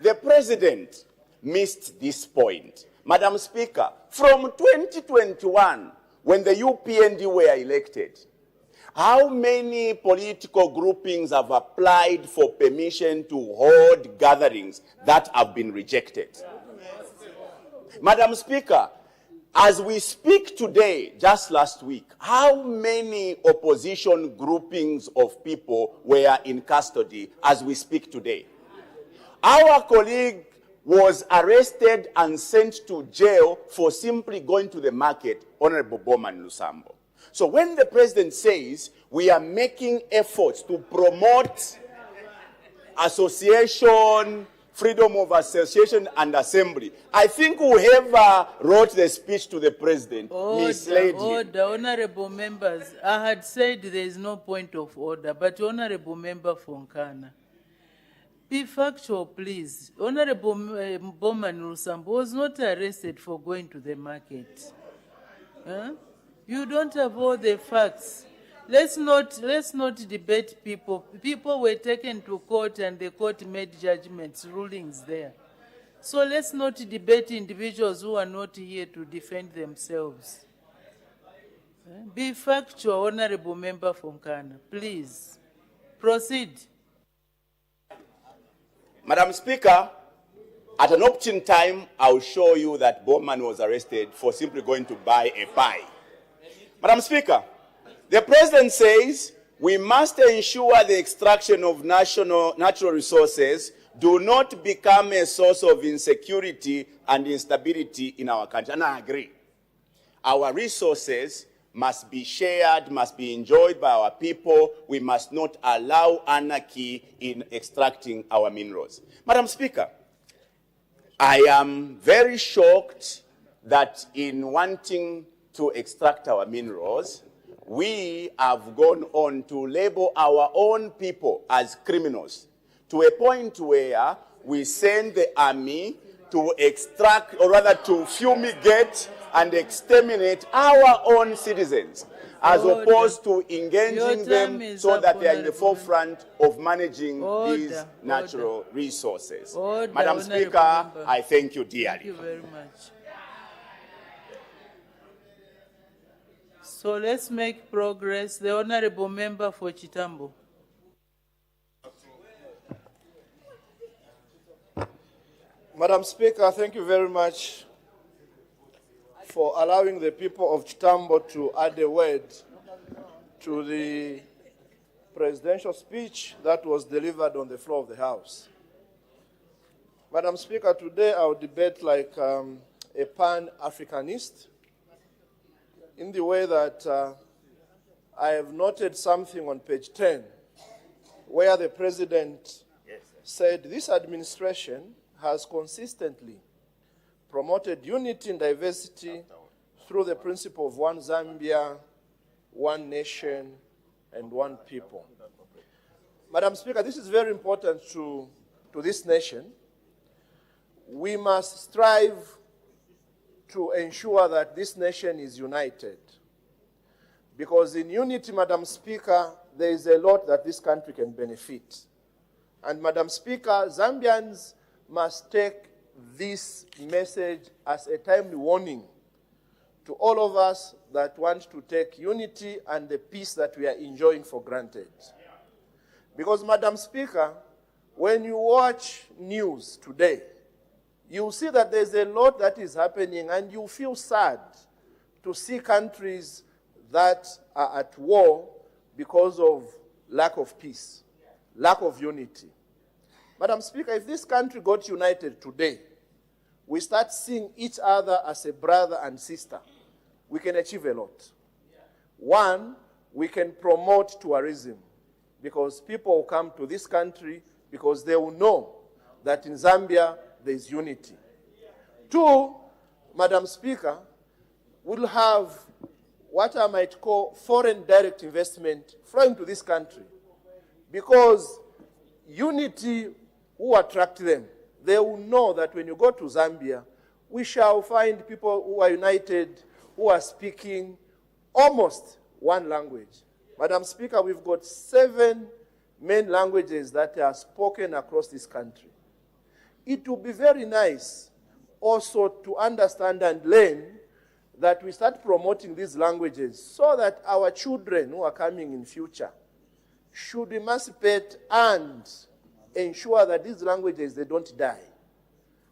[SPEAKER 1] The President missed this point. Madam Speaker, from 2021, when the UPND were elected, how many political groupings have applied for permission to hold gatherings that have been rejected? Madam Speaker, as we speak today, just last week, how many opposition groupings of people were in custody as we speak today? Our colleague was arrested and sent to jail for simply going to the market, Honorable Bowman Lusambo. So when the President says we are making efforts to promote association, freedom of association and assembly, I think whoever wrote the speech to the President misled him.
[SPEAKER 4] Order, honorable members. I had said there is no point of order, but Honorable Member Fonkana, be factual, please. Honorable Bowman Lusambo was not arrested for going to the market. Huh? You don't have all the facts. Let's not debate people. People were taken to court and the court made judgments, rulings there. So let's not debate individuals who are not here to defend themselves. Be factual, Honorable Member Fonkana, please. Proceed.
[SPEAKER 1] Madam Speaker, at an opportune time, I'll show you that Bowman was arrested for simply going to buy a pie. Madam Speaker, the President says we must ensure the extraction of natural resources do not become a source of insecurity and instability in our country. And I agree. Our resources must be shared, must be enjoyed by our people. We must not allow anarchy in extracting our minerals. Madam Speaker, I am very shocked that in wanting to extract our minerals, we have gone on to label our own people as criminals to a point where we send the army to extract, or rather to fumigate and exterminate our own citizens, as opposed to engaging them so that they are in the forefront of managing these natural resources. Madam Speaker, I thank you dearly.
[SPEAKER 4] Thank you very much. So let's make progress. The Honorable Member for Chitambo.
[SPEAKER 16] Madam Speaker, thank you very much for allowing the people of Chitambo to add a word to the presidential speech that was delivered on the floor of the House. Madam Speaker, today I will debate like a pan-Africanist in the way that I have noted something on page 10 where the President said this administration has consistently promoted unity and diversity through the principle of one Zambia, one nation, and one people. Madam Speaker, this is very important to this nation. We must strive to ensure that this nation is united. Because in unity, Madam Speaker, there is a lot that this country can benefit. And Madam Speaker, Zambians must take this message as a timely warning to all of us that want to take unity and the peace that we are enjoying for granted. Because, Madam Speaker, when you watch news today, you see that there's a lot that is happening and you feel sad to see countries that
[SPEAKER 5] are at war because of lack of peace, lack of unity. Madam Speaker, if this country got united today, we start seeing each other as a brother and sister, we can achieve a lot. One, we can promote tourism because people will come to this country because they will know that in Zambia there is unity. Two, Madam Speaker, we'll have what I might call foreign direct investment flowing to this country because unity will attract them. They will know that when you go to Zambia, we shall find people who are united, who are speaking almost one language. Madam Speaker, we've got 7 main languages that are spoken across this country. It would be very nice also to understand and learn that we start promoting these languages so that our children who are coming in future should emancipate and ensure that these languages, they don't die.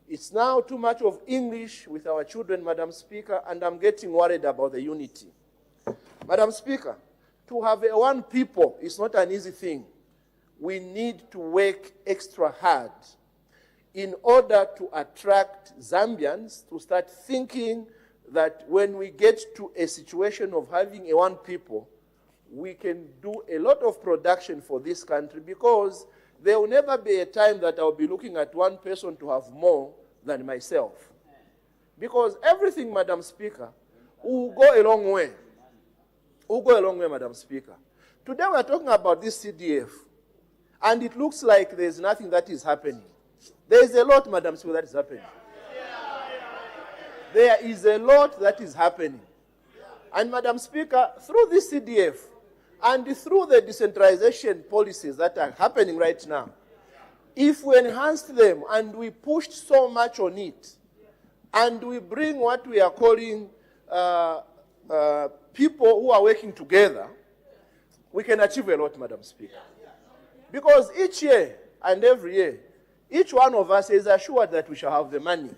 [SPEAKER 5] It's now too much of English with our children, Madam Speaker, and I'm getting worried about the unity. Madam Speaker, to have a one people is not an easy thing. We need to work extra hard in order to attract Zambians to start thinking that when we get to a situation of having a one people, we can do a lot of production for this country because there will never be a time that I'll be looking at one person to have more than myself. Because everything, Madam Speaker, will go a long way. Will go a long way, Madam Speaker. Today we're talking about this CDF, and it looks like there's nothing that is happening. There is a lot, Madam Speaker, that is happening. There is a lot that is happening. And Madam Speaker, through this CDF, and through the decentralization policies that are happening right now, if we enhanced them and we pushed so much on it, and we bring what we are calling people who are working together, we can achieve a lot, Madam Speaker. Because each year and every year, each one of us is assured that we shall have the money.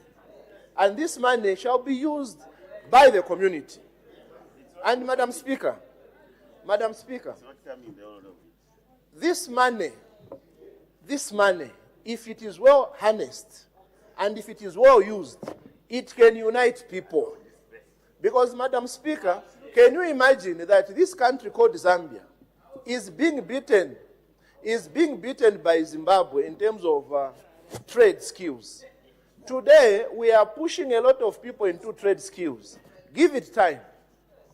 [SPEAKER 5] And this money shall be used by the community. And Madam Speaker, this money, if it is well harnessed and if it is well used, it can unite people. Because, Madam Speaker, can you imagine that this country called Zambia is being beaten by Zimbabwe in terms of trade skills? Today, we are pushing a lot of people into trade skills. Give it time.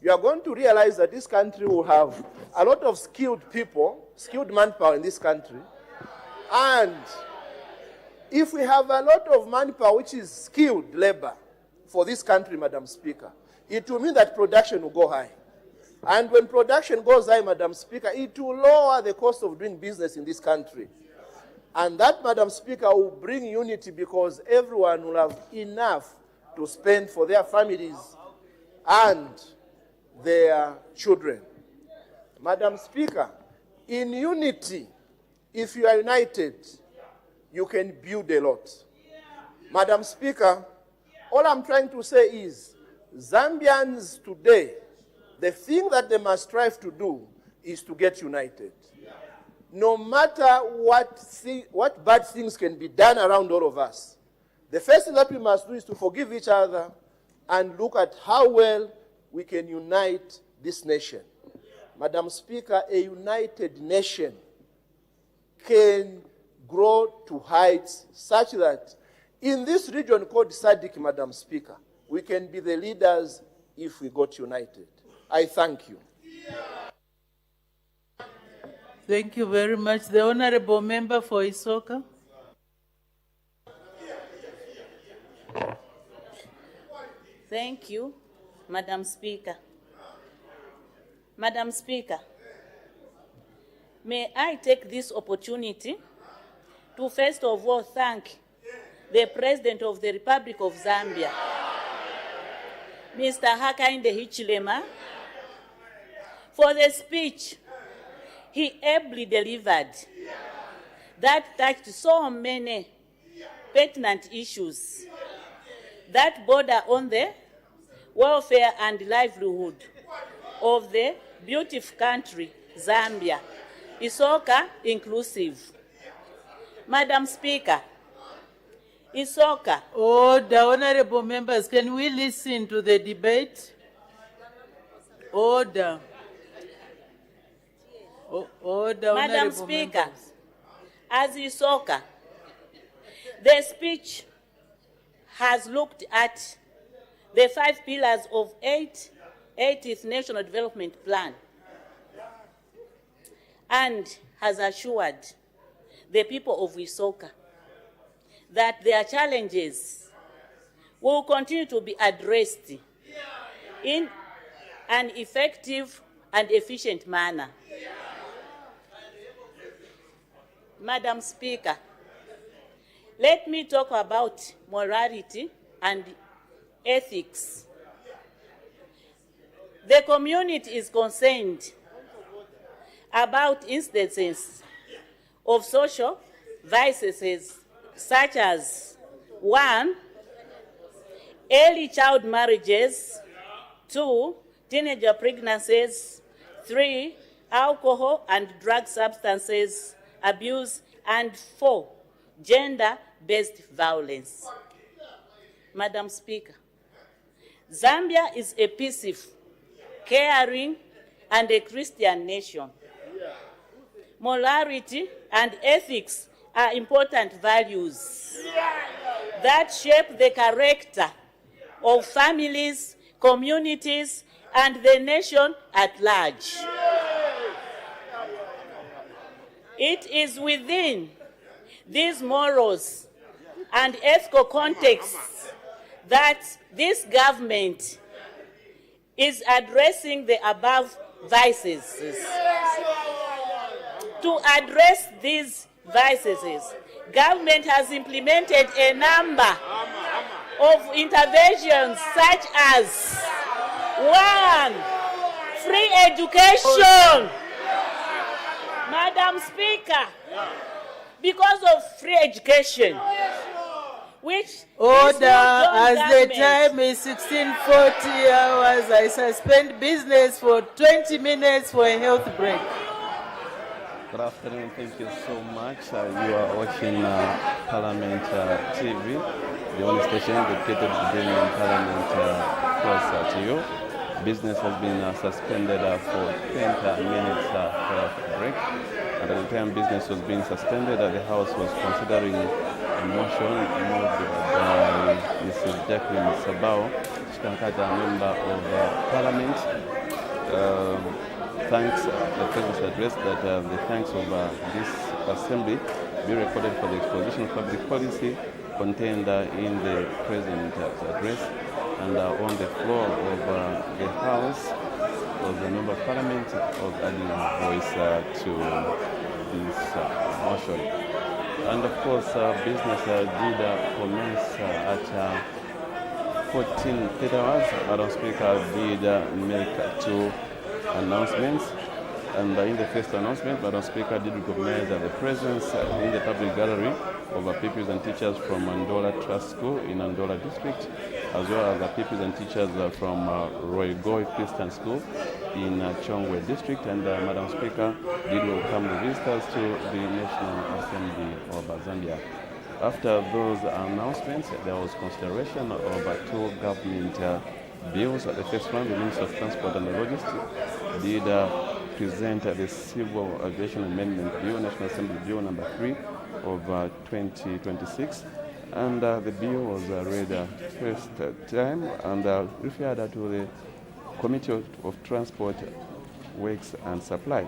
[SPEAKER 5] You are going to realize that this country will have a lot of skilled people, skilled manpower in this country. And if we have a lot of manpower which is skilled labor for this country, Madam Speaker, it will mean that production will go high. And when production goes high, Madam Speaker, it will lower the cost of doing business in this country. And that, Madam Speaker, will bring unity because everyone will have enough to spend for their families and their children. Madam Speaker, in unity, if you are united, you can build a lot. Madam Speaker, all I'm trying to say is, Zambians today, the thing that they must strive to do is to get united. No matter what bad things can be done around all of us, the first thing that we must do is to forgive each other and look at how well we can unite this nation. Madam Speaker, a united nation can grow to heights such that in this region called SADC, Madam Speaker, we can be the leaders if we got united. I thank you.
[SPEAKER 4] Thank you very much. The Honorable Member for Isoka.
[SPEAKER 22] Thank you, Madam Speaker. Madam Speaker, may I take this opportunity to first of all thank the President of the Republic of Zambia, Mr. Hakainde Hichilema, for the speech he ably delivered that touched so many pertinent issues that border on the welfare and livelihood of the beautiful country, Zambia. Isoka inclusive. Madam Speaker, Isoka.
[SPEAKER 4] Order, honorable members, can we listen to the debate? Order. Order,
[SPEAKER 22] Madam
[SPEAKER 4] honorable
[SPEAKER 22] Speaker,
[SPEAKER 4] members.
[SPEAKER 22] as Isoka, the speech has looked at the 5 pillars of 80th National Development Plan and has assured the people of Isoka that their challenges will continue to be addressed in an effective and efficient manner. Madam Speaker, let me talk about morality and ethics. The community is concerned about instances of social vices such as 1, early child marriages, 2, teenager pregnancies, 3, alcohol and drug substances abuse, and 4, gender-based violence. Madam Speaker, Zambia is a peaceful, caring, and a Christian nation. Morality and ethics are important values that shape the character of families, communities, and the nation at large. It is within these morals and ethical contexts that this government is addressing the above vices. To address these vices, government has implemented a number of interventions such as 1, free education. Madam Speaker, because of free education, which
[SPEAKER 4] Order, as the time is 16:40 hours, I suspend business for 20 minutes for a health break.
[SPEAKER 9] Good afternoon, thank you so much. You are watching Parliament TV, the only station dedicated to bringing Parliament closer to you. Business has been suspended for 20 minutes for a break. And at the time business was being suspended, the House was considering a motion moved by Mrs. Jacqueline Sabao, Shikankata, member of Parliament. Thanks the President's address that the thanks of this Assembly be recorded for the exposition of public policy contained in the President's address. And on the floor of the House was the Member of Parliament of adding voice to this motion. And of course, business did commence at 14:30 hours. Madam Speaker did make 2 announcements. And in the first announcement, Madam Speaker did recognize the presence in the public gallery of pupils and teachers from Andola Trust School in Andola District, as well as the pupils and teachers from Roy Goy Christian School in Chongwe District. And Madam Speaker did welcome the visitors to the National Assembly of Zambia. After those announcements, there was consideration of 2 government bills. The first one, the Minister of Transport and Logistics did present the Civil Aviation Amendment Bill, National Assembly Bill number 3 of 2026. And the bill was read first time and referred to the Committee of Transport, Works and Supply.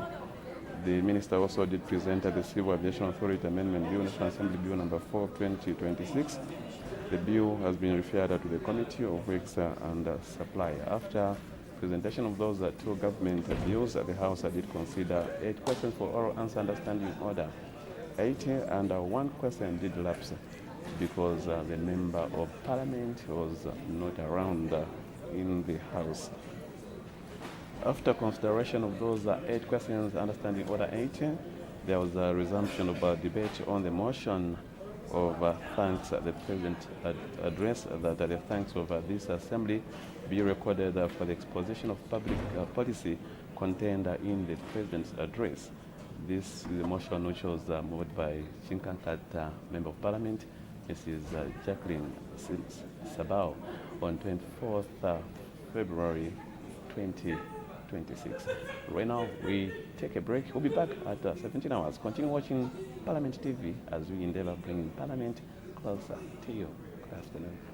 [SPEAKER 9] The Minister also did present the Civil Aviation Authority Amendment Bill, National Assembly Bill number 4 of 2026. The bill has been referred to the Committee of Works and Supply. After presentation of those 2 government bills, the House did consider 8 questions for oral answer understanding order 80, and 1 question did lapse because the Member of Parliament was not around in the House. After consideration of those 8 questions understanding order 80, there was a resumption of a debate on the motion of thanks the President address that the thanks of this Assembly be recorded for the exposition of public policy contained in the President's address. This is a motion which was moved by Chinkankat Member of Parliament, Mrs. Jacqueline Sabao, on 24th February 2026. Right now, we take a break. We'll be back at 17 hours. Continue watching Parliament TV as we endeavor bringing Parliament closer to you. Good afternoon.